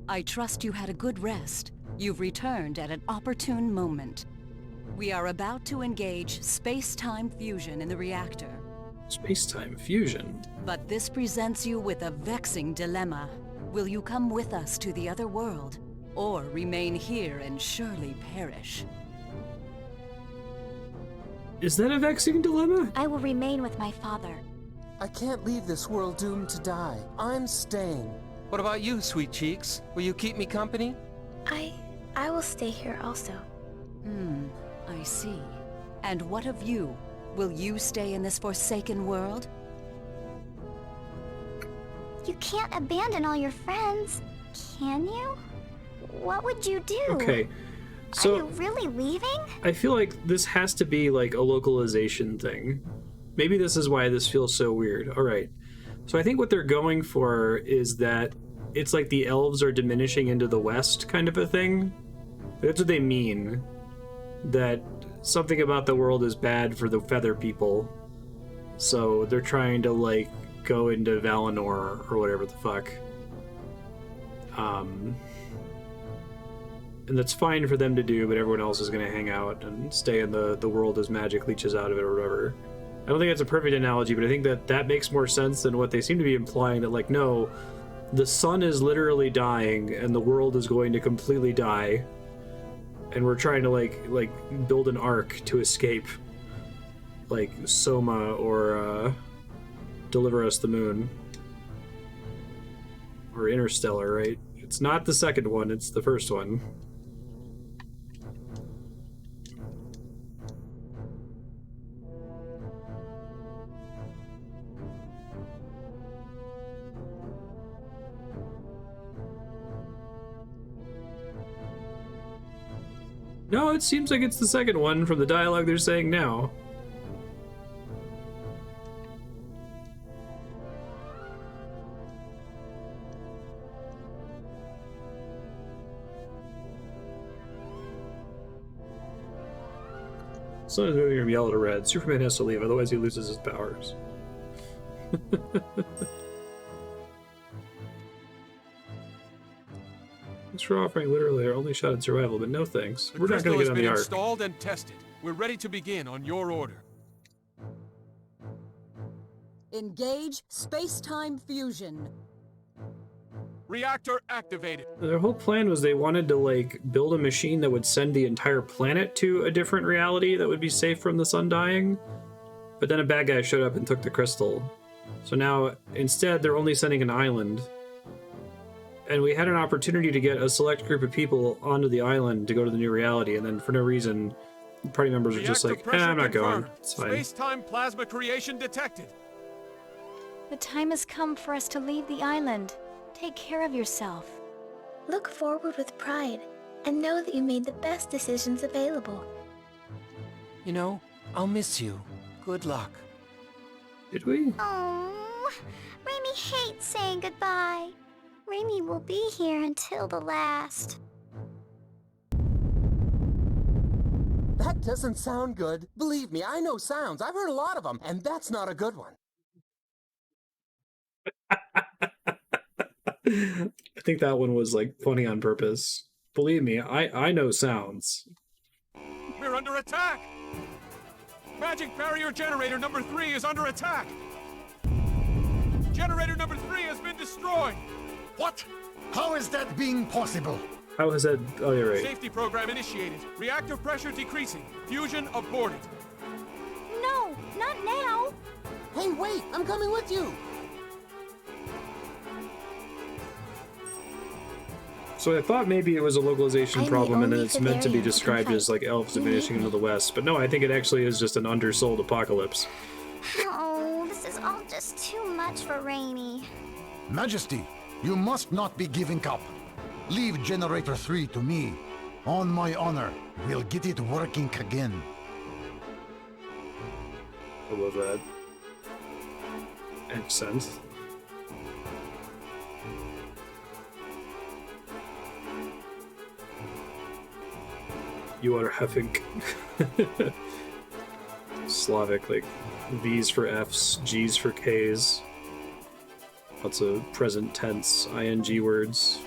I trust you had a good rest. You've returned at an opportune moment. We are about to engage space-time fusion in the reactor. Space-time fusion? But this presents you with a vexing dilemma. Will you come with us to the other world, or remain here and surely perish? Is that a vexing dilemma? I will remain with my father. I can't leave this world doomed to die. I'm staying. What about you, sweet cheeks? Will you keep me company? I will stay here also. I see. And what of you? Will you stay in this forsaken world? You can't abandon all your friends, can you? What would you do? Okay, so... Are you really leaving? I feel like this has to be like a localization thing. Maybe this is why this feels so weird. Alright, so I think what they're going for is that it's like the elves are diminishing into the west kind of a thing. That's what they mean. That something about the world is bad for the feather people. So they're trying to like go into Valinor or whatever the fuck. And that's fine for them to do, but everyone else is going to hang out and stay in the world as magic leeches out of it or whatever. I don't think that's a perfect analogy, but I think that makes more sense than what they seem to be implying, that like, no, the sun is literally dying and the world is going to completely die, and we're trying to like build an ark to escape, like Soma or Deliver Us the Moon or Interstellar, right? It's not the second one, it's the first one. No, it seems like it's the second one from the dialogue they're saying now. Sun is moving from yellow to red. Superman has to leave, otherwise he loses his powers. Thanks for offering literally our only shot at survival, but no thanks. We're not going to get on the ark. The crystal has been installed and tested. We're ready to begin on your order. Engage space-time fusion. Reactor activated. Their whole plan was they wanted to like build a machine that would send the entire planet to a different reality that would be safe from the sun dying. But then a bad guy showed up and took the crystal. So now instead they're only sending an island. And we had an opportunity to get a select group of people onto the island to go to the new reality, and then for no reason, the party members are just like, I'm not going. It's fine. Space-time plasma creation detected. The time has come for us to leave the island. Take care of yourself. Look forward with pride, and know that you made the best decisions available. You know, I'll miss you. Good luck. Did we? Oh, Raimi hates saying goodbye. Raimi will be here until the last. That doesn't sound good. Believe me, I know sounds. I've heard a lot of them, and that's not a good one. I think that one was like funny on purpose. Believe me, I know sounds. We're under attack! Magic barrier generator number 3 is under attack! Generator number 3 has been destroyed! What? How is that being possible? How is that? Oh, you're right. Safety program initiated. Reactor pressure decreasing. Fusion aborted. No, not now! Hey, wait! I'm coming with you! So I thought maybe it was a localization problem and then it's meant to be described as like elves diminishing into the west, but no, I think it actually is just an undersold apocalypse. Oh, this is all just too much for Raimi. Majesty, you must not be giving up. Leave Generator 3 to me. On my honor, we'll get it working again. I love that. Accent. You are having Slavic, like V's for F's, G's for K's. Lots of present tense ing words.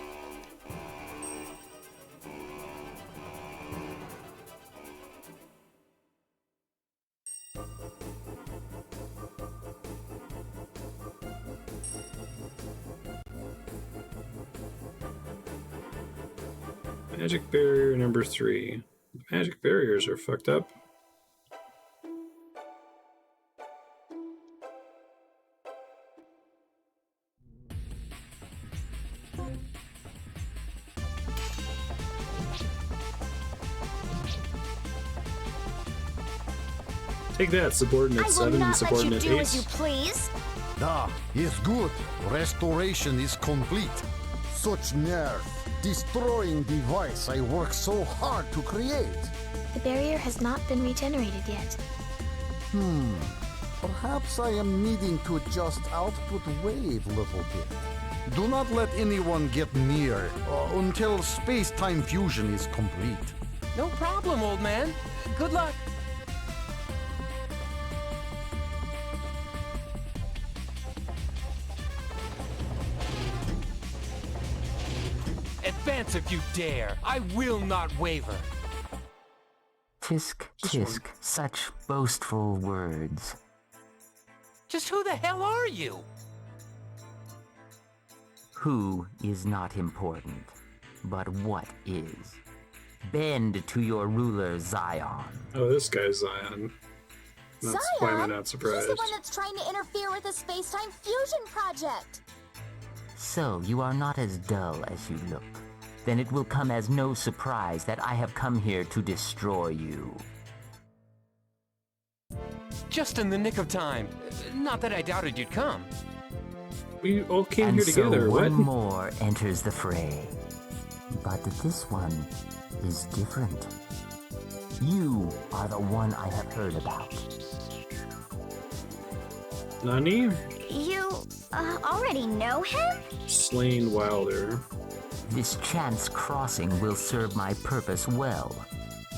Magic barrier number 3. Magic barriers are fucked up. Take that, subordinate 7 and subordinate 8. I will not let you do as you please. Ah, it's good. Restoration is complete. Such nerve. Destroying device I worked so hard to create. The barrier has not been regenerated yet. Perhaps I am needing to adjust output wave a little bit. Do not let anyone get near until space-time fusion is complete. No problem, old man. Good luck. Advance if you dare. I will not waver. Tisk, tisk, such boastful words. Just who the hell are you? Who is not important, but what is. Bend to your ruler, Zion. Oh, this guy's Zion. That's why am I not surprised. She's the one that's trying to interfere with the space-time fusion project. So, you are not as dull as you look. Then it will come as no surprise that I have come here to destroy you. Just in the nick of time. Not that I doubted you'd come. We all came and here together. So what? one more enters the fray. But this one is different. You are the one I have heard about. Nani? You, already know him? Slain Wilder. This chance crossing will serve my purpose well.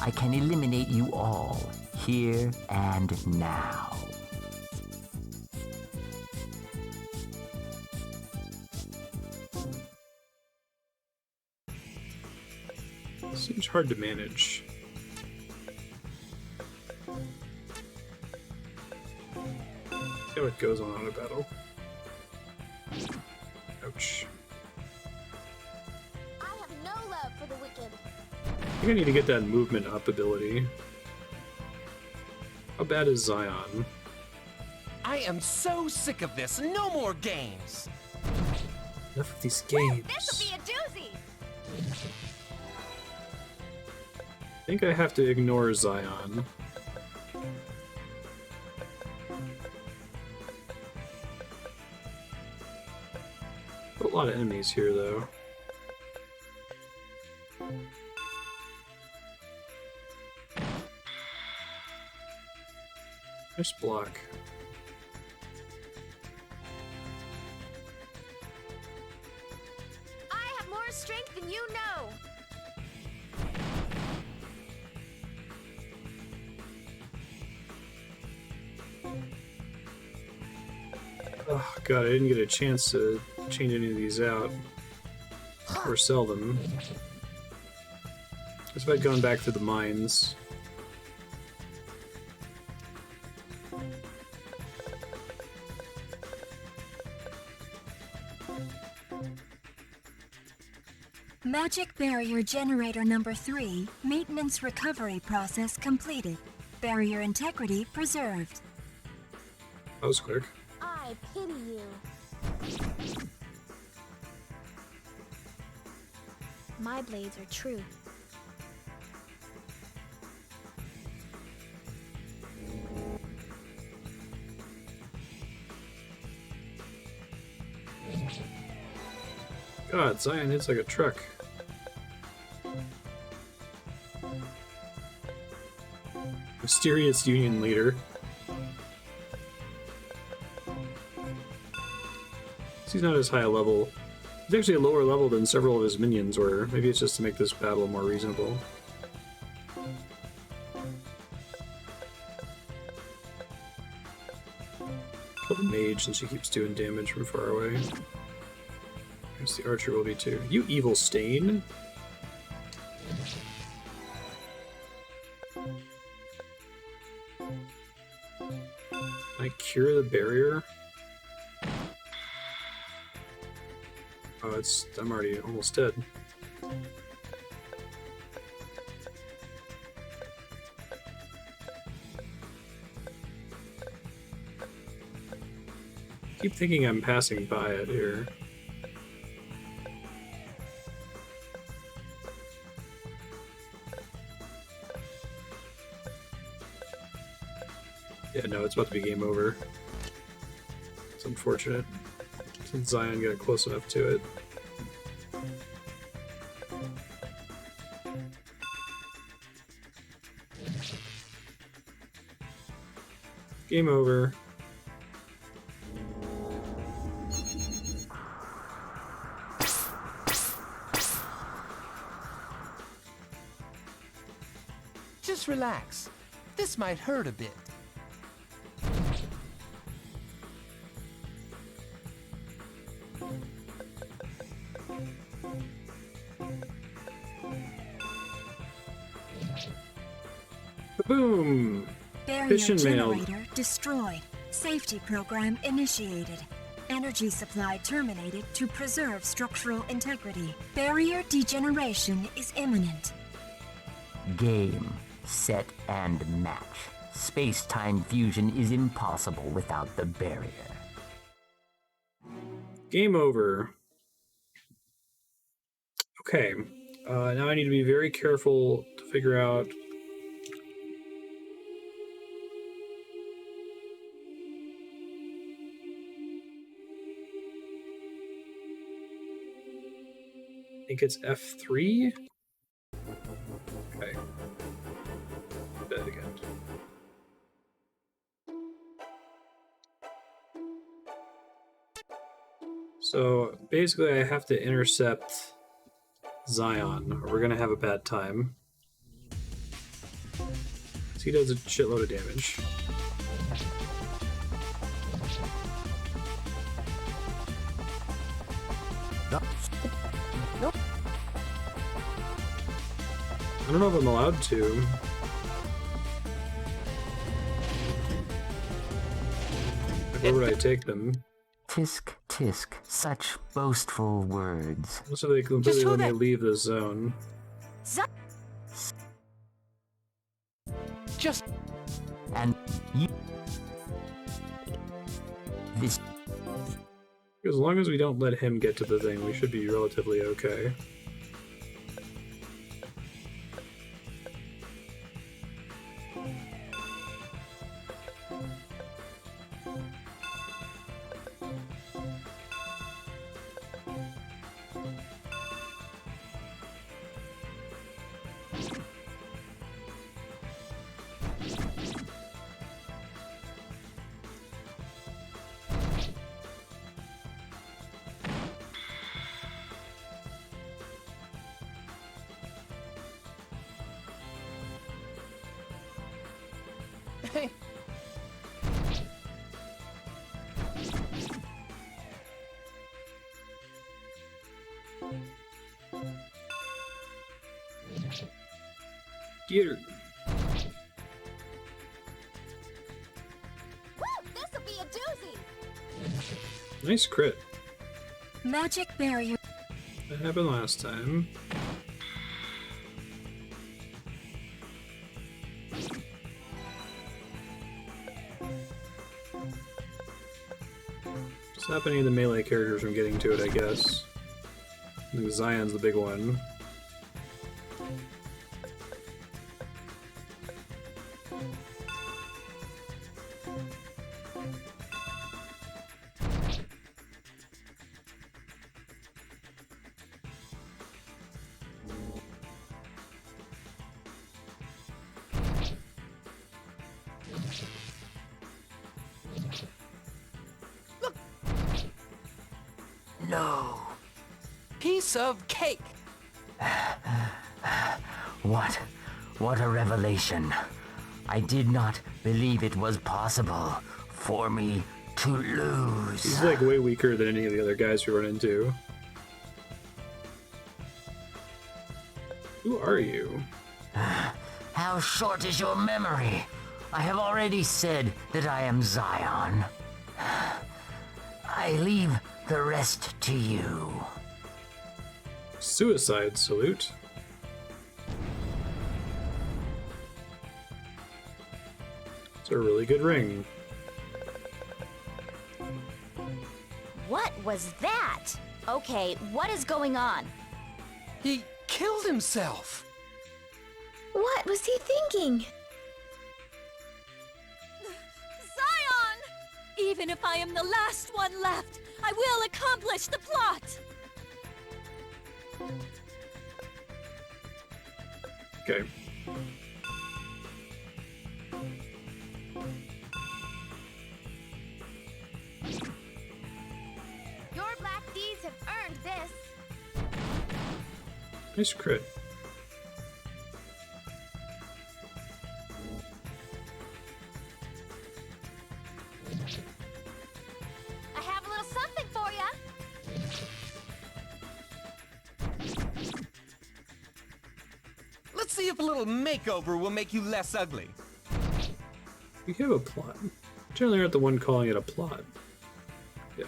I can eliminate you all, here and now. Seems hard to manage. See how it goes on in a battle. Ouch. I have no love for the wicked. I think I need to get that movement up ability. How bad is Zion? I am so sick of this. No more games. Enough of these games. This'll be a doozy. I think I have to ignore Zion. A lot of enemies here, though. Nice block. I have more strength than you know. Oh god, I didn't get a chance to change any of these out. Or sell them. Guess if I'd gone back through the mines. Magic barrier generator number 3, maintenance recovery process completed. Barrier integrity preserved. That was quick. I pity you. My blades are true. God, Zion hits like a truck. Mysterious Union leader. He's not as high a level. He's actually a lower level than several of his minions were. Maybe it's just to make this battle more reasonable. Kill the mage since she keeps doing damage from far away. I guess the archer will be too. You evil stain! Can I cure the barrier? Oh, I'm already almost dead. Keep thinking I'm passing by it here. Yeah, no, it's about to be game over. It's unfortunate, since Zion got close enough to it. Game over. Just relax. This might hurt a bit. Boom! Barrier Fission mail. generator destroyed. Safety program initiated. Energy supply terminated to preserve structural integrity. Barrier degeneration is imminent. Game, set, and match. Space-time fusion is impossible without the barrier. Game over. Okay, now I need to be very careful to figure out... I think it's F3? Okay. Do that again. So basically I have to intercept Zion, or we're gonna have a bad time. So he does a shitload of damage. Nope. I don't know if I'm allowed to. Like, where would I take them? Tisk, tisk, such boastful words. What if they completely let me leave the zone? Just... And you... This... As long as we don't let him get to the thing, we should be relatively okay. Get her. This'll be a doozy! Nice crit. Magic barrier. That happened last time. Stop any of the melee characters from getting to it, I guess. I think Zion's the big one. No. Piece of cake. What a revelation. I did not believe it was possible for me to lose. He's like way weaker than any of the other guys we run into. Who are you? How short is your memory? I have already said that I am Zion. I leave the rest to you. Suicide salute. It's a really good ring. What was that? Okay, what is going on? He killed himself. What was he thinking? Zion! Even if I am the last one left, I will accomplish the plot! Okay. Your black deeds have earned this. Nice crit. I have a little something for ya. Let's see if a little makeover will make you less ugly. We have a plot. Generally aren't the one calling it a plot. Yeah.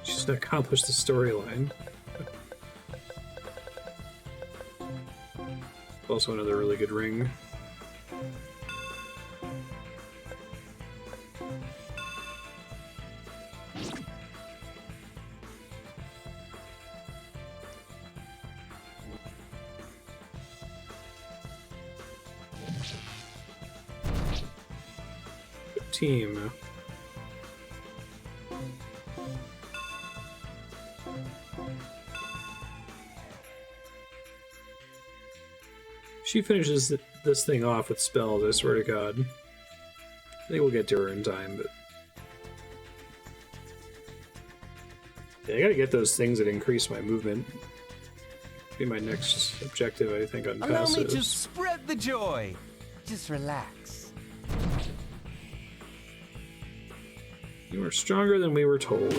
Just accomplish the storyline. Also another really good ring. Good team. She finishes this thing off with spells, I swear to God. I think we'll get to her in time, but... Yeah, I gotta get those things that increase my movement. Be my next objective, I think, on Allow passives. me to spread the joy. Just relax. You are stronger than we were told.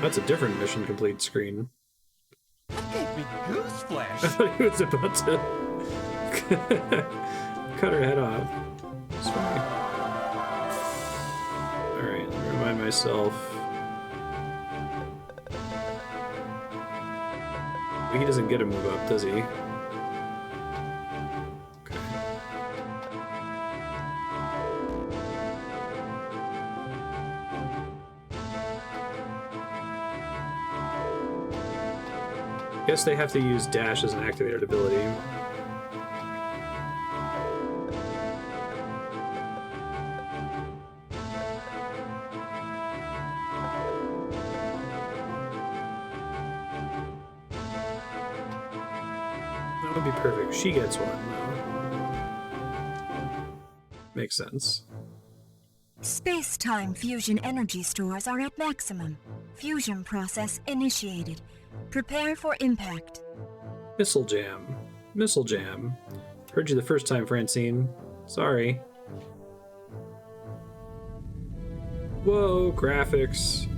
That's a different mission complete screen. Gave me goose flesh. I thought he was about to cut her head off. That's funny. Alright, let me remind myself. He doesn't get a move up, does he? Okay. Guess they have to use dash as an activated ability. That would be perfect. She gets one, though. Makes sense. Space-time fusion energy stores are at maximum. Fusion process initiated. Prepare for impact. Missile jam. Missile jam. Heard you the first time, Francine. Sorry. Whoa, graphics.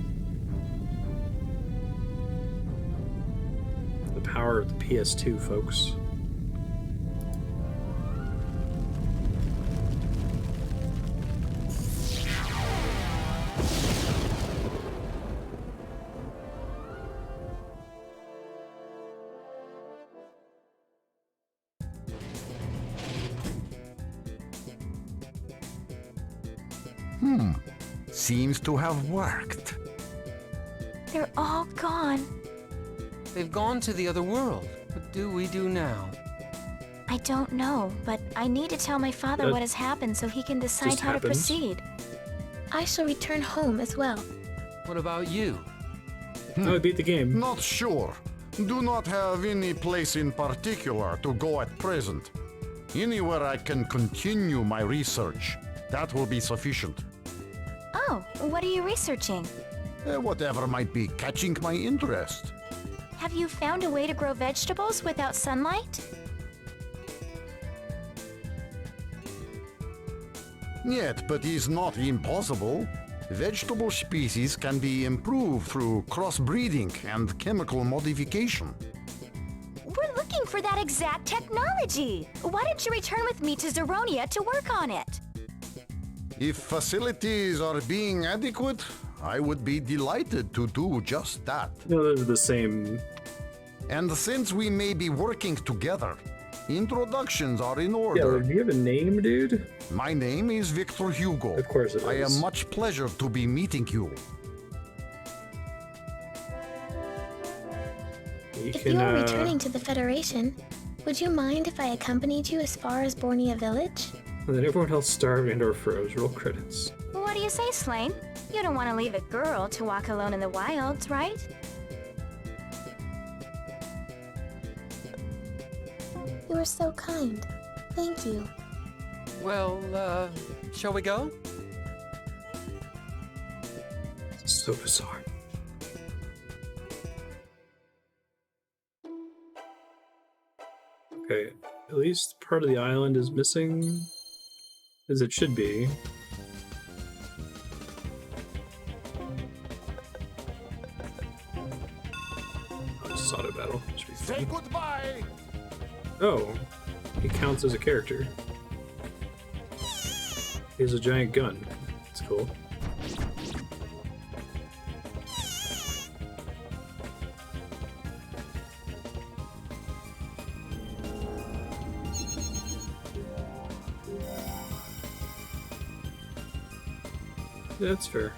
The power of the PS2, folks. Seems to have worked. They're all gone. They've gone to the other world. What do we do now? I don't know, but I need to tell my father what has happened so he can decide how to proceed. I shall return home as well. What about you? I would beat the game. Not sure. Do not have any place in particular to go at present. Anywhere I can continue my research. That will be sufficient. Oh, what are you researching? Whatever might be catching my interest. Have you found a way to grow vegetables without sunlight? Yet, but is not impossible. Vegetable species can be improved through crossbreeding and chemical modification. We're looking for that exact technology. Why don't you return with me to Zeronia to work on it? If facilities are being adequate, I would be delighted to do just that. No, those are the same. And since we may be working together, introductions are in order. Yeah, do you have a name, dude? My name is Victor Hugo. Of course it is. I am much pleasure to be meeting you. If you are returning to the Federation, would you mind if I accompanied you as far as Bornea Village? And then everyone else starved and or froze. Roll credits. What do you say, Slane? You don't want to leave a girl to walk alone in the wilds, right? You are so kind. Thank you. Well, shall we go? So bizarre. Okay, At least part of the island is missing, as it should be. Oh, it's auto battle. Say goodbye. Oh, he counts as a character. He has a giant gun. That's cool. That's fair.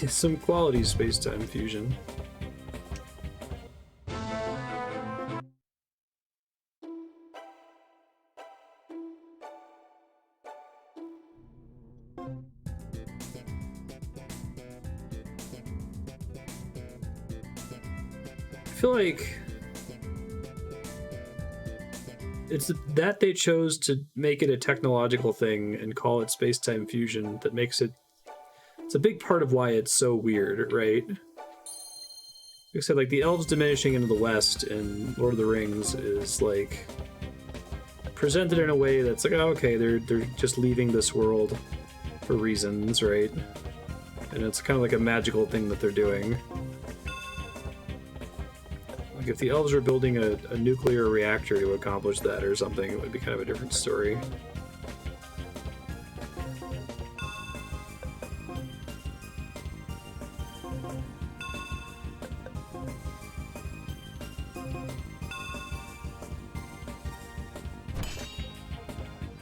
Some quality space-time fusion. I feel like it's that they chose to make it a technological thing and call it space-time fusion that makes it. It's a big part of why it's so weird, right? Like I said, like the elves diminishing into the west in Lord of the Rings is like presented in a way that's like, oh, okay, they're just leaving this world for reasons, right? And it's kind of like a magical thing that they're doing. Like if the elves are building a nuclear reactor to accomplish that or something, it would be kind of a different story.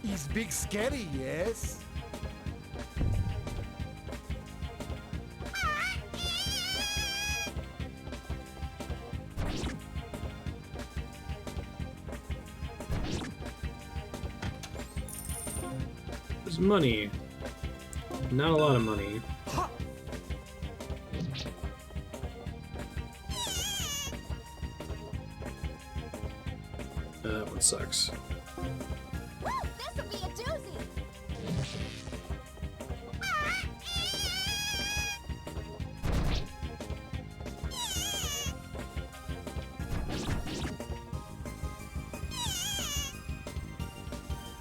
He's big scary, yes? There's money. Not a lot of money. That one sucks. This'll be a doozy!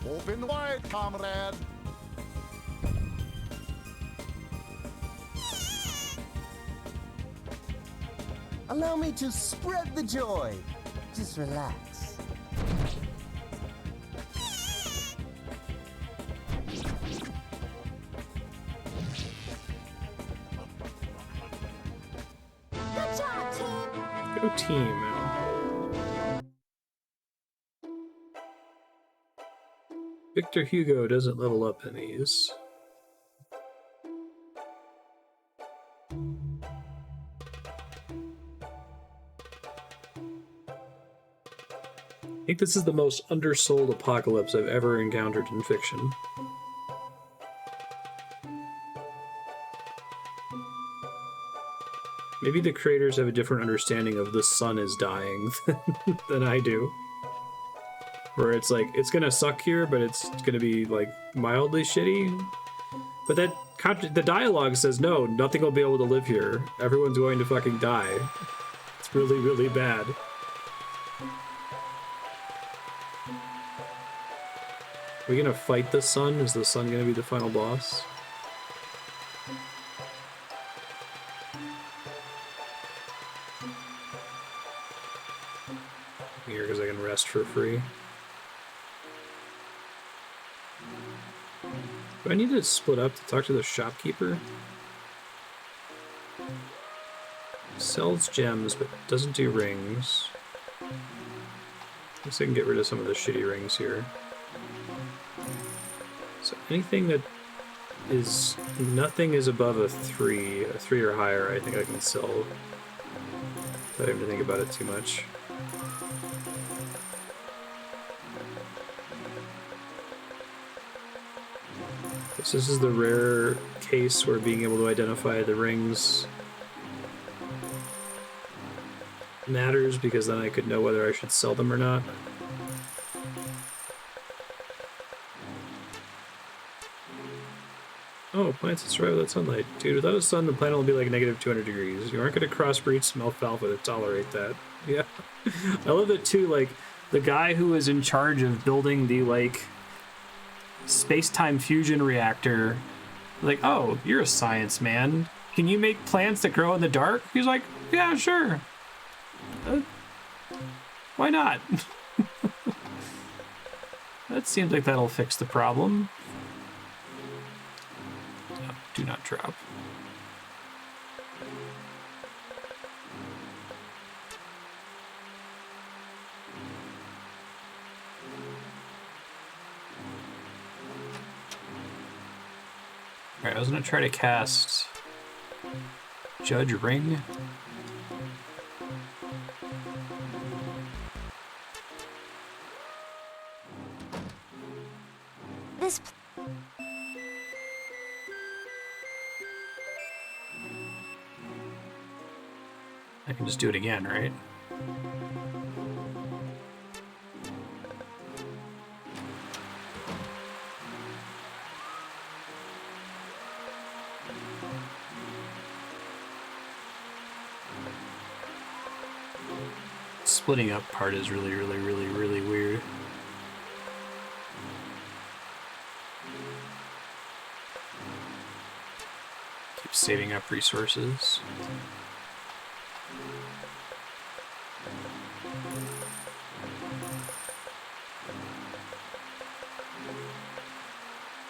Open wide, comrade. Allow me to spread the joy. Just relax. Good job, team! Go team. Victor Hugo doesn't level up in these. I think this is the most undersold apocalypse I've ever encountered in fiction. Maybe the creators have a different understanding of the sun is dying than I do. Where it's like, it's gonna suck here, but it's gonna be like mildly shitty. But the dialogue says, no, nothing will be able to live here. Everyone's going to fucking die. It's really, really bad. Are we gonna fight the sun? Is the sun gonna be the final boss? Here, because I can rest for free. Do I need to split up to talk to the shopkeeper? Sells gems, but doesn't do rings. Guess I can get rid of some of the shitty rings here. So anything that is... nothing is above a 3 or higher, I think I can sell. Without having to think about it too much. So this is the rare case where being able to identify the rings matters, because then I could know whether I should sell them or not. Oh, plants that survive without sunlight. Dude, without a sun, the planet will be like negative 200 degrees. You aren't going to crossbreed some alfalfa to tolerate that. Yeah. I love it too, like, the guy who was in charge of building the, like, space-time fusion reactor, like, oh, you're a science man. Can you make plants that grow in the dark? He's like, yeah, sure. Why not? That seems like that'll fix the problem. Oh, do not drop. Alright, I was gonna try to cast Judge Ring. This I can just do it again, right? Splitting up part is really weird. Keep saving up resources.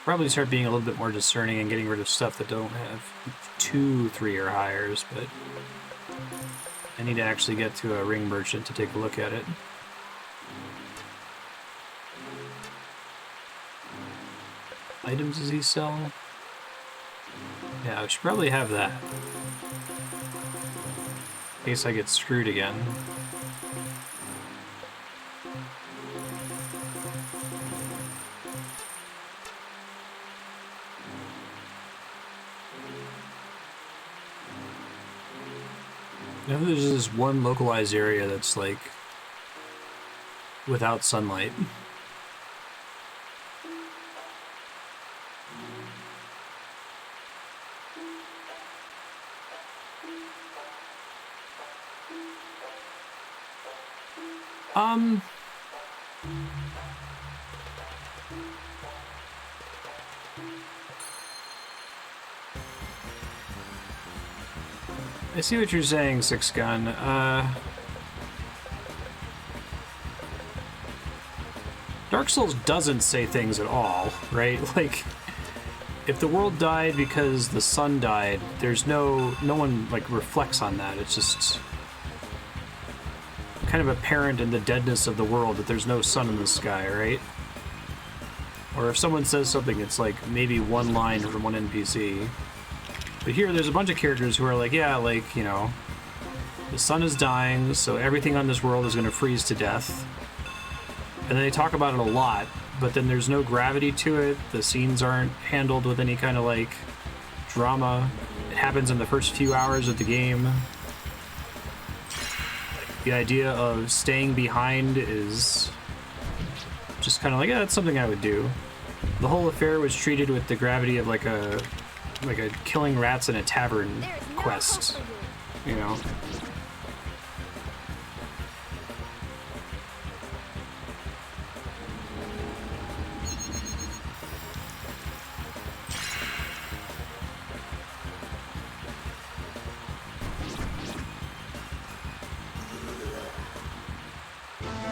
Probably start being a little bit more discerning and getting rid of stuff that don't have 2, 3 or higher, but I need to actually get to a ring merchant to take a look at it. Items does he sell? Yeah, I should probably have that. In case I get screwed again. Now there's this one localized area that's like without sunlight. I see what you're saying, Six Gun. Dark Souls doesn't say things at all, right? Like, if the world died because the sun died, there's no one like reflects on that. It's just kind of apparent in the deadness of the world that there's no sun in the sky, right? Or if someone says something, it's like maybe one line from one NPC. But here, there's a bunch of characters who are like, yeah, like, you know, the sun is dying, so everything on this world is going to freeze to death. And then they talk about it a lot, but then there's no gravity to it. The scenes aren't handled with any kind of, like, drama. It happens in the first few hours of the game. The idea of staying behind is just kind of like, yeah, that's something I would do. The whole affair was treated with the gravity of like a killing rats in a tavern quest, you know?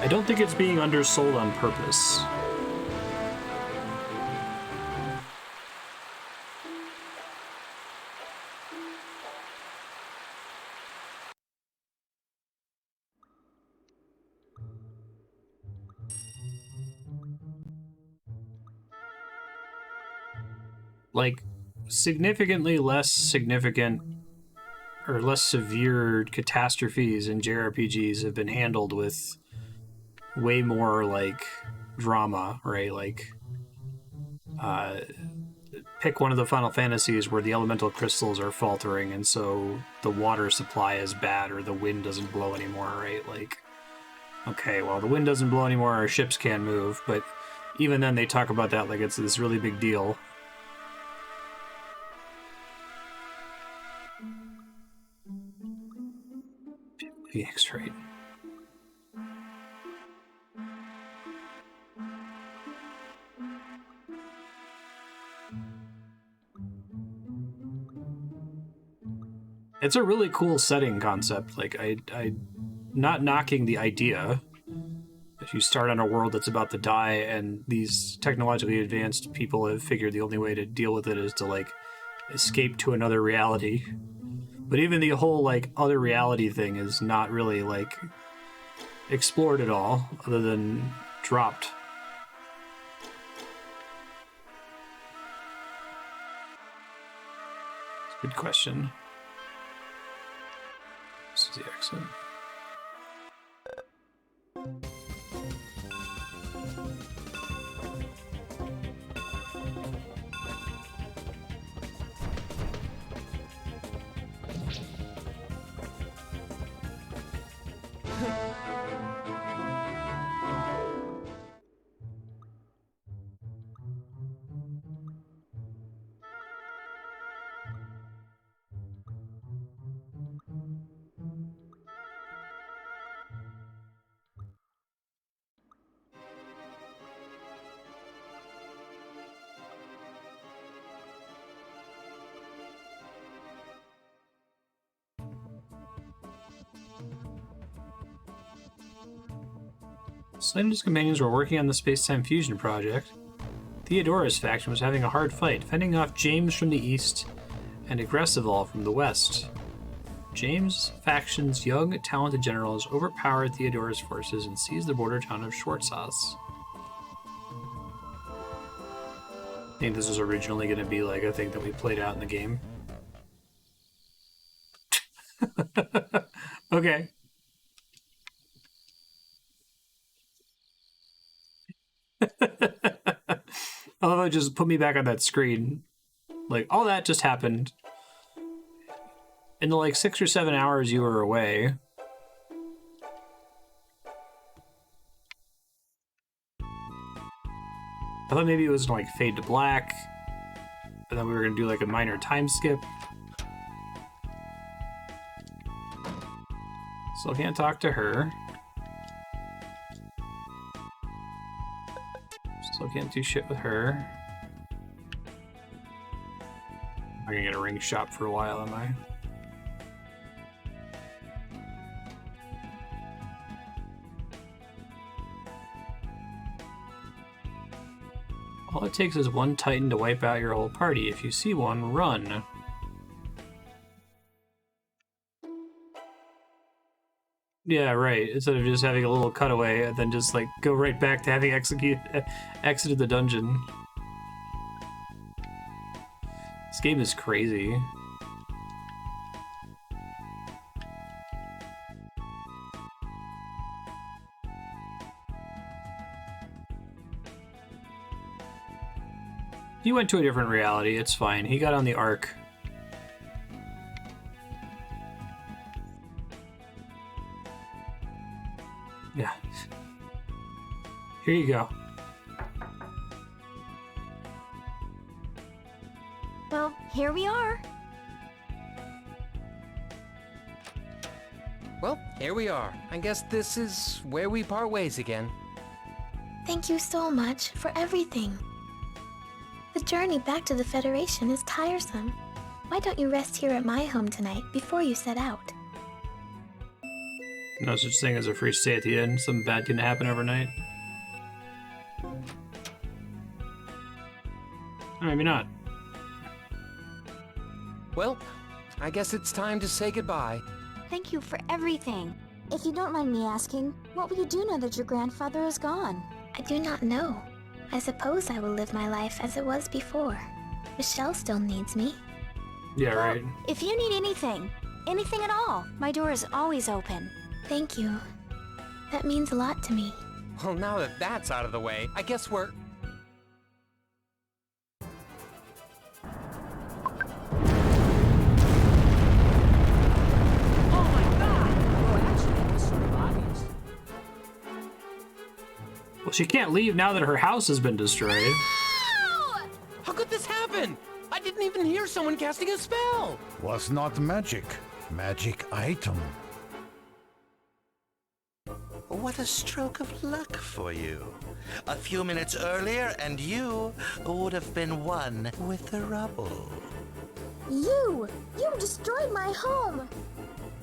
I don't think it's being undersold on purpose. Like, significantly less significant or less severe catastrophes in JRPGs have been handled with way more, like, drama, right? Like, pick one of the Final Fantasies where the elemental crystals are faltering, and so the water supply is bad, or the wind doesn't blow anymore, right? Like, okay, well, the wind doesn't blow anymore, our ships can't move, but even then they talk about that like it's this really big deal. Phoenix, right? It's a really cool setting concept. Like, I not knocking the idea. If you start on a world that's about to die, and these technologically advanced people have figured the only way to deal with it is to, like, escape to another reality. But even the whole, like, other reality thing is not really, like, explored at all, other than dropped. It's a good question. This is the exit. Slade and his companions were working on the space-time fusion project. Theodora's faction was having a hard fight, fending off James from the east and Aggressival from the west. James' faction's young, talented generals overpowered Theodora's forces and seized the border town of Schwarzhaus. I think this was originally going to be like a thing that we played out in the game. Okay. I love how it just put me back on that screen. Like, all that just happened. In the, like, 6 or 7 hours you were away. I thought maybe it was gonna, like, fade to black. And then we were gonna do, like, a minor time skip. Still can't talk to her. Still can't do shit with her. I'm gonna get a ring shop for a while, am I? All it takes is one Titan to wipe out your whole party. If you see one, run. Yeah, right. Instead of just having a little cutaway and then just like go right back to having exited the dungeon. This game is crazy. He went to a different reality. It's fine. He got on the Ark. Yeah. Here you go. Well, here we are. Well, here we are. I guess this is where we part ways again. Thank you so much for everything. The journey back to the Federation is tiresome. Why don't you rest here at my home tonight before you set out? No such thing as a free stay at the inn. Something bad can happen overnight. Or maybe not. Well, I guess it's time to say goodbye. Thank you for everything. If you don't mind me asking, what will you do now that your grandfather is gone? I do not know. I suppose I will live my life as it was before. Michelle still needs me. Yeah, right. If you need anything at all, my door is always open. Thank you. That means a lot to me. Well, now that that's out of the way, I guess we're... she can't leave now that her house has been destroyed. How could this happen? I didn't even hear someone casting a spell. Was not magic. Magic item. What a stroke of luck for you. A few minutes earlier, and you would have been one with the rubble. You destroyed my home.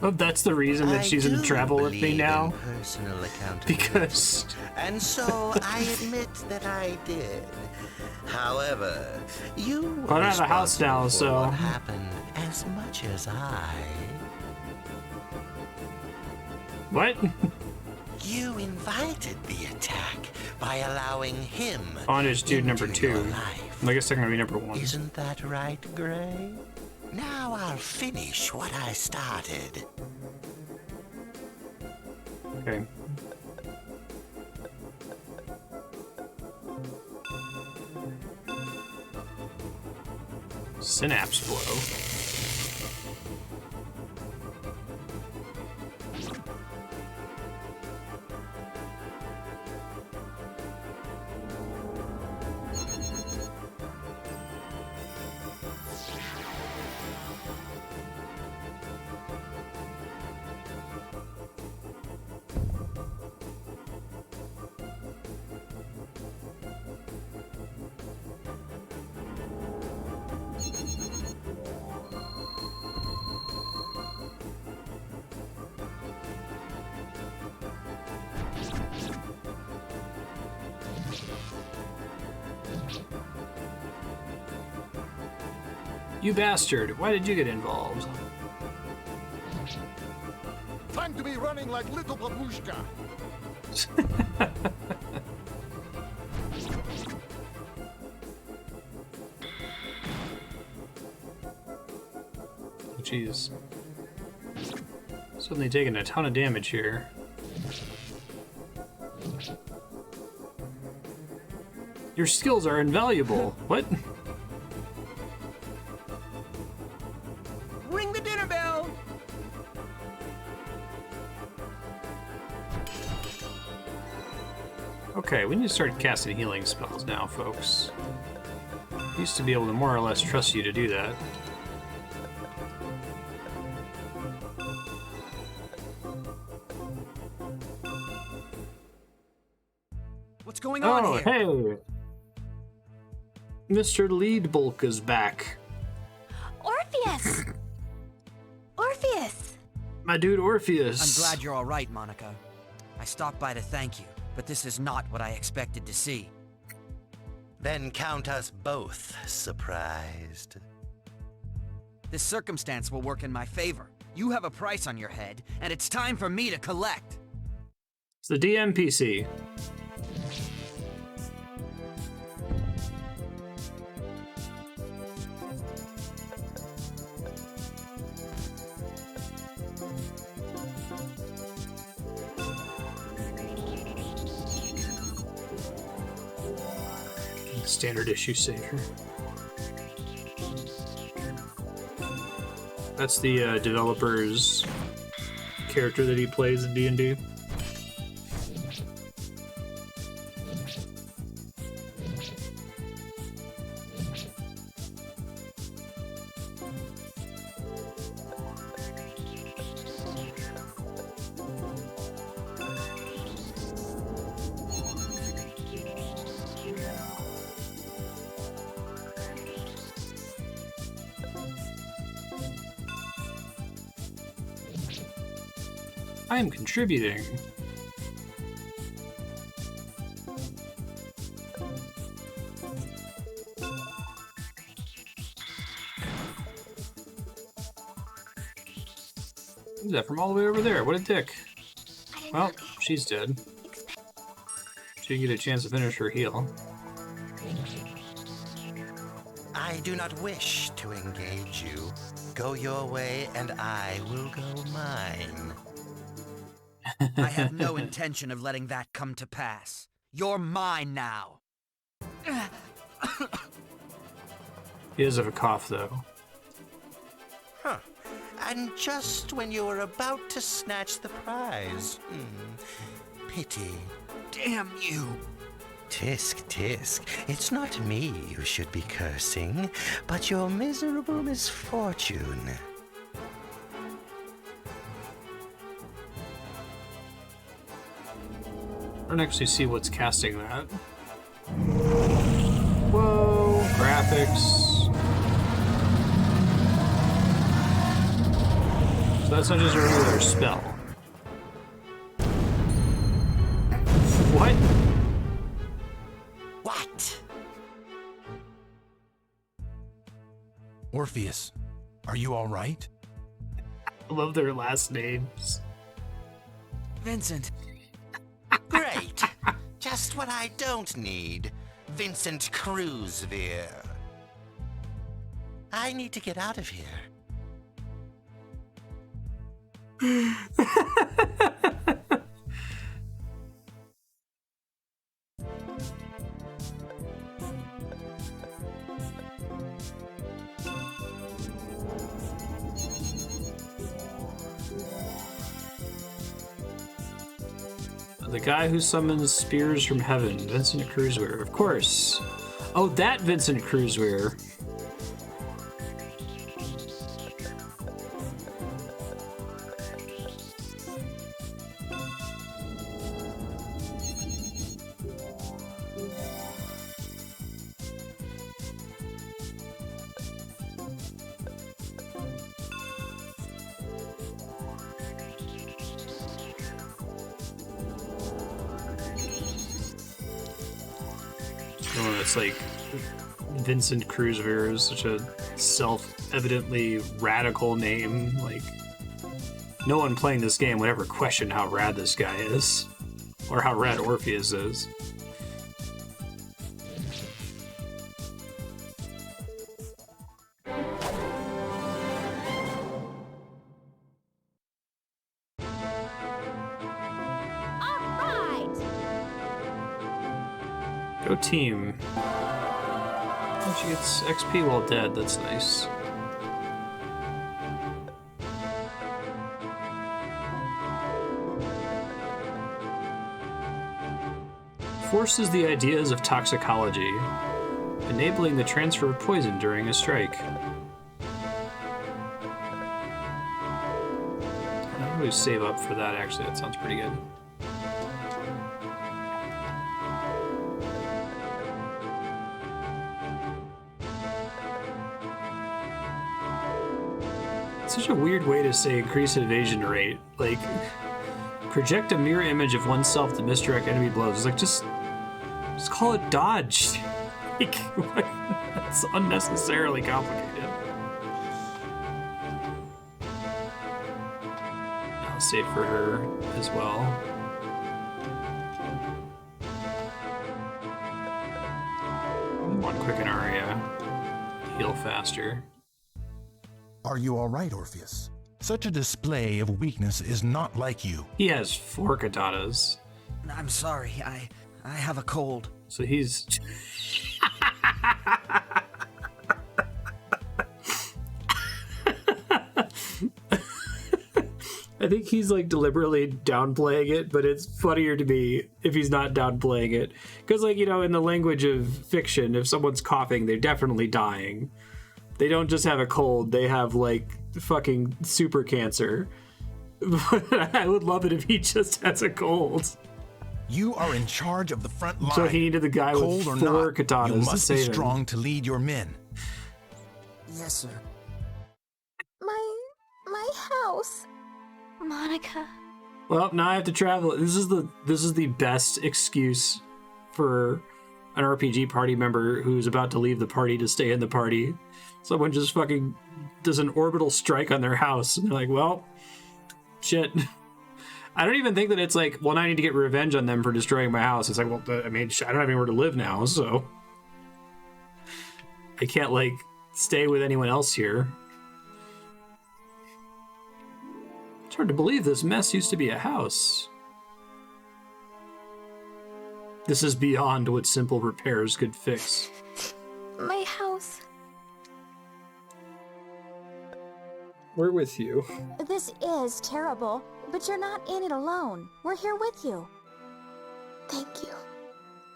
Oh, that's the reason that she's in travel with me now. Personal accountability. Because. And so I admit that I did. However, you I don't have a house now, so. What happened as much as I. What? You invited the attack by allowing him. Bondage dude number 2. I guess they're gonna be number 1. Isn't that right, Gray? Now I'll finish what I started. Okay. Synapse blow. You bastard, why did you get involved? Time to be running like little babushka. Jeez. Suddenly taking a ton of damage here. Your skills are invaluable. What? Ring the dinner bell. Okay, we need to start casting healing spells now, folks. Used to be able to more or less trust you to do that. What's going on here? Hey! Mr. Leadbulk is back. Orpheus! Orpheus! My dude Orpheus. I'm glad you're all right, Monica. I stopped by to thank you, but this is not what I expected to see. Then count us both surprised. This circumstance will work in my favor. You have a price on your head, and it's time for me to collect. It's the DMPC. Standard issue saver. That's the developer's character that he plays in D&D. I am contributing. Who's that from all the way over there? What a dick. Well, she's dead. She didn't get a chance to finish her heal. I do not wish to engage you. Go your way, and I will go mine. I have no intention of letting that come to pass. You're mine now. He does have a cough, though. Huh. And just when you were about to snatch the prize. Pity. Damn you! Tisk, tisk. It's not me you should be cursing, but your miserable misfortune. I don't actually see what's casting that. Whoa, graphics. So that's not just a regular spell. What? What? Orpheus, are you all right? I love their last names. Vincent. Great. Just what I don't need. Vincent Cruzveer. I need to get out of here. The guy who summons spears from heaven, Vincent Cruzweir, of course. Oh, that Vincent Cruzweir. Oh, it's like Vincent Cruzveir is such a self-evidently radical name. Like, no one playing this game would ever question how rad this guy is, or how rad Orpheus is. Go team. Oh, she gets XP while dead, that's nice. Forces the ideas of toxicology, enabling the transfer of poison during a strike. I'll really save up for that, actually, that sounds pretty good. Such a weird way to say increase evasion rate. Like, project a mirror image of oneself to misdirect enemy blows. It's like, just call it dodge. Like, that's unnecessarily complicated. I'll save for her as well. One quicken Aria. Heal faster. Are you all right, Orpheus? Such a display of weakness is not like you. He has 4 katanas. I'm sorry, I have a cold. So he's... I think he's like deliberately downplaying it, but it's funnier to me if he's not downplaying it. Because, like, you know, in the language of fiction, if someone's coughing, they're definitely dying. They don't just have a cold, they have, like, fucking super cancer. I would love it if he just has a cold. You are in charge of the front line. So he needed the guy Cold with or 4 not, katanas you to must be save him. strong to lead your men. Yes, sir. My house. Monica. Well, now I have to travel. This is the best excuse for an RPG party member who's about to leave the party to stay in the party. Someone just fucking does an orbital strike on their house, and they're like, well, shit. I don't even think that it's like, well, now I need to get revenge on them for destroying my house. It's like, well, I mean, I don't have anywhere to live now, so I can't, like, stay with anyone else here. It's hard to believe this mess used to be a house. This is beyond what simple repairs could fix. My house. We're with you. This is terrible, but you're not in it alone. We're here with you. Thank you.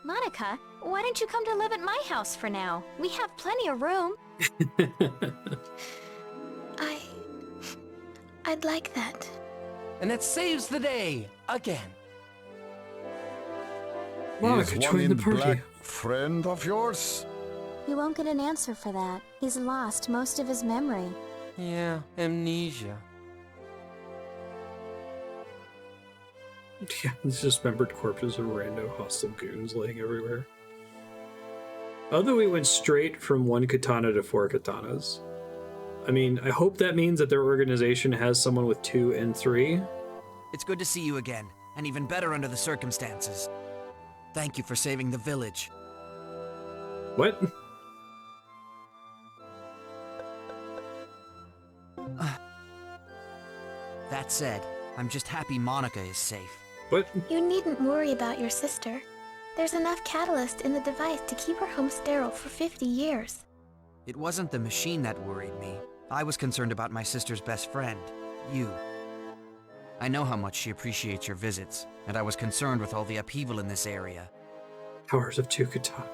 Monica, why don't you come to live at my house for now? We have plenty of room. I'd like that. And it saves the day again. Monica, Is join one the in party. black friend of yours? You won't get an answer for that. He's lost most of his memory. Yeah, amnesia. Yeah, these dismembered corpses of rando hostile goons laying everywhere. Although we went straight from 1 katana to 4 katanas. I mean, I hope that means that their organization has someone with 2 and 3. It's good to see you again, and even better under the circumstances. Thank you for saving the village. What? That said, I'm just happy Monica is safe. What? You needn't worry about your sister. There's enough catalyst in the device to keep her home sterile for 50 years. It wasn't the machine that worried me. I was concerned about my sister's best friend, you. I know how much she appreciates your visits, and I was concerned with all the upheaval in this area. Powers of 2 katana.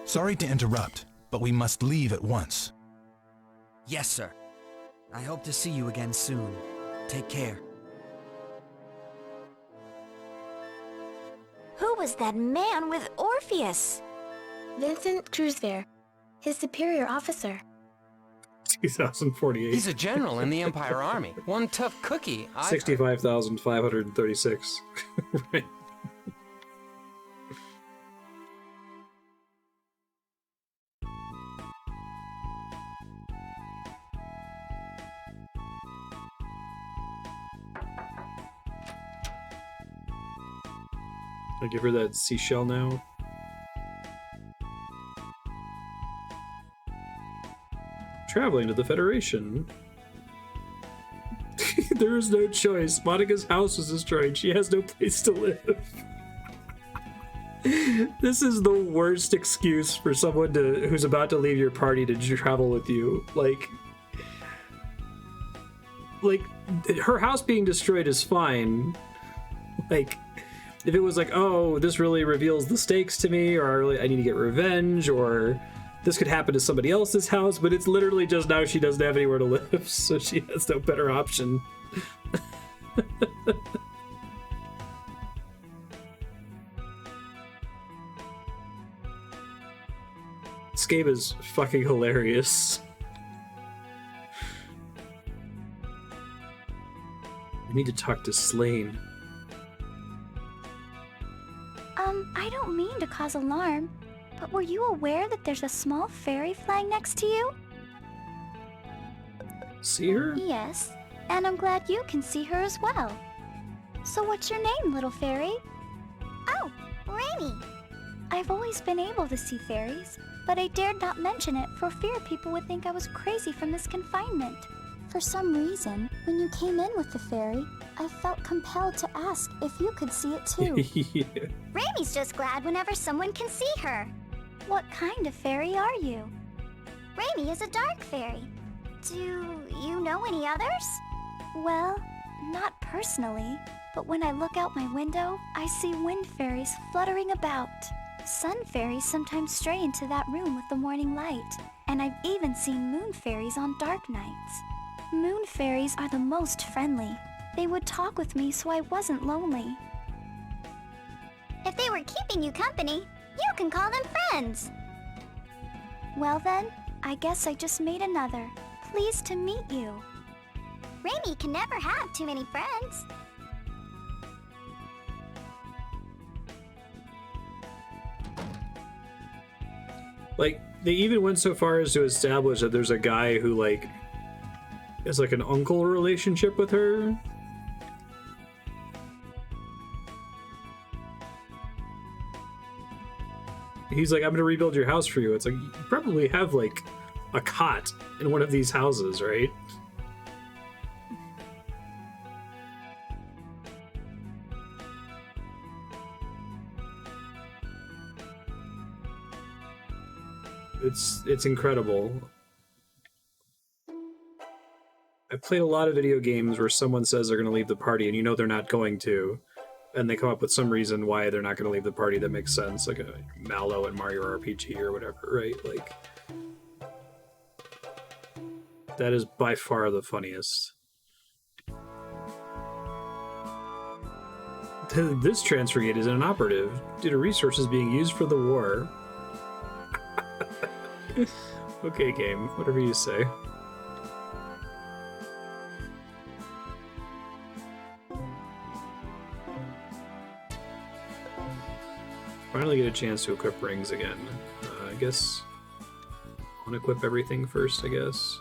Sorry to interrupt, but we must leave at once. Yes, sir. I hope to see you again soon. Take care. Who was that man with Orpheus? Vincent Cruzver, his superior officer. 2048. He's a general in the Empire Army. One tough cookie. 65,536. Right. I give her that seashell now. Traveling to the Federation. There is no choice. Monica's house was destroyed. She has no place to live. This is the worst excuse for someone who's about to leave your party to travel with you. Like, her house being destroyed is fine. Like, if it was like, oh, this really reveals the stakes to me, or I need to get revenge, or this could happen to somebody else's house, but it's literally just now she doesn't have anywhere to live, so she has no better option. This game is fucking hilarious. I need to talk to Slane. I don't mean to cause alarm, but were you aware that there's a small fairy flying next to you? See her? Yes, and I'm glad you can see her as well. So what's your name, little fairy? Oh, Rainy. I've always been able to see fairies, but I dared not mention it for fear people would think I was crazy from this confinement. For some reason, when you came in with the fairy, I felt compelled to ask if you could see it too. Yeah. Rainey's just glad whenever someone can see her. What kind of fairy are you? Rainy is a dark fairy. Do you know any others? Well, not personally, but when I look out my window, I see wind fairies fluttering about. Sun fairies sometimes stray into that room with the morning light, and I've even seen moon fairies on dark nights. Moon fairies are the most friendly. They would talk with me so I wasn't lonely. If they were keeping you company, you can call them friends. Well then, I guess I just made another. Pleased to meet you. Rainy can never have too many friends. Like, they even went so far as to establish that there's a guy who, like, is like an uncle relationship with her. He's like, I'm gonna rebuild your house for you. It's like, you probably have, like, a cot in one of these houses, right? It's incredible. I've played a lot of video games where someone says they're going to leave the party and you know they're not going to. and they come up with some reason why they're not going to leave the party that makes sense, like a Mallow and Mario RPG or whatever, right? Like, that is by far the funniest. This transfer gate is inoperative due to resources being used for the war. Okay, game, whatever you say. Finally get a chance to equip rings again. I guess I want to equip everything first, I guess.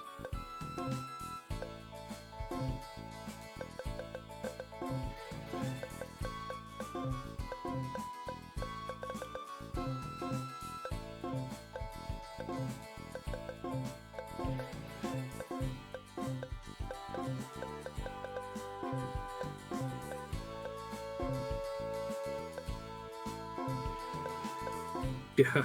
Yeah.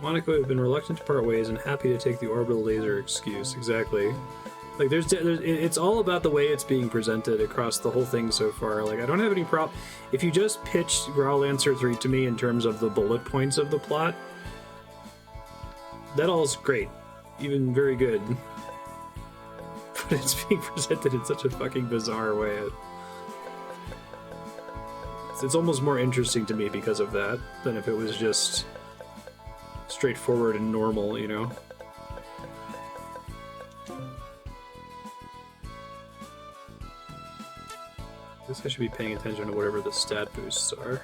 Monaco had been reluctant to part ways and happy to take the orbital laser excuse. Exactly. Like, it's all about the way it's being presented across the whole thing so far. Like, I don't have any problem. If you just pitched Growlanser 3 to me in terms of the bullet points of the plot, that all's great. Even very good. But it's being presented in such a fucking bizarre way. It's almost more interesting to me because of that than if it was just straightforward and normal, you know? I guess I should be paying attention to whatever the stat boosts are.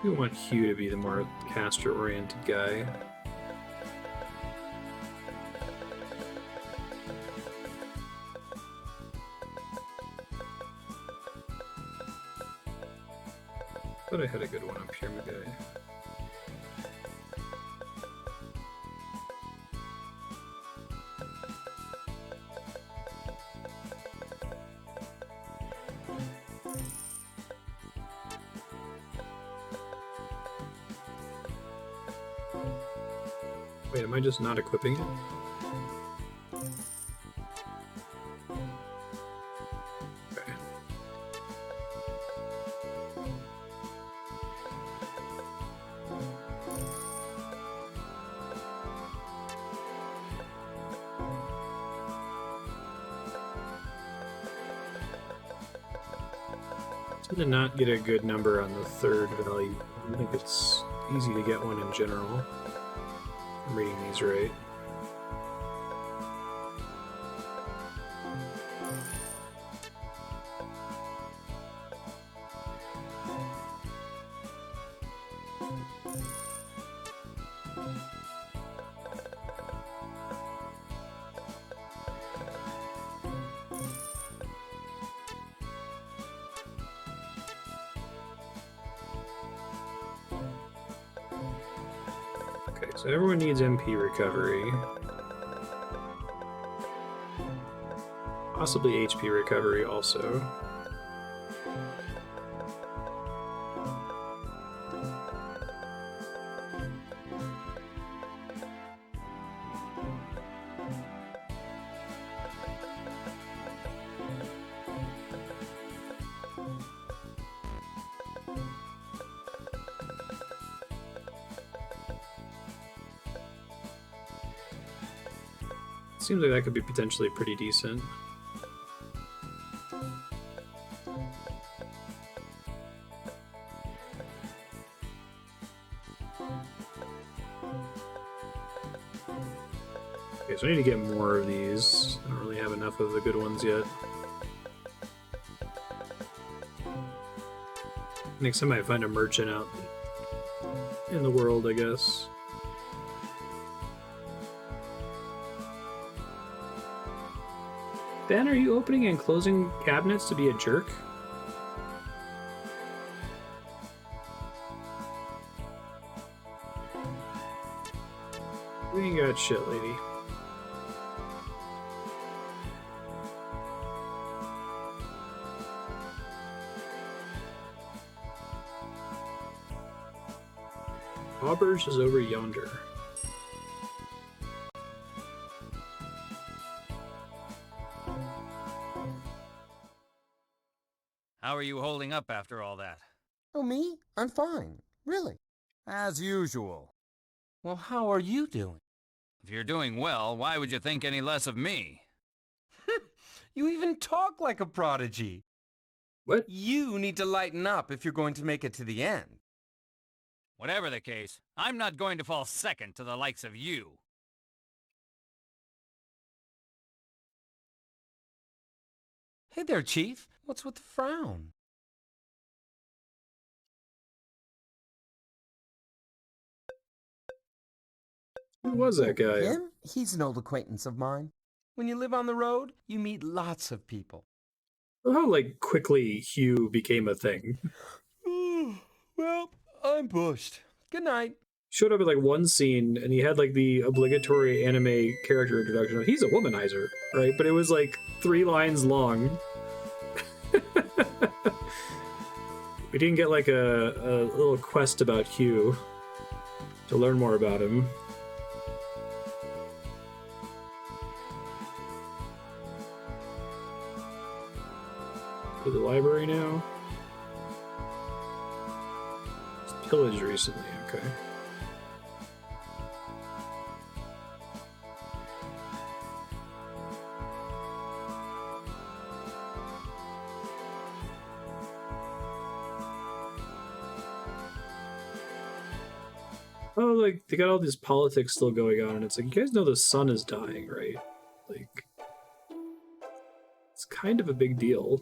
We want Hugh to be the more caster-oriented guy. Thought I had a good one up here, my guy. Wait, am I just not equipping it? Okay. Tend to not get a good number on the third value. I think it's easy to get one in general. I'm reading these right. Okay, so everyone needs MP recovery. Possibly HP recovery also. Seems like that could be potentially pretty decent. Okay, so I need to get more of these. I don't really have enough of the good ones yet. Next time I find a merchant out in the world, I guess. Ben, are you opening and closing cabinets to be a jerk? We ain't got shit, lady. Aubers is over yonder. How are you holding up after all that? Oh, me? I'm fine. Really. As usual. Well, how are you doing? If you're doing well, why would you think any less of me? You even talk like a prodigy. What? You need to lighten up if you're going to make it to the end. Whatever the case, I'm not going to fall second to the likes of you. Hey there, Chief. What's with the frown? Who was that guy? Him? He's an old acquaintance of mine. When you live on the road, you meet lots of people. How, like, quickly Hugh became a thing. Well, I'm pushed. Good night. Showed up in, like, one scene, and he had, like, the obligatory anime character introduction. He's a womanizer, right? But it was, like, 3 lines long. We didn't get, like, a little quest about Hugh to learn more about him. To the library now. It's pillaged recently, okay. Oh, like, they got all these politics still going on, and it's like, you guys know the sun is dying, right? Like, it's kind of a big deal.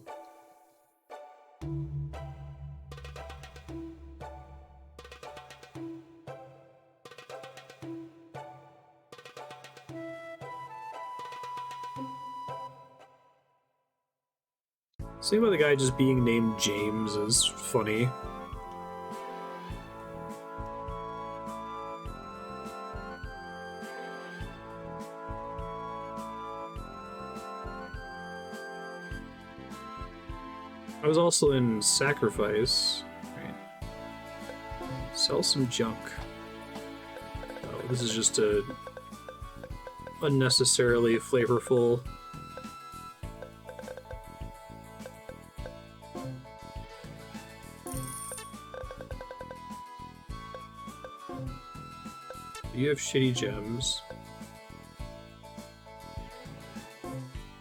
Same about the guy just being named James is funny. I was also in Sacrifice. Right. Sell some junk. Oh, this is just a unnecessarily flavorful. You have shitty gems.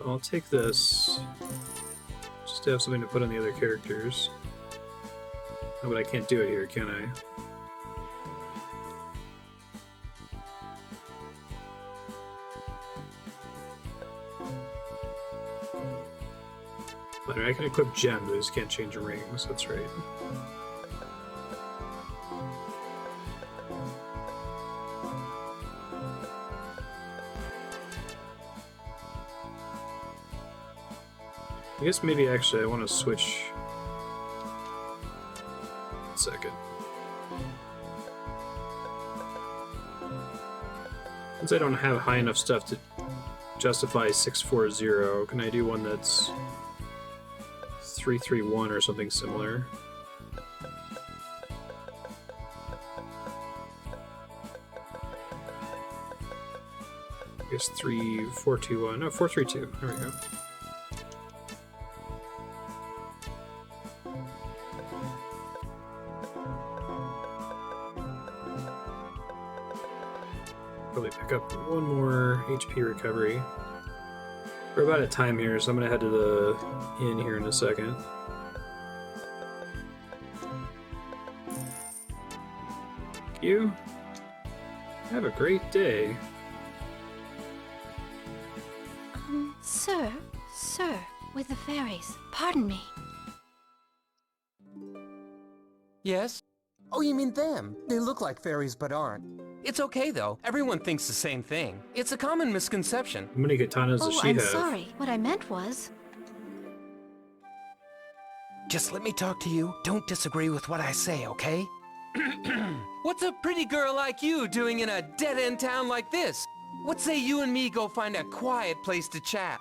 I'll take this. Just to have something to put on the other characters. Oh, but I can't do it here, can I? But I can equip gems, I just can't change rings, that's right. I guess maybe actually I want to switch. 1 second. Since I don't have high enough stuff to justify 640, can I do one that's 331 or something similar? I guess 3421. No, 432. There we go. Probably pick up one more HP recovery. We're about at time here, so I'm gonna head to the inn here in a second. Thank you. Have a great day. Sir, with the fairies, pardon me. Yes? Oh, you mean them? They look like fairies but aren't. It's okay, though. Everyone thinks the same thing. It's a common misconception. How many katanas does she I'm have? sorry. What I meant was... Just let me talk to you. Don't disagree with what I say, okay? What's a pretty girl like you doing in a dead-end town like this? What say you and me go find a quiet place to chat?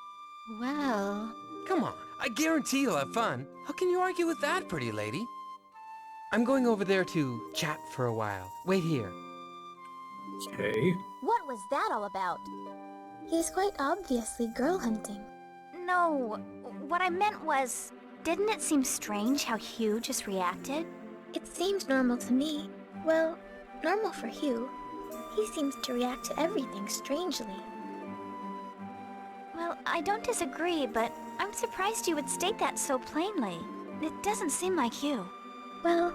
Well... Come on, I guarantee you'll have fun. How can you argue with that, pretty lady? I'm going over there to chat for a while. Wait here. Okay. What was that all about? He's quite obviously girl hunting. No, what I meant was... Didn't it seem strange how Hugh just reacted? It seemed normal to me. Well, normal for Hugh. He seems to react to everything strangely. Well, I don't disagree, but I'm surprised you would state that so plainly. It doesn't seem like Hugh. Well,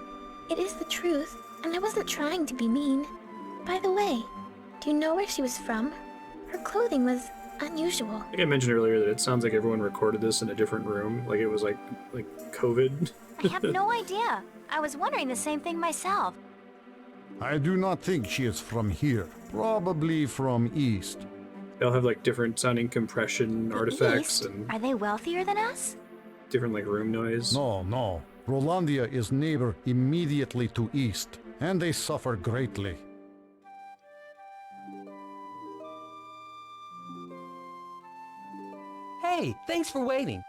it is the truth, and I wasn't trying to be mean. By the way, do you know where she was from? Her clothing was unusual. I think I mentioned earlier that it sounds like everyone recorded this in a different room. Like it was like COVID. I have no idea. I was wondering the same thing myself. I do not think she is from here. Probably from east. They'll have like different sounding compression artifacts East? and Are they wealthier than us? different like room noise. No. Rolandia is neighbor immediately to east, and they suffer greatly. Hey, thanks for waiting.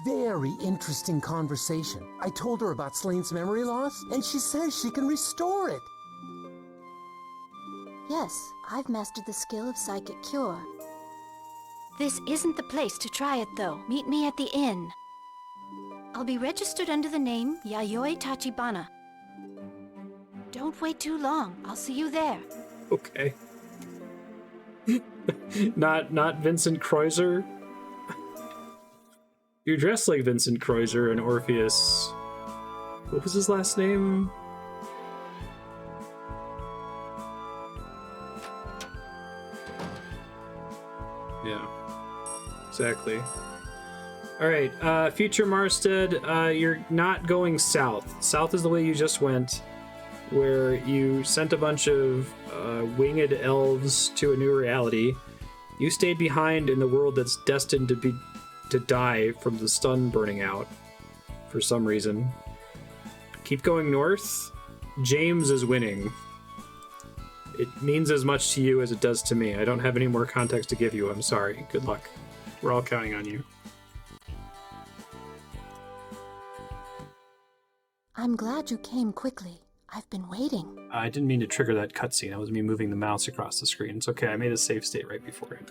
Very interesting conversation. I told her about Slane's memory loss, and she says she can restore it. Yes, I've mastered the skill of psychic cure. This isn't the place to try it, though. Meet me at the inn. I'll be registered under the name Yayoi Tachibana. Don't wait too long. I'll see you there. Okay. Not Vincent Kreuzer. You're dressed like Vincent Kreuzer and Orpheus. What was his last name? Yeah, exactly. All right, future Marstead, you're not going south. South is the way you just went, where you sent a bunch of winged elves to a new reality. You stayed behind in the world that's destined to die from the sun burning out for some reason. Keep going north. James is winning. It means as much to you as it does to me. I don't have any more context to give you. I'm sorry. Good luck. We're all counting on you. I'm glad you came quickly. I've been waiting. I didn't mean to trigger that cutscene. That was me moving the mouse across the screen. It's okay. I made a save state right before it.